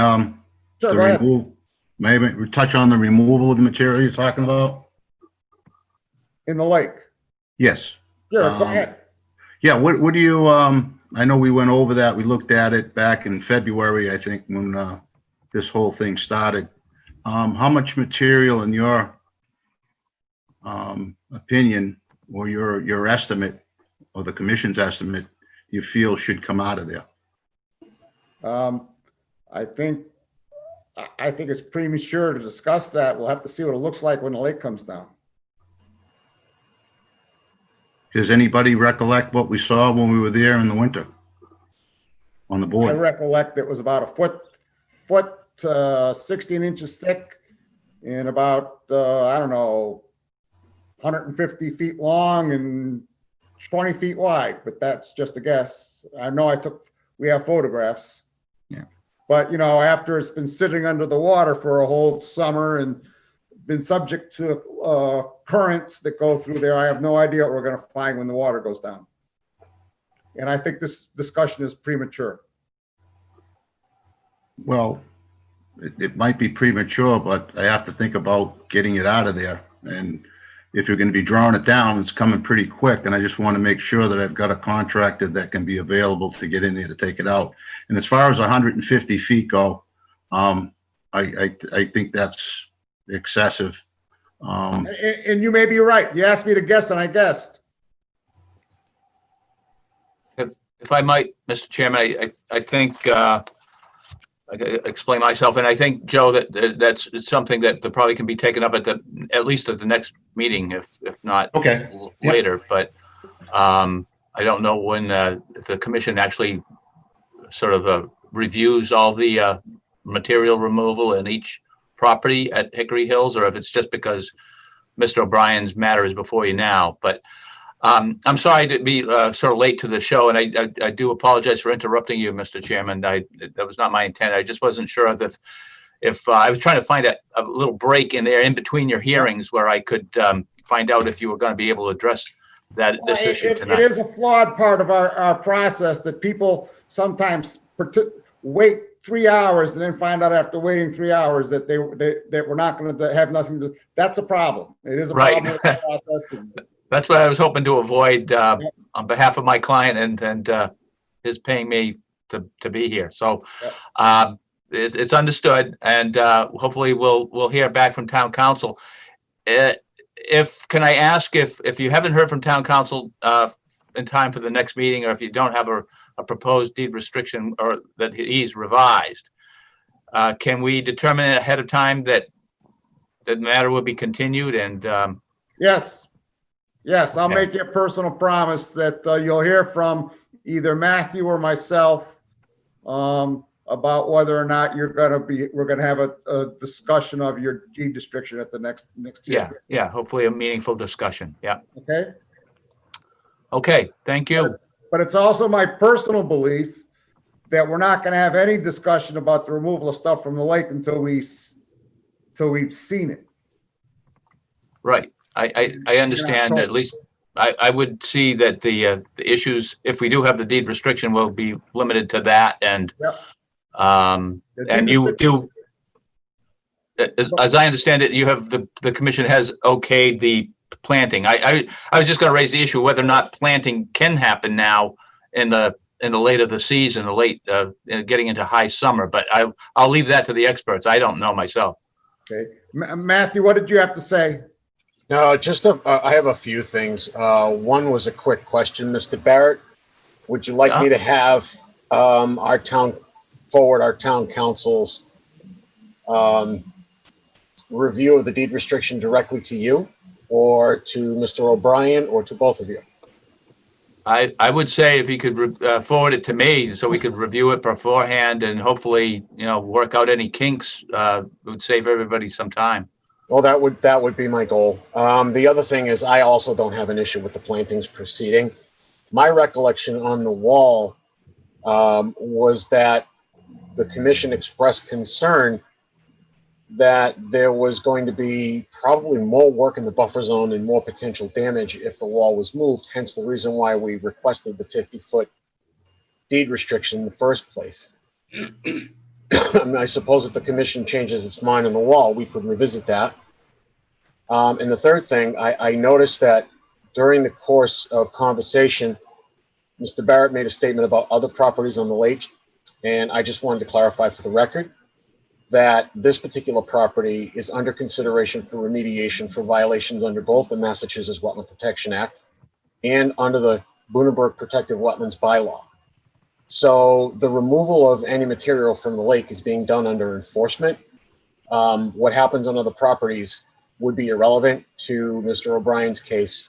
Sure, go ahead. May I touch on the removal of the material you're talking about? In the lake? Yes. Sure, go ahead. Yeah, what do you, I know we went over that. We looked at it back in February, I think, when this whole thing started. How much material, in your opinion, or your estimate, or the commission's estimate, you feel should come out of there? I think it's premature to discuss that. We'll have to see what it looks like when the lake comes down. Does anybody recollect what we saw when we were there in the winter on the I board? recollect it was about a foot 16 inches thick and about, I don't know, 150 feet long and 20 feet wide, but that's just a guess. I know we have photographs. Yeah. But, you know, after it's been sitting under the water for a whole summer and been subject to currents that go through there, I have no idea what we're going to find when the water goes down. And I think this discussion is premature. Well, it might be premature, but I have to think about getting it out of there. And if you're going to be drawing it down, it's coming pretty quick. And I just want to make sure that I've got a contractor that can be available to get in there to take it out. And as far as 150 feet go, I think that's excessive. And you may be right. You asked me to guess and I guessed. If I might, Mr. Chairman, I think I can explain myself, and I think, Joe, that's something that probably can be taken up at least at the next meeting, if not later. But I don't know when if the commission actually sort of reviews all the material removal in each property at Hickory Hills, or if it's just because Mr. O'Brien's matter is before you now. But I'm sorry to be sort of late to the show, and I do apologize for interrupting you, Mr. Chairman. That was not my intent. I just wasn't sure that if I was trying to find a little break in there in between your hearings where I could find out if you were going to be able to address this issue tonight. It is a flawed part of our process that people sometimes wait 3 hours and then find out after waiting 3 hours that that we're not going to have nothing to. That's a problem. It is a problem with the process. That's what I was hoping to avoid on behalf of my client and his paying me to be here. So it's understood, and hopefully we'll hear back from town council. Can I ask if you haven't heard from town council in time for the next meeting, or if you don't have a proposed deed restriction or that he's revised, can we determine ahead of time that the matter will be continued? And Yes, I'll make you a personal promise that you'll hear from either Matthew or myself about whether or not we're going to have a discussion of your deed restriction at the next hearing. Yeah, hopefully a meaningful discussion. Yeah. Okay, thank you. But it's also my personal belief that we're not going to have any discussion about the removal of stuff from the lake until we've seen it. Right. I understand. At least I would see that the issues, if we do have the deed restriction, will be limited to that. And and you do, as I understand it, you have the commission has okayed the planting. I was just going to raise the issue whether or not planting can happen now in the late of the season, getting into high summer. But I'll leave that to the experts. I don't know myself. Okay, Matthew, what did you have to say? No, I have a few things. One was a quick question, Mr. Barrett. Would you like me to have our town council's review of the deed restriction directly to you, or to Mr. O'Brien, or to both of you? I would say if you could forward it to me so we could review it beforehand and hopefully, work out any kinks, it would save everybody some time. Well, that would be my goal. The other thing is I also don't have an issue with the plantings proceeding. My recollection on the wall was that the commission expressed concern that there was going to be probably more work in the buffer zone and more potential damage if the wall was moved, hence the reason why we requested the 50-foot deed restriction in the first place. I suppose if the commission changes its mind on the wall, we could revisit that. And the third thing, I noticed that during the course of conversation, Mr. Barrett made a statement about other properties on the lake, and I just wanted to clarify for the record that this particular property is under consideration for remediation for violations under both the Massachusetts Wetland Protection Act and under the Lunenburg Protective Wetlands Bylaw. So the removal of any material from the lake is being done under enforcement. What happens on other properties would be irrelevant to Mr. O'Brien's case.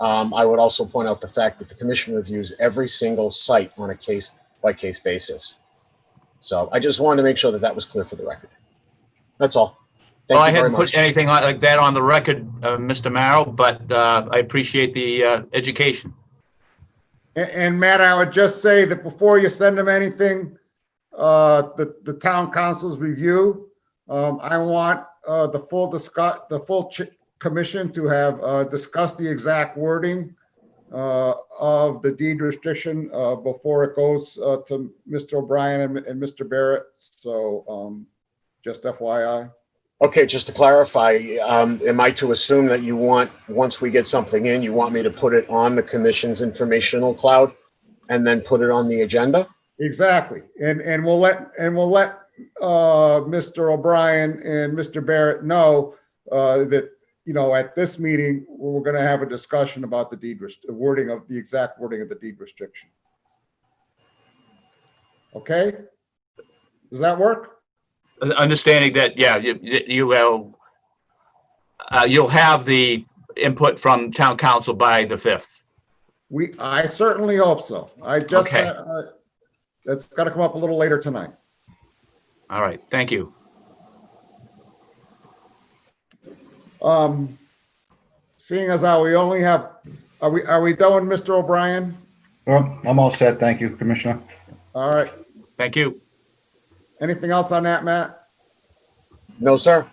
I would also point out the fact that the commission reviews every single site on a case-by-case basis. So I just wanted to make sure that that was clear for the record. That's all. Thank Well, I you very hadn't much. put anything like that on the record, Mr. Merrill, but I appreciate the education. And Matt, I would just say that before you send them anything, the town council's review, I want the full commission to have discussed the exact wording of the deed restriction before it goes to Mr. O'Brien and Mr. Barrett. So just FYI. Okay, just to clarify, am I to assume that you want, once we get something in, you want me to put it on the commission's informational cloud and then put it on the agenda? Exactly. And we'll let Mr. O'Brien and Mr. Barrett know that, you know, at this meeting, we're going to have a discussion about the exact wording of the deed restriction. Okay? Does that work? Understanding that, yeah, you will, you'll have the input from town council by the 5th. I certainly hope so. I just, Okay. that's got to come up a little later tonight. All right, thank you. Seeing as how we only have, are we done with Mr. O'Brien? Well, I'm all set. Thank you, Commissioner. All right. Thank you. Anything else on that, Matt? No, sir.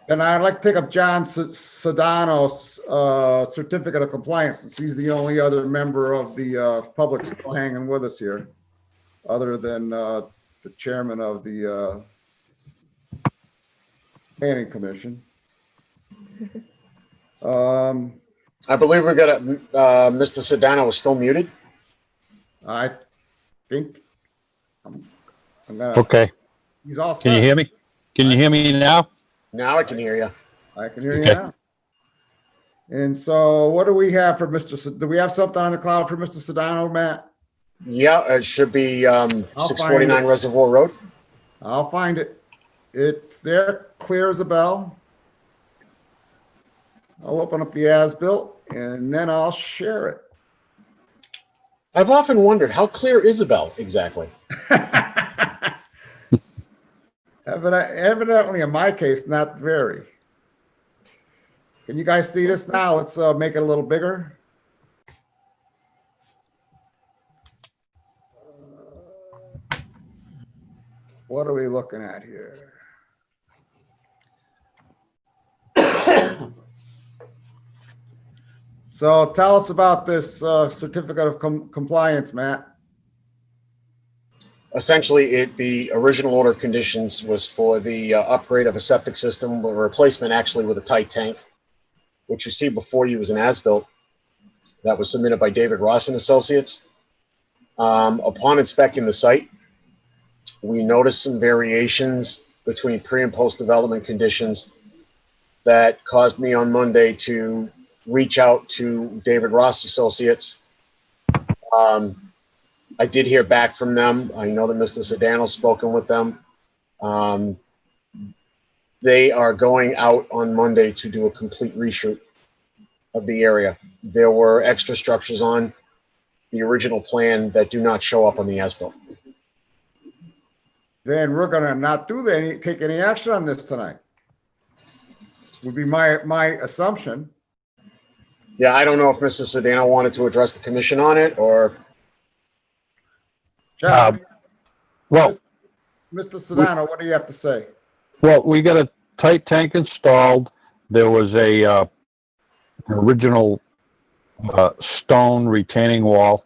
Then I'd like to take up John Sedano's certificate of compliance, since he's the only other member of the public still hanging with us here, other than the chairman of the planning commission. I believe we're gonna, Mr. Sedano is still muted. I think I'm gonna. Okay. He's all set. Can you hear me? Can you hear me now? Now I can hear you. I can hear you Okay. now. And so what do we have for do we have something on the cloud for Mr. Sedano, Matt? Yeah, it should be find 649 it. Reservoir Road. I'll find it. It's there, clear as a bell. I'll open up the as-built and then I'll share it. I've often wondered, how clear is a bell exactly? Evidently, in my case, not very. Can you guys see this now? Let's make it a little bigger. What are we looking at here? So tell us about this certificate of compliance, Matt. Essentially, the original order of conditions was for the upgrade of a septic system, a replacement actually with a tight tank. What you see before you is an as-built that was submitted by David Ross and Associates. Upon inspecting the site, we noticed some variations between pre and post development conditions that caused me on Monday to reach out to David Ross Associates. I did hear back from them. I know that Mr. Sedano's spoken with them. They are going out on Monday to do a complete reshoot of the area. There were extra structures on the original plan that do not show up on the as-built. Then we're gonna not take any action on this tonight. Would be my assumption. Yeah, I don't know if Mr. Sedano wanted to address the commission on it or. John, Well, Mr. Sedano, what do you have to say? well, we got a tight tank installed. There was a original stone retaining wall,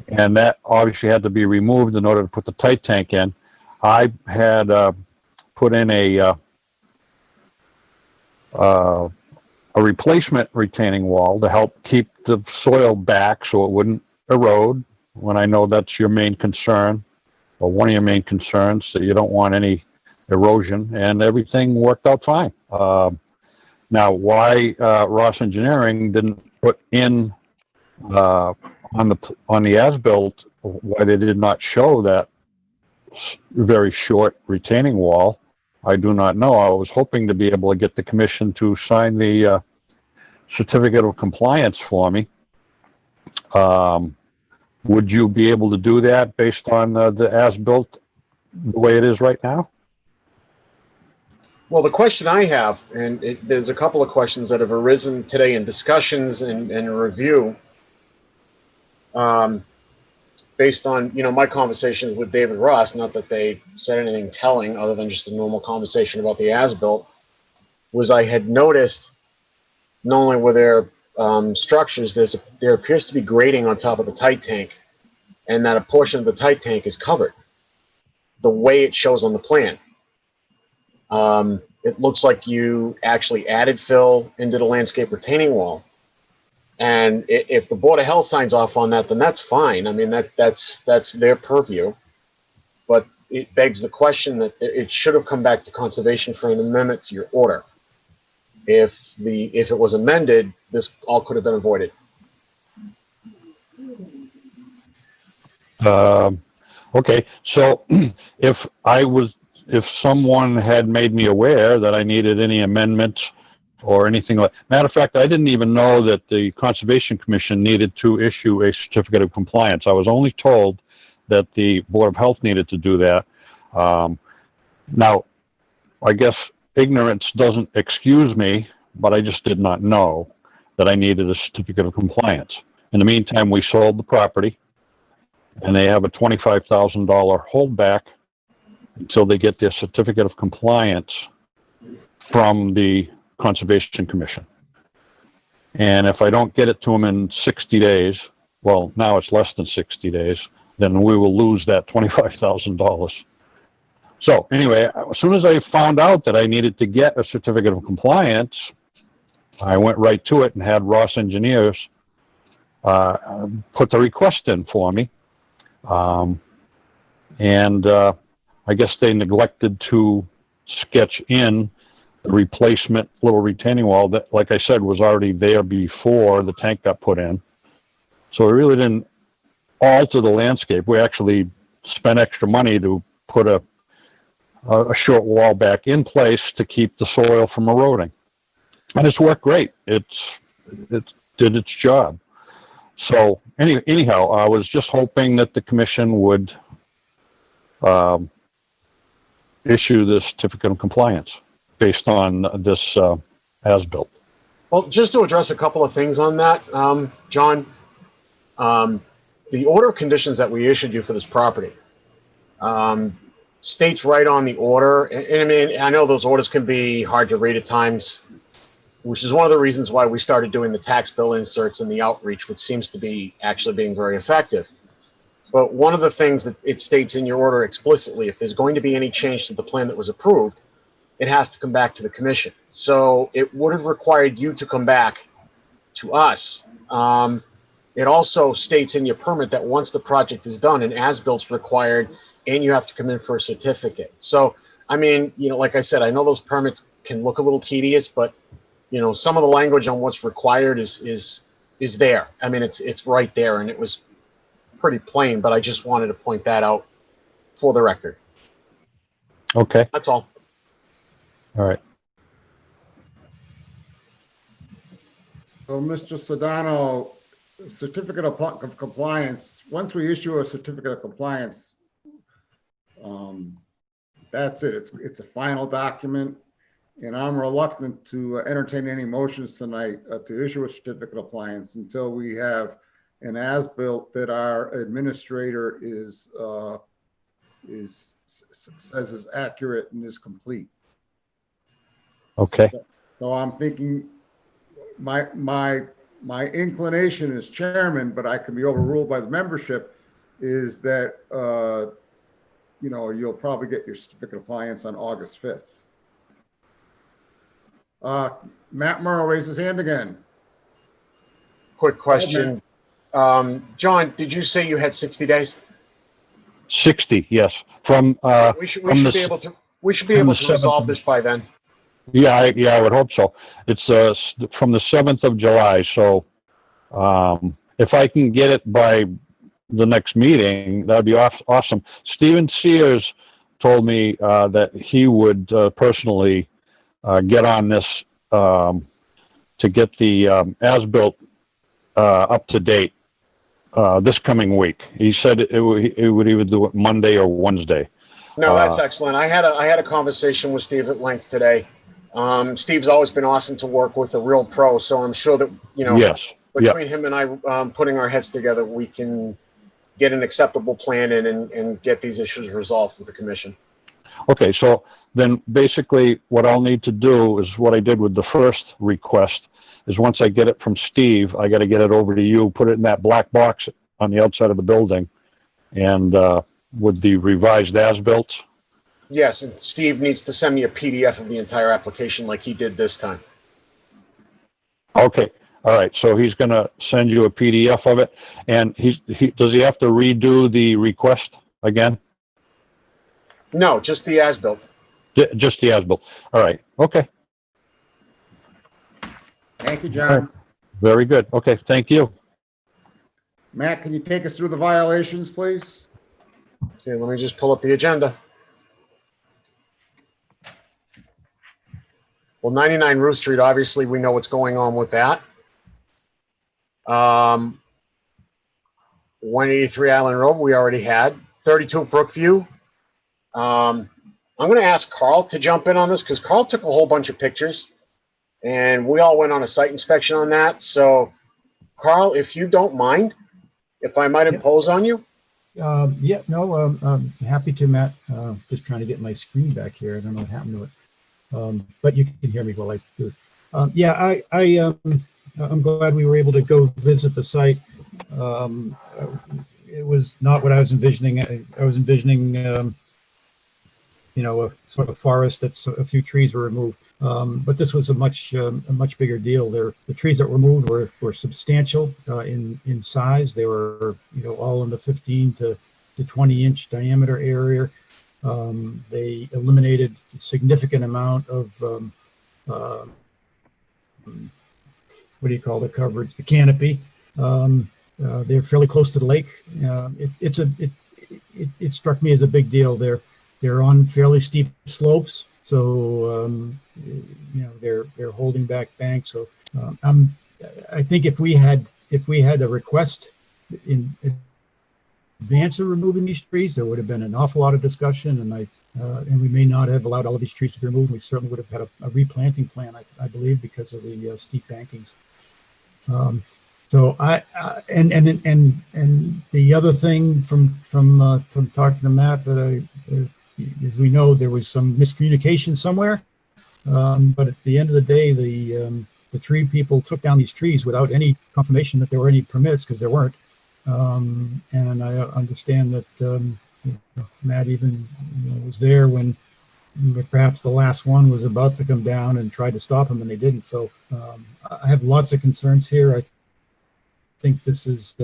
and that obviously had to be removed in order to put the tight tank in. I had put in a replacement retaining wall to help keep the soil back so it wouldn't erode, when I know that's your main concern, or one of your main concerns, that you don't want any erosion, and everything worked out fine. Now, why Ross Engineering didn't put in on the as-built, why they did not show that very short retaining wall, I do not know. I was hoping to be able to get the commission to sign the certificate of compliance for me. Would you be able to do that based on the as-built the way it is right now? Well, the question I have, and there's a couple of questions that have arisen today in discussions and review, based on, my conversations with David Ross, not that they said anything telling other than just a normal conversation about the as-built, was I had noticed not only were there structures, there appears to be grading on top of the tight tank, and that a portion of the tight tank is covered the way it shows on the plan. It looks like you actually added fill into the landscape retaining wall. And if the Board of Health signs off on that, then that's fine. I mean, that's their purview. But it begs the question that it should have come back to conservation for an amendment to your order. If it was amended, this all could have been avoided. Okay, so if someone had made me aware that I needed any amendments or anything like, matter of fact, I didn't even know that the Conservation Commission needed to issue a certificate of compliance. I was only told that the Board of Health needed to do that. Now, I guess ignorance doesn't excuse me, but I just did not know that I needed a certificate of compliance. In the meantime, we sold the property, and they have a $25,000 holdback until they get their certificate of compliance from the Conservation Commission. And if I don't get it to them in 60 days, well, now it's less than 60 days, then we will lose that $25,000. So anyway, as soon as I found out that I needed to get a certificate of compliance, I went right to it and had Ross Engineers put the request in for me. I guess they neglected to sketch in the replacement little retaining wall that, like I said, was already there before the tank got put in. So we really didn't alter the landscape. We actually spent extra money to put a short wall back in place to keep the soil from eroding. And it's worked great. It did its job. So anyhow, I was just hoping that the commission would issue this certificate of compliance based on this as-built. Well, just to address a couple of things on that, John, the order of conditions that we issued you for this property states right on the order, and I mean, I know those orders can be hard to read at times, which is one of the reasons why we started doing the tax bill inserts and the outreach, which seems to be actually being very effective. But one of the things that it states in your order explicitly, if there's going to be any change to the plan that was approved, it has to come back to the commission. So it would have required you to come back to us. It also states in your permit that once the project is done, an as-bilt's required, and you have to come in for a certificate. So, I mean, like I said, I know those permits can look a little tedious, but some of the language on what's required is there. I mean, it's right there, and it was pretty plain, but I just wanted to point that out for the record. Okay. That's all. All right. So, Mr. Sedano, certificate of compliance, once we issue a certificate of compliance, that's it. It's a final document, and I'm reluctant to entertain any motions tonight to issue a certificate of compliance until we have an as-built that our administrator says is accurate and is complete. Okay. So I'm thinking my inclination as chairman, but I can be overruled by the membership, is that you'll probably get your certificate of compliance on August 5th. Matt Murrow raised his hand again. Quick question. John, did you say you had 60 days? 60, yes. From, We should from the be able to from the resolve 7th. this by then. Yeah, I would hope so. It's from the 7th of July, so if I can get it by the next meeting, that'd be awesome. Stephen Sears told me that he would personally get on this to get the as-built up to date this coming week. He said it would either do it Monday or Wednesday. No, that's excellent. I had a conversation with Steve at length today. Steve's always been awesome to work with, a real pro. So I'm sure that, Yes. between him and I putting our heads together, we can get an acceptable plan in and get these issues resolved with the commission. Okay, so then basically what I'll need to do is what I did with the first request is once I get it from Steve, I got to get it over to you, put it in that black box on the outside of the building, and with the revised as-built. Yes, and Steve needs to send me a PDF of the entire application like he did this time. Okay, all right, so he's going to send you a PDF of it, and does he have to redo the request again? No, just the as-built. Just the as-built. All right, okay. Thank you, John. Very good. Okay, thank you. Matt, can you take us through the violations, please? Okay, let me just pull up the agenda. Well, 99 Ruth Street, obviously, we know what's going on with that. 183 Island Road, we already had. 32 Brookview. I'm going to ask Carl to jump in on this because Carl took a whole bunch of pictures and we all went on a site inspection on that. So, Carl, if you don't mind, if I might impose on you. Yeah, no, happy to, Matt. Just trying to get my screen back here. I don't know what happened to it. But you can hear me while I do this. Yeah, I'm glad we were able to go visit the site. It was not what I was envisioning. I was envisioning, a sort of forest that's a few trees were removed. But this was a much bigger deal. The trees that were removed were substantial in size. They were, all in the 15 to 20 inch diameter area. They eliminated a significant amount of what do you call the coverage? The canopy. They're fairly close to the lake. It struck me as a big deal. They're on fairly steep slopes, so they're holding back banks. So I think if we had a request in advance of removing these trees, there would have been an awful lot of discussion, and we may not have allowed all of these trees to be removed. We certainly would have had a replanting plan, I believe, because of the steep bankings. So and the other thing from talking to Matt that as we know, there was some miscommunication somewhere, but at the end of the day, the tree people took down these trees without any confirmation that there were any permits, because there weren't. And I understand that Matt even was there when perhaps the last one was about to come down and tried to stop him, and they didn't. So I have lots of concerns here. I think this is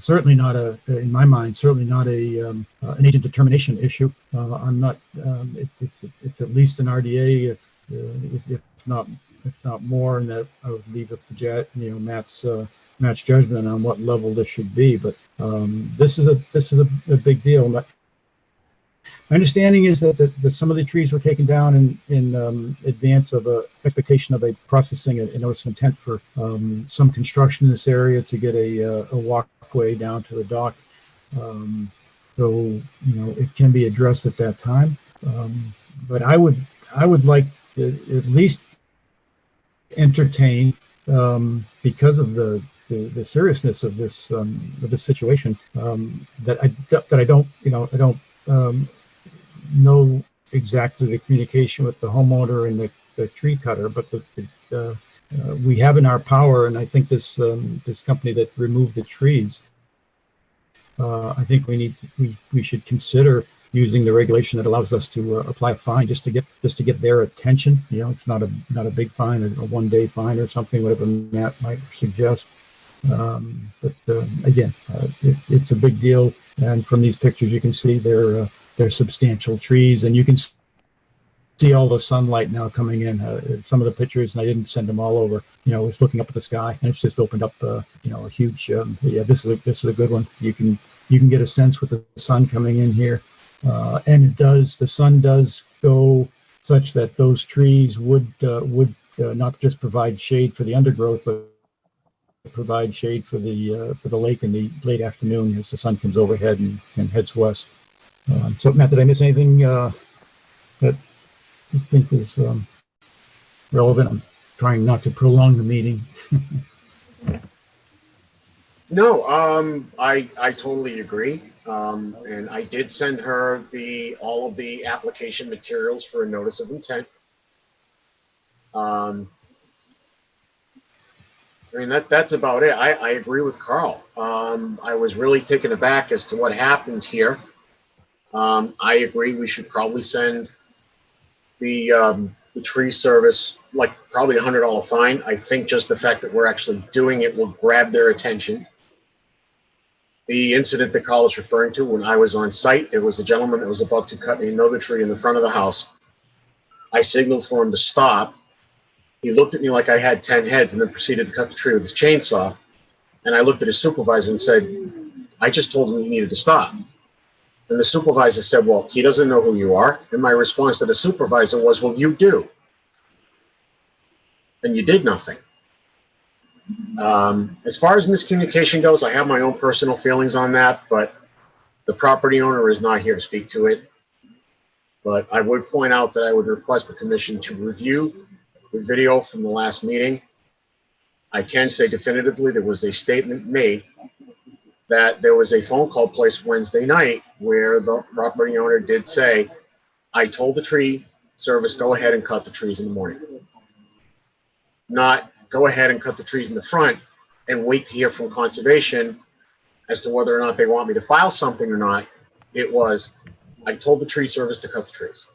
certainly not in my mind, certainly not an agent determination issue. I'm not. It's at least an RDA, if not more, and that I would leave it to Matt's judgment on what level this should be. But this is a big deal. My understanding is that some of the trees were taken down in advance of a expectation of a processing a notice of intent for some construction in this area to get a walkway down to the dock. So it can be addressed at that time. But I would like to at least entertain, because of the seriousness of this situation, that I don't know exactly the communication with the homeowner and the tree cutter, but we have in our power, and I think this company that removed the trees, I think we should consider using the regulation that allows us to apply a fine just to get their attention. It's not a big fine, a 1-day fine or something, whatever Matt might suggest. Again, it's a big deal. And from these pictures, you can see they're substantial trees, and you can see all the sunlight now coming in. Some of the pictures, and I didn't send them all over. It's looking up at the sky, and it's just opened up. A huge. Yeah, this is a good one. You can get a sense with the sun coming in here, and the sun does go such that those trees would not just provide shade for the undergrowth, but provide shade for the lake in the late afternoon as the sun comes overhead and heads west. So, Matt, did I miss anything that you think is relevant? I'm trying not to prolong the meeting. No, I totally agree. And I did send her all of the application materials for a notice of intent. I mean, that's about it. I agree with Carl. I was really taken aback as to what happened here. I agree we should probably send the tree service like probably $100 fine. I think just the fact that we're actually doing it will grab their attention. The incident that Carl is referring to, when I was on site, there was a gentleman that was about to cut another tree in the front of the house. I signaled for him to stop. He looked at me like I had 10 heads and then proceeded to cut the tree with his chainsaw. And I looked at his supervisor and said, I just told him he needed to stop. And the supervisor said, well, he doesn't know who you are. And my response to the supervisor was, well, you do. And you did nothing. As far as miscommunication goes, I have my own personal feelings on that, but the property owner is not here to speak to it. But I would point out that I would request the commission to review the video from the last meeting. I can say definitively there was a statement made that there was a phone call placed Wednesday night where the property owner did say, I told the tree service, go ahead and cut the trees in the morning. Not go ahead and cut the trees in the front and wait to hear from conservation as to whether or not they want me to file something or not. It was, I told the tree service to cut the trees.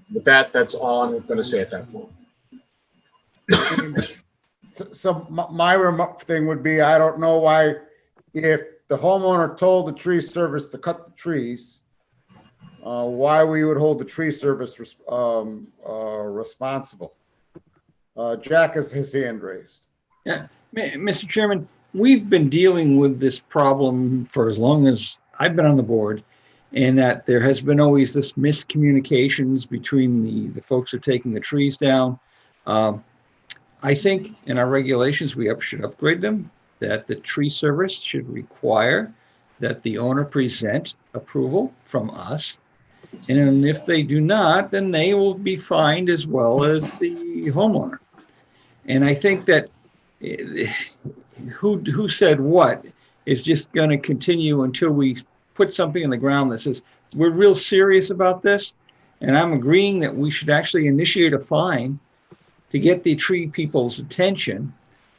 But that's all I'm going to say at that point. So my thing would be, I don't know why, if the homeowner told the tree service to cut the trees, why we would hold the tree service responsible. Jack has his hand raised. Yeah, Mr. Chairman, we've been dealing with this problem for as long as I've been on the board, and that there has been always this miscommunications between the folks who are taking the trees down. I think in our regulations, we should upgrade them, that the tree service should require that the owner present approval from us. And if they do not, then they will be fined as well as the homeowner. And I think that who said what is just going to continue until we put something in the ground that says, we're real serious about this. And I'm agreeing that we should actually initiate a fine to get the tree people's attention,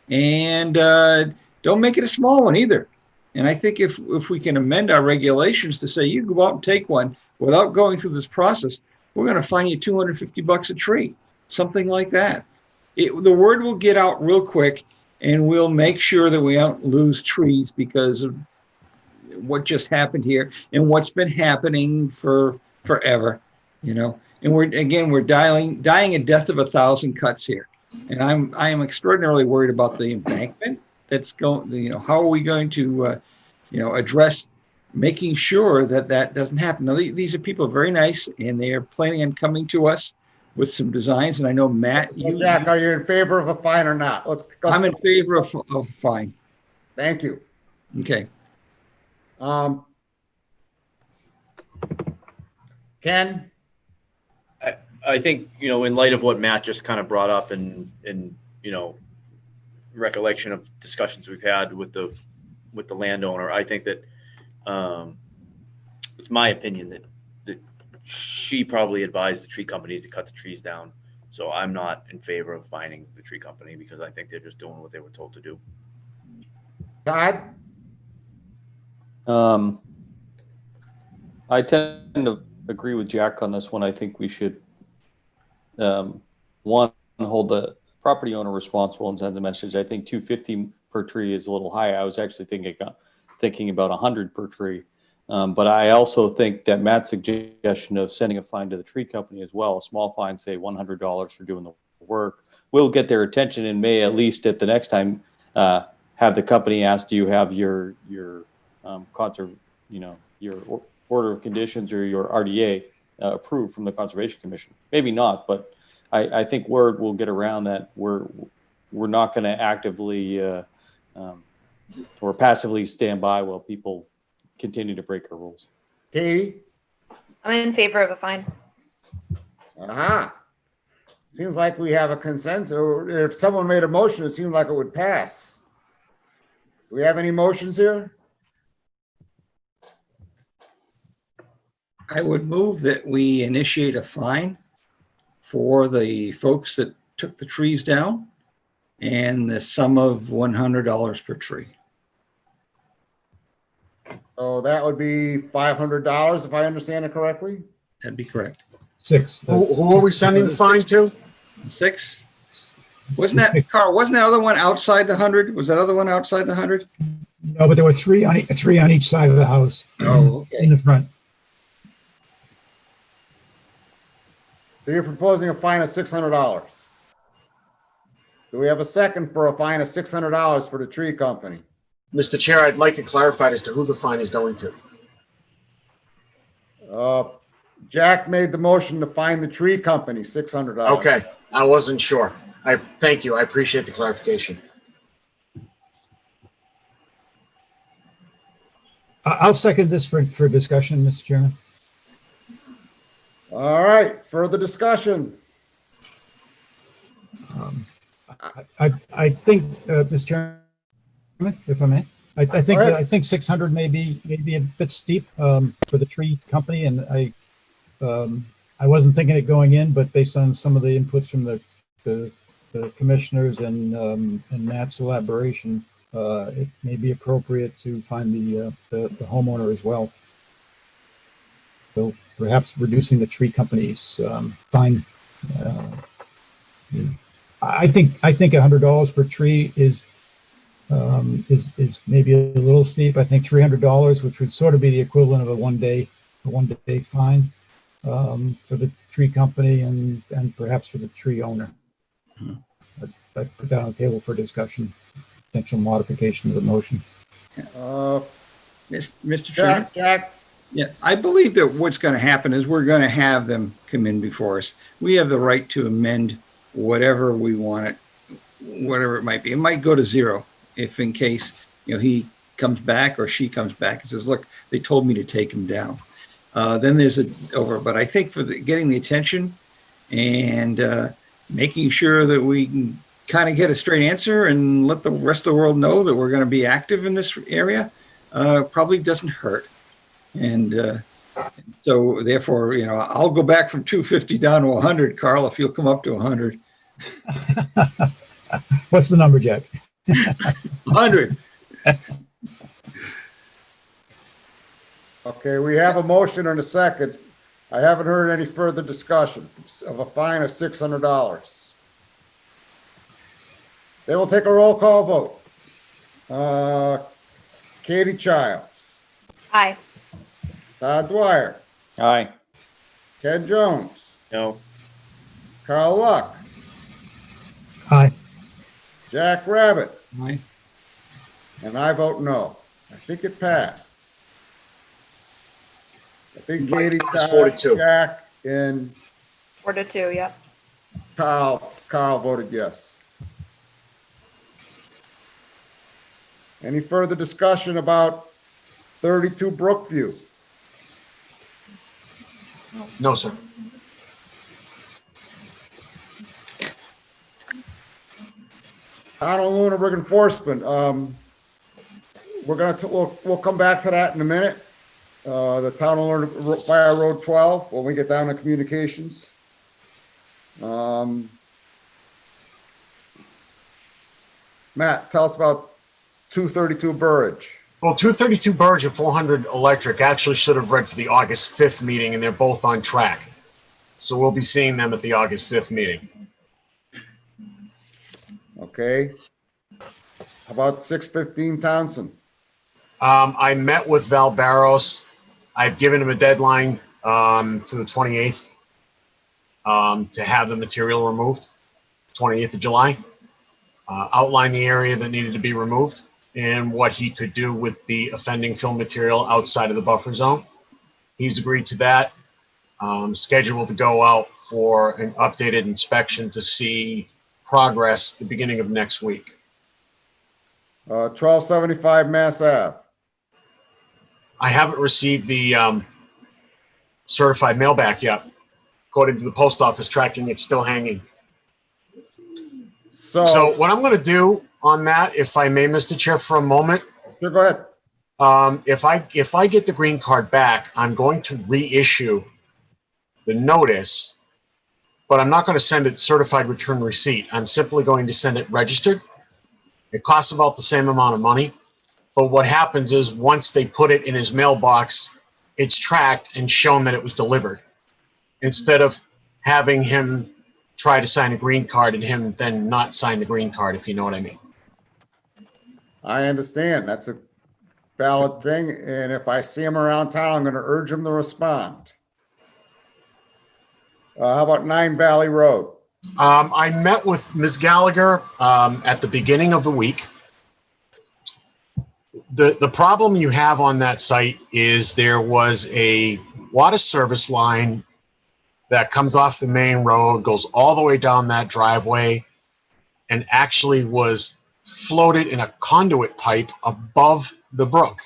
and don't make it a small one either. And I think if we can amend our regulations to say you can go out and take one without going through this process, we're going to fine you $250 a tree, something like that. The word will get out real quick, and we'll make sure that we don't lose trees because of what just happened here and what's been happening for forever, And we're dying a death of 1,000 cuts here, and I am extraordinarily worried about the embankment that's going. How are we going to, address making sure that doesn't happen? Now, these are people very nice, and they are planning on coming to us with some designs. And I know Matt, Jack, are you in favor of a fine or not? I'm in favor of fine. Thank you. Okay. Ken. I think, in light of what Matt just kind of brought up and recollection of discussions we've had with the landowner, I think that it's my opinion that she probably advised the tree company to cut the trees down. So I'm not in favor of fining the tree company because I think they're just doing what they were told to do. Todd? I tend to agree with Jack on this one. I think we should hold the property owner responsible and send a message. I think $250 per tree is a little high. I was actually thinking about 100 per tree. But I also think that Matt's suggestion of sending a fine to the tree company as well, a small fine, say $100 for doing the work, will get their attention and may, at least at the next time, have the company ask, do you have your your order of conditions or your RDA approved from the Conservation Commission? Maybe not, but I think word will get around that we're not going to actively or passively stand by while people continue to break our rules. Katie? I'm in favor of a fine. Aha. Seems like we have a consensus. If someone made a motion, it seemed like it would pass. Do we have any motions here? I would move that we initiate a fine for the folks that took the trees down and the sum of $100 per tree. So that would be $500 if I understand it correctly? That'd be correct. 6. Who are we sending the fine to? 6? Wasn't that, Carl, wasn't that other one outside the 100? Was that other one outside the 100? No, but there were three on each side of the house. Oh, okay. In the front. So you're proposing a fine of $600. Do we have a second for a fine of $600 for the tree company? Mr. Chair, I'd like it clarified as to who the fine is going to. Jack made the motion to fine the tree company $600. Okay, I wasn't sure. Thank you. I appreciate the clarification. I'll second this for discussion, Mr. Chairman. All right, further discussion. I think, Mr. Chairman, if I may, I think 600 may be a bit steep for the tree company, and I wasn't thinking it going in, but based on some of the inputs from the commissioners and Matt's elaboration, it may be appropriate to find the homeowner as well. So perhaps reducing the tree company's fine. I think $100 per tree is maybe a little steep. I think $300, which would sort of be the equivalent of a one day fine for the tree company and perhaps for the tree owner. I put that on the table for discussion, potential modification of the motion. Mr. Chairman? Jack? Yeah, I believe that what's going to happen is we're going to have them come in before us. We have the right to amend whatever we want it, whatever it might be. It might go to 0 if in case, he comes back or she comes back and says, look, they told me to take him down. Then there's but I think for getting the attention and making sure that we can kind of get a straight answer and let the rest of the world know that we're going to be active in this area probably doesn't hurt. And so therefore, I'll go back from 250 down to 100, Carl, if you'll come up to 100. What's the number, Jack? 100. Okay, we have a motion and a second. I haven't heard any further discussion of a fine of $600. Then we'll take a roll call vote. Katie Childs. Aye. Todd Dwyer. Aye. Ken Jones. No. Carl Luck. Aye. Jack Rabbit. Aye. And I vote no. I think it passed. I think Katie, Todd, 42. Jack, and 4-2, yep. Carl voted yes. Any further discussion about 32 Brookview? No, sir. Town of Lunenburg enforcement. We'll come back to that in a minute. The town of Lunenburg via Road 12 when we get down to communications. Matt, tell us about 232 Burridge. Well, 232 Burridge and 400 Electric actually should have read for the August 5th meeting, and they're both on track. So we'll be seeing them at the August 5th meeting. Okay. about 615 Townsend? I met with Val Barros. I've given him a deadline to the 28th to have the material removed, 28th of July. Outline the area that needed to be removed and what he could do with the offending fill material outside of the buffer zone. He's agreed to that. Scheduled to go out for an updated inspection to see progress the beginning of next week. 1275 Mass Ave. I haven't received the certified mail back yet. According to the post office tracking, it's still hanging. So what I'm going to do on that, if I may, Mr. Chair, for a moment. Sure, go ahead. If I get the green card back, I'm going to reissue the notice, but I'm not going to send it certified return receipt. I'm simply going to send it registered. It costs about the same amount of money, but what happens is once they put it in his mailbox, it's tracked and shown that it was delivered, instead of having him try to sign a green card and him then not sign the green card, if you know what I mean. I understand. That's a valid thing. And if I see him around town, I'm going to urge him to respond. How about 9 Valley Road? I met with Ms. Gallagher at the beginning of the week. The problem you have on that site is there was a water service line that comes off the main road, goes all the way down that driveway, and actually was floated in a conduit pipe above the brook.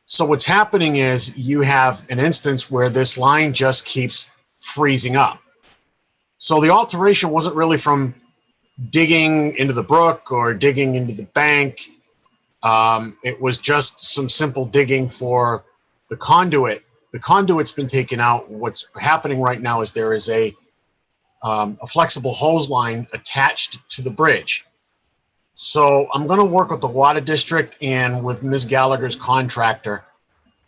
So what's happening is you have an instance where this line just keeps freezing up. So the alteration wasn't really from digging into the brook or digging into the bank. It was just some simple digging for the conduit. The conduit's been taken out. What's happening right now is there is a flexible hose line attached to the bridge. So I'm going to work with the water district and with Ms. Gallagher's contractor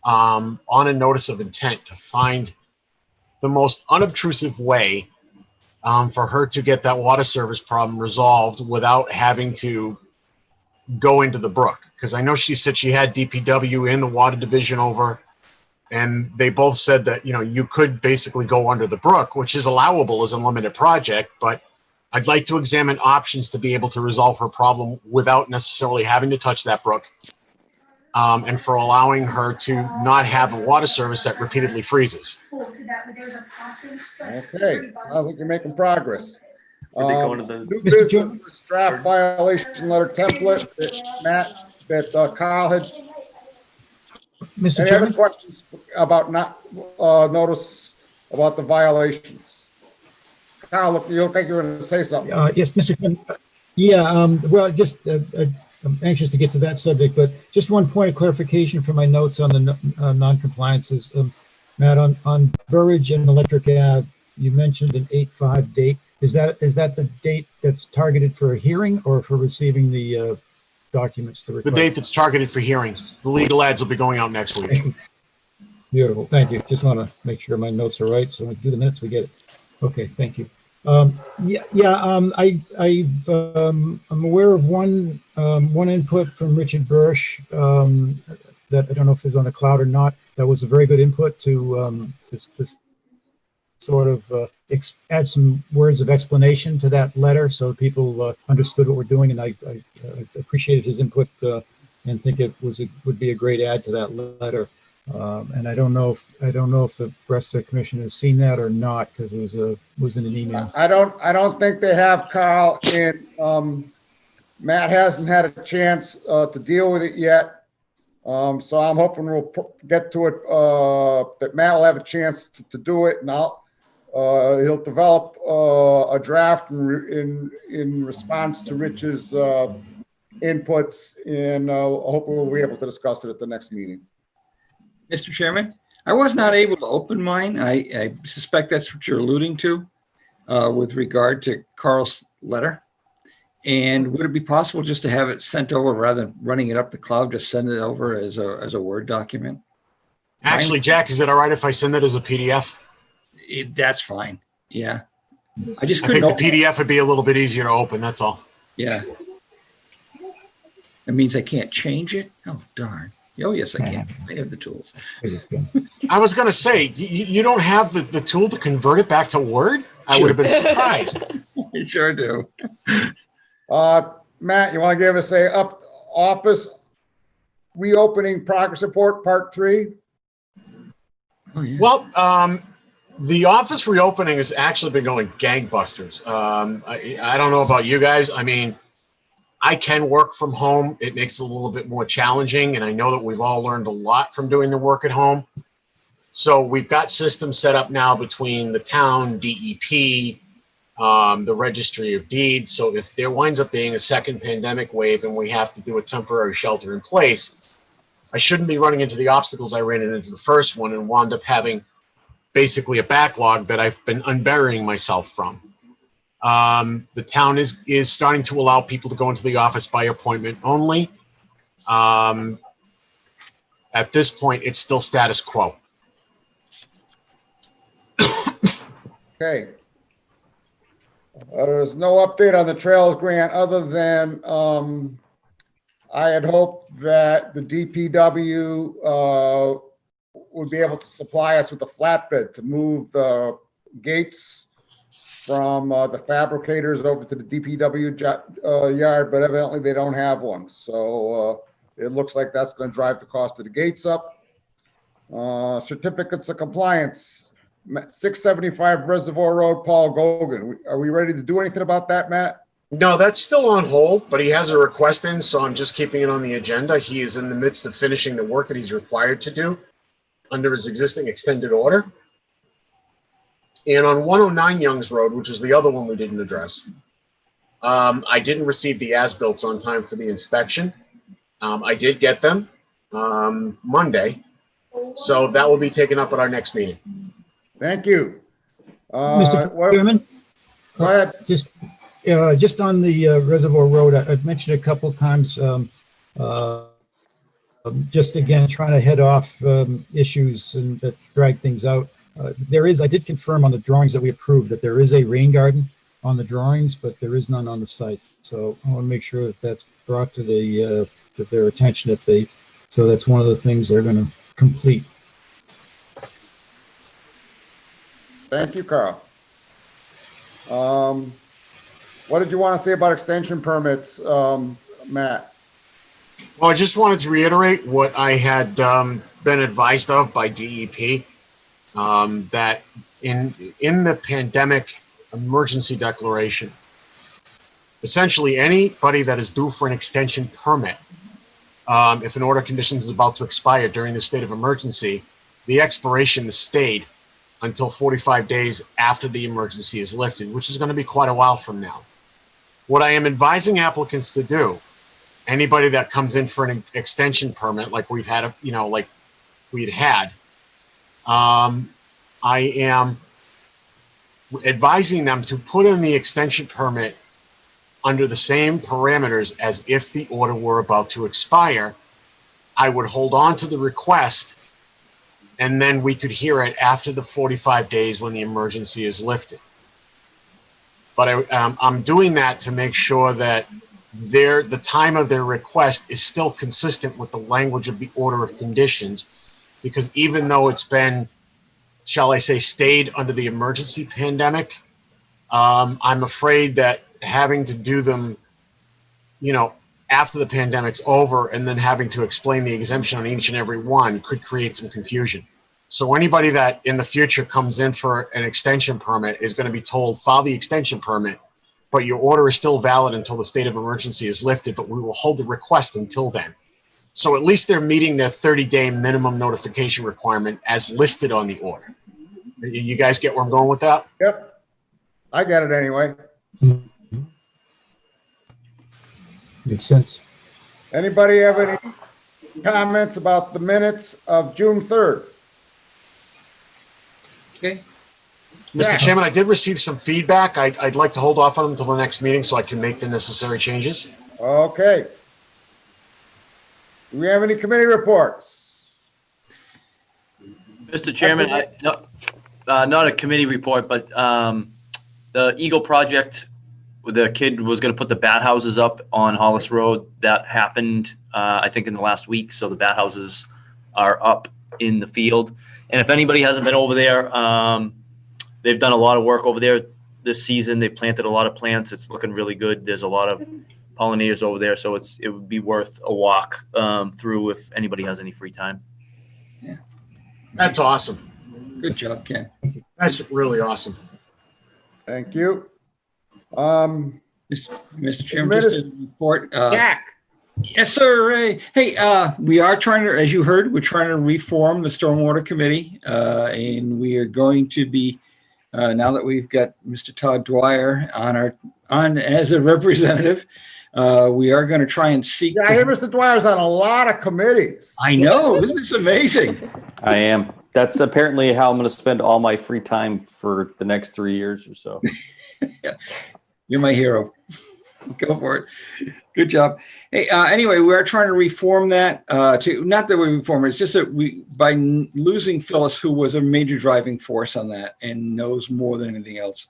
on a notice of intent to find the most unobtrusive way for her to get that water service problem resolved without having to go into the brook. Because I know she said she had DPW and the water division over, and they both said that, you know, you could basically go under the brook, which is allowable as a limited project, but I'd like to examine options to be able to resolve her problem without necessarily having to touch that brook, and for allowing her to not have a water service that repeatedly freezes. Okay, sounds like you're making progress. Did they go into the- New business, this draft violation letter template that Kyle had. Mr. Any Chairman? other questions about notice about the violations? Kyle, you look like you were going to say something. Yes, Mr. Chairman. Yeah, well, just I'm anxious to get to that subject, but just one point of clarification for my notes on the non-compliances. Matt, on Burridge and Electric Ave, you mentioned an 8/5 date. Is that the date that's targeted for a hearing or for receiving the documents? The date that's targeted for hearings. The legal ads will be going out next week. Beautiful, thank you. Just want to make sure my notes are right, so when we do the minutes, we get it. Okay, thank you. I'm aware of one input from Richard Bursch that I don't know if it's on the cloud or not. That was a very good input to this sort of add some words of explanation to that letter so people understood what we're doing, and I appreciated his input and think it would be a great add to that letter. And I don't know if the rest of the commission has seen that or not, because it was in an email. I don't think they have, Carl, and Matt hasn't had a chance to deal with it yet. So I'm hoping we'll get to it, that Matt will have a chance to do it, and he'll develop a draft in response to Rich's inputs, and hopefully we'll be able to discuss it at the next meeting. Mr. Chairman, I was not able to open mine. I suspect that's what you're alluding to with regard to Carl's letter. And would it be possible just to have it sent over rather than running it up the cloud, just send it over as a Word document? Actually, Jack, is it all right if I send it as a PDF? That's fine. Yeah. I think the PDF would be a little bit easier to open, that's all. Yeah. It means I can't change it? Oh, darn. Oh, yes, I can. I have the tools. I was going to say, you don't have the tool to convert it back to Word? I would have been surprised. You sure do. Matt, you want to give us office reopening progress report, part 3? Oh, yeah. Well, the office reopening has actually been going gangbusters. I don't know about you guys. I mean, I can work from home. It makes it a little bit more challenging, and I know that we've all learned a lot from doing the work at home. So we've got systems set up now between the town, DEP, the Registry of Deeds. So if there winds up being a second pandemic wave and we have to do a temporary shelter in place, I shouldn't be running into the obstacles I ran into the first one and wound up having basically a backlog that I've been unburying myself from. The town is starting to allow people to go into the office by appointment only. At this point, it's still status quo. Okay. There's no update on the Trails Grant other than I had hoped that the DPW would be able to supply us with a flatbed to move the gates from the fabricators over to the DPW yard, but evidently they don't have one. So it looks like that's going to drive the cost of the gates up. Certificates of compliance, 675 Reservoir Road, Paul Gogan. Are we ready to do anything about that, Matt? No, that's still on hold, but he has a request in, so I'm just keeping it on the agenda. He is in the midst of finishing the work that he's required to do under his existing extended order. And on 109 Youngs Road, which is the other one we didn't address, I didn't receive the as-built on time for the inspection. I did get them Monday, so that will be taken up at our next meeting. Thank you. Mr. Chairman? Go ahead. Just on the Reservoir Road, I've mentioned a couple of times, just again, trying to head off issues and that drag things out. I did confirm on the drawings that we approved that there is a rain garden on the drawings, but there is none on the site. So I want to make sure that that's brought to their attention so that's one of the things they're going to complete. Thank you, Carl. What did you want to say about extension permits, Matt? Well, I just wanted to reiterate what I had been advised of by DEP, that in the pandemic emergency declaration, essentially anybody that is due for an extension permit, if an order of conditions is about to expire during the state of emergency, the expiration is stayed until 45 days after the emergency is lifted, which is going to be quite a while from now. What I am advising applicants to do, anybody that comes in for an extension permit, like we've had, I am advising them to put in the extension permit under the same parameters as if the order were about to expire. I would hold on to the request, and then we could hear it after the 45 days when the emergency is lifted. But I'm doing that to make sure that the time of their request is still consistent with the language of the order of conditions, because even though it's been, shall I say, stayed under the emergency pandemic, I'm afraid that having to do them, after the pandemic's over and then having to explain the exemption on each and every one could create some confusion. So anybody that in the future comes in for an extension permit is going to be told, file the extension permit, but your order is still valid until the state of emergency is lifted, but we will hold the request until then. So at least they're meeting their 30-day minimum notification requirement as listed on the order. You guys get where I'm going with that? Yep. I get it anyway. Makes sense. Anybody have any comments about the minutes of June 3rd? Okay. Mr. Chairman, I did receive some feedback. I'd like to hold off on them until the next meeting so I can make the necessary changes. Okay. Do we have any committee reports? Mr. Chairman, not a committee report, but the Eagle project the kid was going to put the bat houses up on Hollis Road. That happened, I think, in the last week. So the bat houses are up in the field. And if anybody hasn't been over there, they've done a lot of work over there this season. They planted a lot of plants. It's looking really good. There's a lot of pollinators over there. So it would be worth a walk through if anybody has any free time. Yeah. That's awesome. Good job, Ken. That's really awesome. Thank you. Mr. Chairman, just a report. Jack. Yes, sir. Hey, we are trying to, as you heard, we're trying to reform the Stormwater Committee, and we are going to be, now that we've got Mr. Todd Dwyer on as a representative, we are going to try and seek. Yeah, I hear Mr. Dwyer's on a lot of committees. I know. Isn't this amazing? I am. That's apparently how I'm going to spend all my free time for the next 3 years or so. You're my hero. Go for it. Good job. Hey, anyway, we are trying to reform that. Not that we reform it, it's just that by losing Phyllis, who was a major driving force on that and knows more than anything else,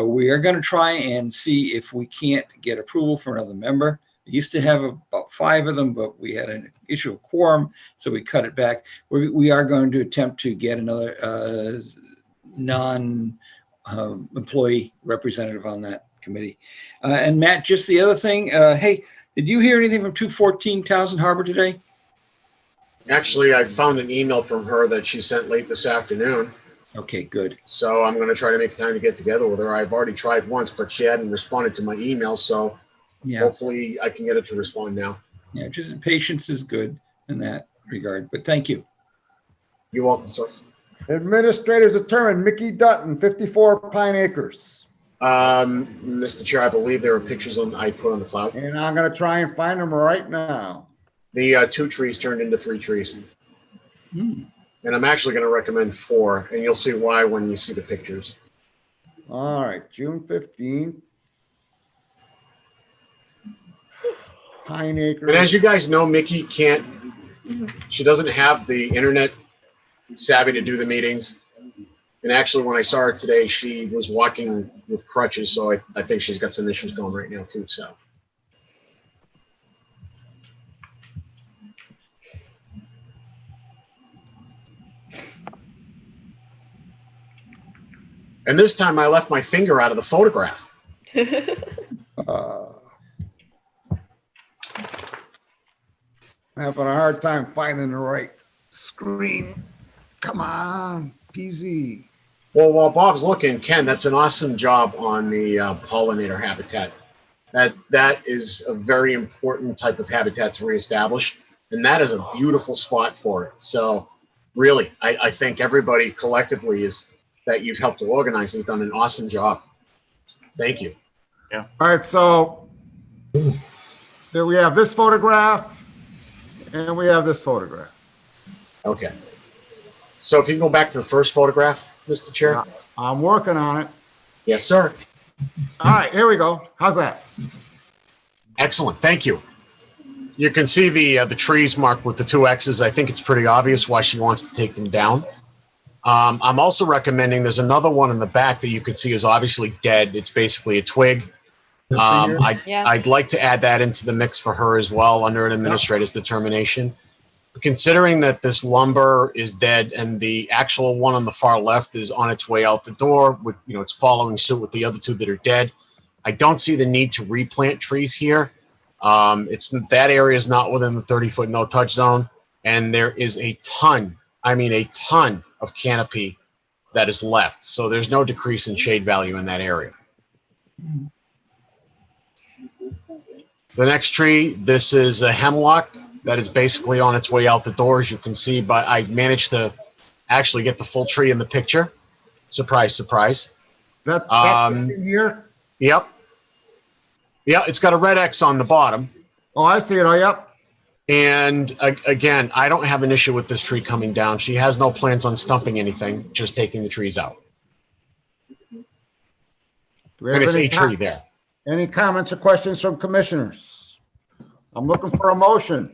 we are going to try and see if we can't get approval for another member. We used to have about 5 of them, but we had an issue of quorum, so we cut it back. We are going to attempt to get another non-employee representative on that committee. And Matt, just the other thing, hey, did you hear anything from 214 Townsend Harbor today? Actually, I found an email from her that she sent late this afternoon. Okay, good. So I'm going to try to make time to get together with her. I've already tried once, but she hadn't responded to my email. So hopefully I can get her to respond now. Yeah, just patience is good in that regard, but thank you. You're welcome, sir. Administrators determined Mickey Dutton, 54 Pine Acres. Mr. Chair, I believe there are pictures I put on the cloud. And I'm going to try and find them right now. The 2 trees turned into 3 trees. And I'm actually going to recommend 4, and you'll see why when you see the pictures. All right, June 15th. Pine Acres. And as you guys know, Mickey she doesn't have the internet savvy to do the meetings. And actually, when I saw her today, she was walking with crutches. So I think she's got some issues going right now too, so. And this time I left my finger out of the photograph. Having a hard time finding the right screen. Come on, Pease. Well, while Bob's looking, Ken, that's an awesome job on the pollinator habitat. That is a very important type of habitat to reestablish, and that is a beautiful spot for it. So really, I think everybody collectively that you've helped to organize has done an awesome job. Thank you. Yeah. All right, so there we have this photograph, and we have this photograph. Okay. So if you can go back to the first photograph, Mr. Chair. I'm working on it. Yes, sir. All right, here we go. How's that? Excellent. Thank you. You can see the trees marked with the 2 X's. I think it's pretty obvious why she wants to take them down. I'm also recommending there's another one in the back that you could see is obviously dead. It's basically a twig. I'd like to add that into the mix for her as well under an administrator's determination. But considering that this lumber is dead and the actual one on the far left is on its way out the door, with it's following suit with the other 2 that are dead, I don't see the need to replant trees here. That area is not within the 30-foot no-touch zone, and there is a ton of canopy that is left. So there's no decrease in shade value in that area. The next tree, this is a hemlock that is basically on its way out the door, as you can see, but I managed to actually get the full tree in the picture. Surprise, surprise. That's in here? Yep. Yeah, it's got a red X on the bottom. Oh, I see it. Oh, yep. And again, I don't have an issue with this tree coming down. She has no plans on stumping anything, just taking the trees out. And it's a tree there. Any comments or questions from commissioners? I'm looking for a motion.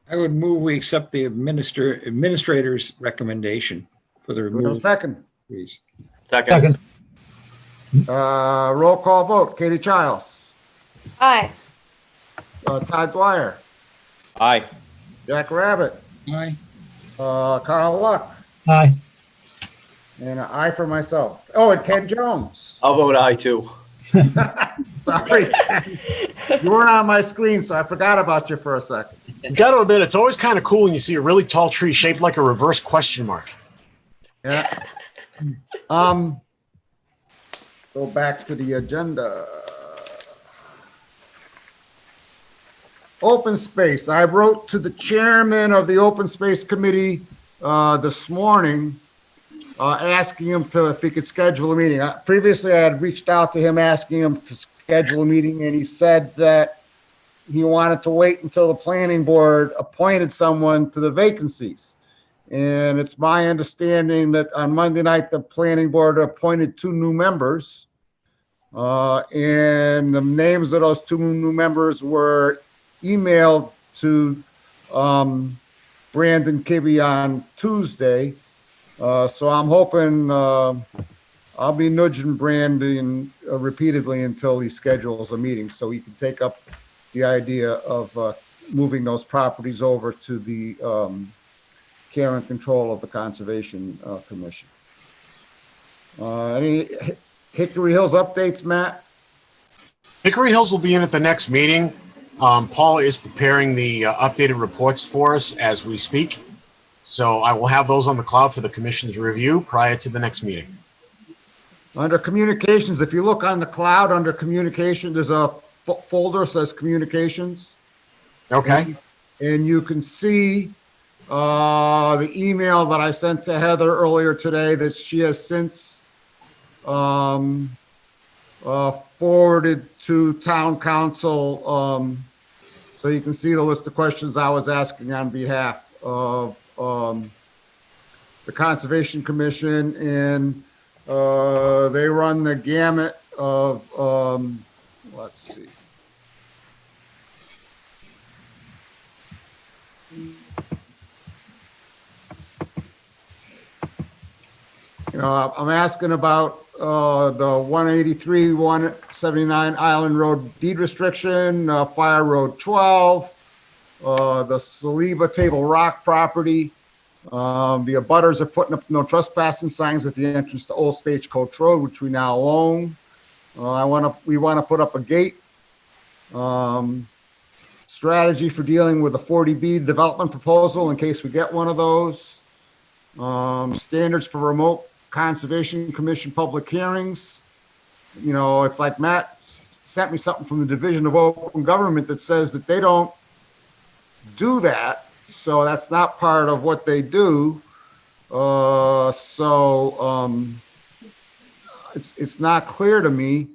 I would move we accept the administrator's recommendation for the removal. Second. Please. Second. Roll call vote. Katie Childs, Aye. Todd Dwyer, Aye. Jack Rabbit, Aye. Carl Luck, Aye. and an aye for myself. Oh, and Ken Jones. I'll vote aye too. Sorry. You weren't on my screen, so I forgot about you for a second. You got to admit, it's always kind of cool when you see a really tall tree shaped like a reverse question mark. Yeah. Go back to the agenda. Open space. I wrote to the chairman of the Open Space Committee this morning, asking him if he could schedule a meeting. Previously, I had reached out to him asking him to schedule a meeting, and he said that he wanted to wait until the planning board appointed someone to the vacancies. And it's my understanding that on Monday night, the planning board appointed 2 new members. And the names of those 2 new members were emailed to Brandon Kibbe on Tuesday. So I'm hoping I'll be nudging Brandon repeatedly until he schedules a meeting so he can take up the idea of moving those properties over to the care and control of the Conservation Commission. Any Hickory Hills updates, Matt? Hickory Hills will be in at the next meeting. Paul is preparing the updated reports for us as we speak. So I will have those on the cloud for the commission's review prior to the next meeting. Under communications, if you look on the cloud under communication, there's a folder that says communications. Okay. And you can see the email that I sent to Heather earlier today that she has since forwarded to town council. So you can see the list of questions I was asking on behalf of the Conservation Commission, and they run the gamut of, let's see. You know, I'm asking about the 183, 179 Island Road deed restriction, Fire Road 12, the Saliba Table Rock property. The abutters are putting up no trespassing signs at the entrance to Old Stagecoach Road, which we now own. We want to put up a gate. Strategy for dealing with a 40B development proposal in case we get one of those. Standards for remote Conservation Commission public hearings. You know, it's like Matt sent me something from the Division of Open Government that says that they don't do that. So that's not part of what they do. It's not clear to me.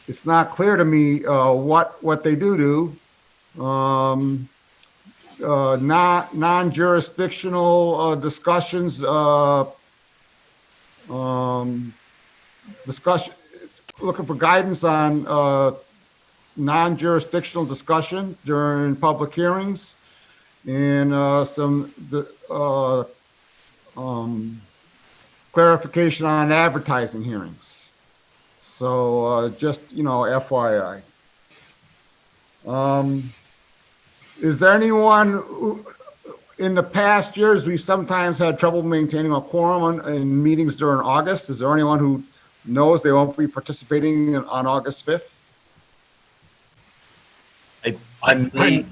It's not clear to me what they do. Non-jurisdictional discussions. Looking for guidance on non-jurisdictional discussion during public hearings, and some clarification on advertising hearings. So just, you know, FYI. Is there anyone who, in the past years, we've sometimes had trouble maintaining a quorum in meetings during August. Is there anyone who knows they won't be participating on August 5th? I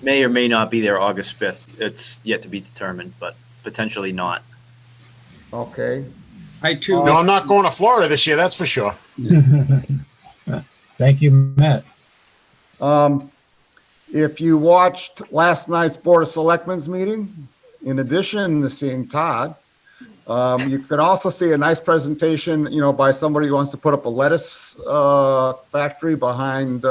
may or may not be there August 5th. It's yet to be determined, but potentially not. Okay. I too. No, I'm not going to Florida this year, that's for sure. Thank you, Matt. If you watched last night's Board of Selectmen's meeting, in addition to seeing Todd, you could also see a nice presentation, you know, by somebody who wants to put up a lettuce factory behind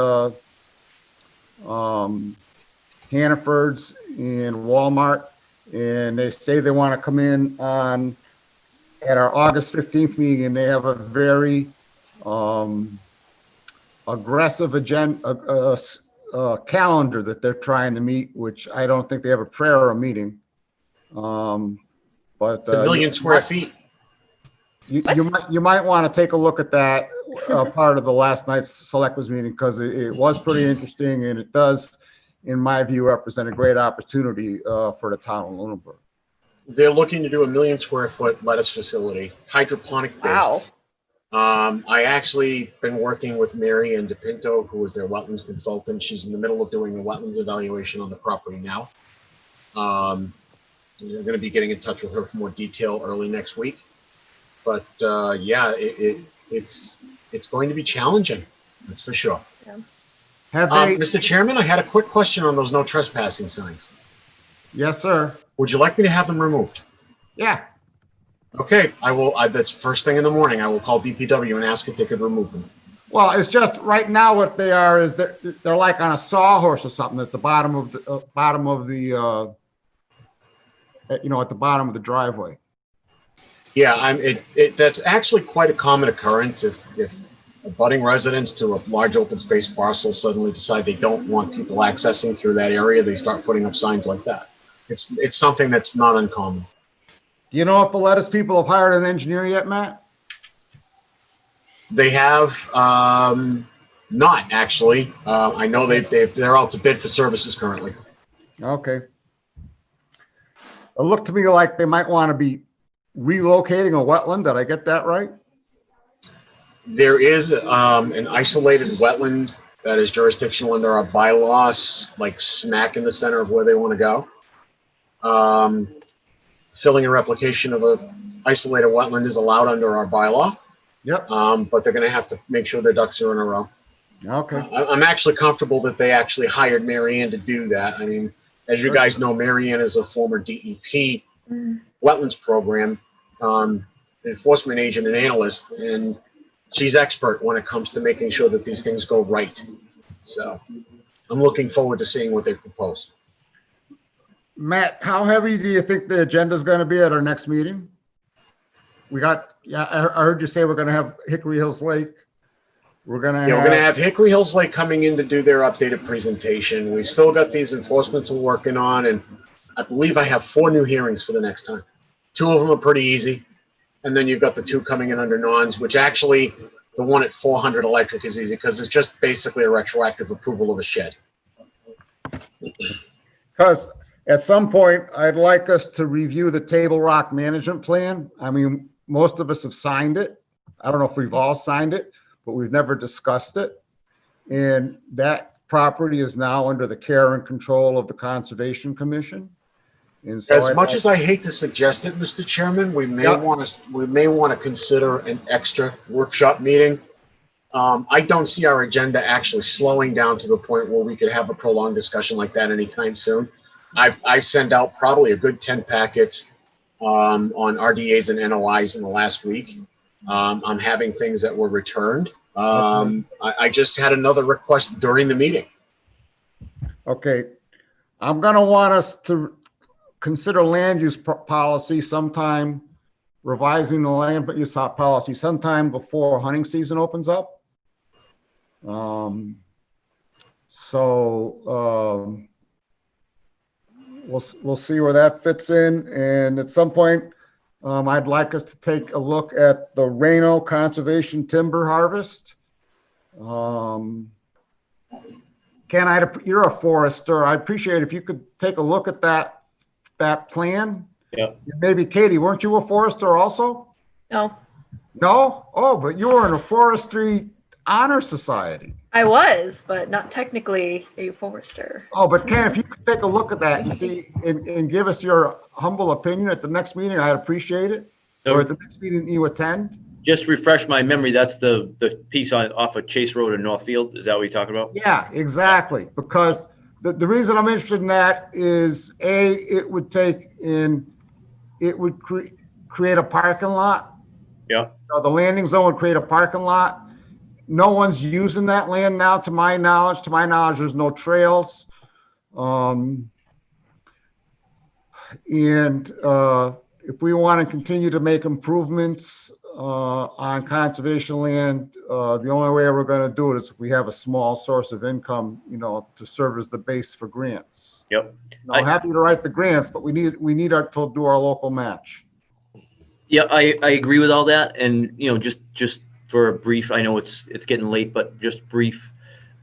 Hannaford's and Walmart, and they say they want to come in at our August 15th meeting, and they have a very aggressive agenda, calendar that they're trying to meet, which I don't think they have a prayer or a meeting. But It's 1 million square feet. You might want to take a look at that part of the last night's selectmen's meeting, because it was pretty interesting, and it does, in my view, represent a great opportunity for the town of Lunenburg. They're looking to do a 1 million square foot lettuce facility, hydroponic based. I actually been working with Mary Ann DePinto, who was their wetlands consultant. She's in the middle of doing a wetlands evaluation on the property now. You're going to be getting in touch with her for more detail early next week. But yeah, it's going to be challenging. That's for sure. Have they, Mr. Chairman, I had a quick question on those no trespassing signs. yes, sir. Would you like me to have them removed? Yeah. Okay, I will. That's first thing in the morning. I will call DPW and ask if they could remove them. Well, it's just right now what they are is they're like on a sawhorse or something at the bottom of the at the bottom of the driveway. Yeah, that's actually quite a common occurrence if abutting residents to a large open space parcel suddenly decide they don't want people accessing through that area, they start putting up signs like that. It's something that's not uncommon. Do you know if the lettuce people have hired an engineer yet, Matt? They have not actually. I know they're out to bid for services currently. Okay. It looked to me like they might want to be relocating a wetland. Did I get that right? There is an isolated wetland that is jurisdictional under our bylaws, like smack in the center of where they want to go. Filling and replication of a isolated wetland is allowed under our bylaw. Yep. But they're going to have to make sure their ducks are in a row. Okay. I'm actually comfortable that they actually hired Mary Ann to do that. I mean, as you guys know, Mary Ann is a former DEP wetlands program enforcement agent and analyst, and she's expert when it comes to making sure that these things go right. So I'm looking forward to seeing what they propose. Matt, how heavy do you think the agenda is going to be at our next meeting? I heard you say we're going to have Hickory Hills Lake. We're going to have Hickory Hills Lake coming in to do their updated presentation. We've still got these enforcements we're working on, and I believe I have 4 new hearings for the next time. 2 of them are pretty easy. And then you've got the 2 coming in under nons, which actually the one at 400 electric is easy because it's just basically a retroactive approval of a shed. Because at some point, I'd like us to review the Table Rock Management Plan. I mean, most of us have signed it. I don't know if we've all signed it, but we've never discussed it. And that property is now under the care and control of the Conservation Commission. And so As much as I hate to suggest it, Mr. Chairman, we may want to consider an extra workshop meeting. I don't see our agenda actually slowing down to the point where we could have a prolonged discussion like that anytime soon. I've sent out probably a good 10 packets on RDAs and NOIs in the last week. I'm having things that were returned. I just had another request during the meeting. Okay. I'm going to want us to consider land use policy sometime, revising the land use policy sometime before hunting season opens up. We'll see where that fits in. And at some point, I'd like us to take a look at the Reno conservation timber harvest. Ken, you're a forester. I'd appreciate if you could take a look at that plan. Yeah. Maybe Katie, weren't you a forester also? No, No? Oh, but you were in a forestry honor society. I was, but not technically a forester. Oh, but Ken, if you could take a look at that and see and give us your humble opinion at the next meeting, I'd appreciate it. Or at the next meeting you attend. Just refresh my memory. That's the piece off of Chase Road in Northfield. Is that what you're talking about? Yeah, exactly. Because the reason I'm interested in that is it would create a parking lot. Yeah. The landing zone would create a parking lot. No one's using that land now, to my knowledge. To my knowledge, there's no trails. If we want to continue to make improvements on conservation land, the only way we're going to do it is if we have a small source of income, to serve as the base for grants. Yep. I'm happy to write the grants, but we need to do our local match. Yeah, I agree with all that. And, just for a brief, I know it's getting late, but just brief,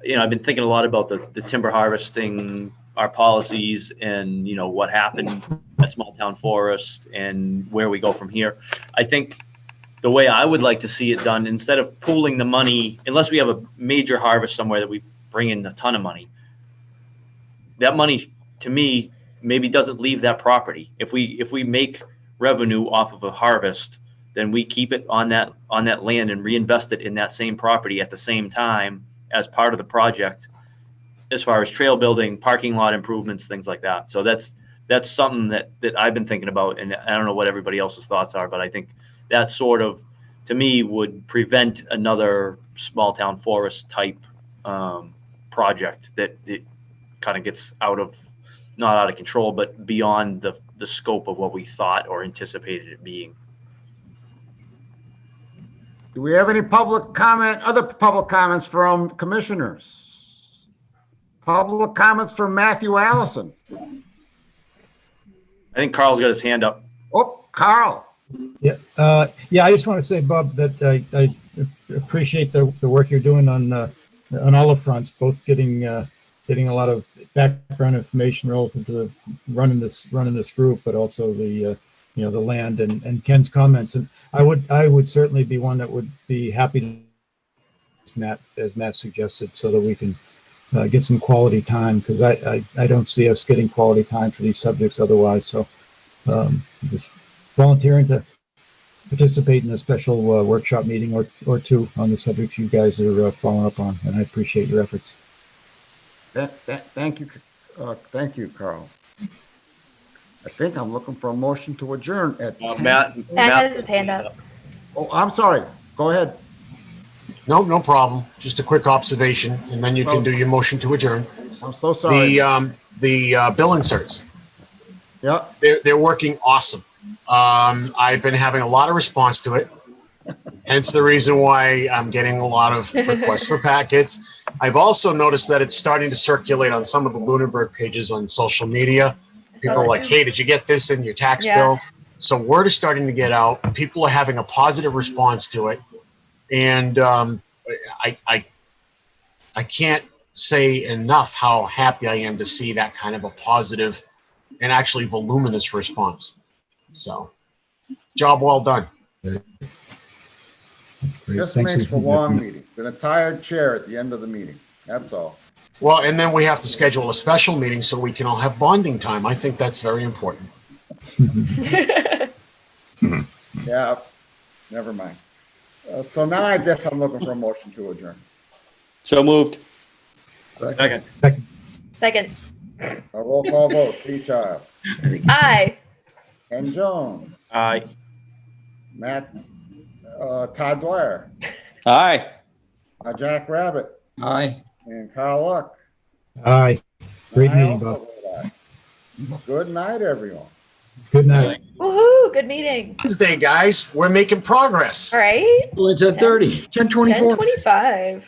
I've been thinking a lot about the timber harvesting, our policies, and, what happened at Small Town Forest and where we go from here. I think the way I would like to see it done, instead of pooling the money, unless we have a major harvest somewhere that we bring in a ton of money, that money, to me, maybe doesn't leave that property. If we make revenue off of a harvest, then we keep it on that land and reinvest it in that same property at the same time as part of the project, as far as trail building, parking lot improvements, things like that. So that's something that I've been thinking about, and I don't know what everybody else's thoughts are, but I think that sort of, to me, would prevent another Small Town Forest type project that it kind of gets not out of control, but beyond the scope of what we thought or anticipated it being. Do we have any other public comments from commissioners? Public comments from Matthew Allison. I think Carl's got his hand up. Oh, Carl. Yeah, I just want to say, Bob, that I appreciate the work you're doing on all the fronts, both getting a lot of background information relative to running this group, but also the land and Ken's comments. And I would certainly be one that would be happy to, as Matt suggested, so that we can get some quality time, because I don't see us getting quality time for these subjects otherwise. So just volunteering to participate in a special workshop meeting or two on the subjects you guys are following up on, and I appreciate your efforts. Thank you, Carl. I think I'm looking for a motion to adjourn at 10. Matt has his hand up. Oh, I'm sorry. Go ahead. No problem. Just a quick observation, and then you can do your motion to adjourn. I'm so sorry. The bill inserts. Yeah. They're working awesome. I've been having a lot of response to it. Hence the reason why I'm getting a lot of requests for packets. I've also noticed that it's starting to circulate on some of the Lunenburg pages on social media. People are like, hey, did you get this in your tax bill? So word is starting to get out. People are having a positive response to it. And I can't say enough how happy I am to see that kind of a positive and actually voluminous response. So, job well done. Just makes for long meetings and a tired chair at the end of the meeting. That's all. Well, and then we have to schedule a special meeting so we can all have bonding time. I think that's very important. Yeah, never mind. So now I guess I'm looking for a motion to adjourn. So moved. Second. Second. A roll call vote. T. Child. Aye. Ken Jones. Aye. Matt. Todd Dwyer. Aye. Jack Rabbit. Aye. And Carl Luck. Aye. Great I meeting, also Bob. vote aye. Good night, everyone. Good night. Woohoo! Good meeting. Wednesday, guys, we're making progress. All right. Well, it's at 10:24. 10:25.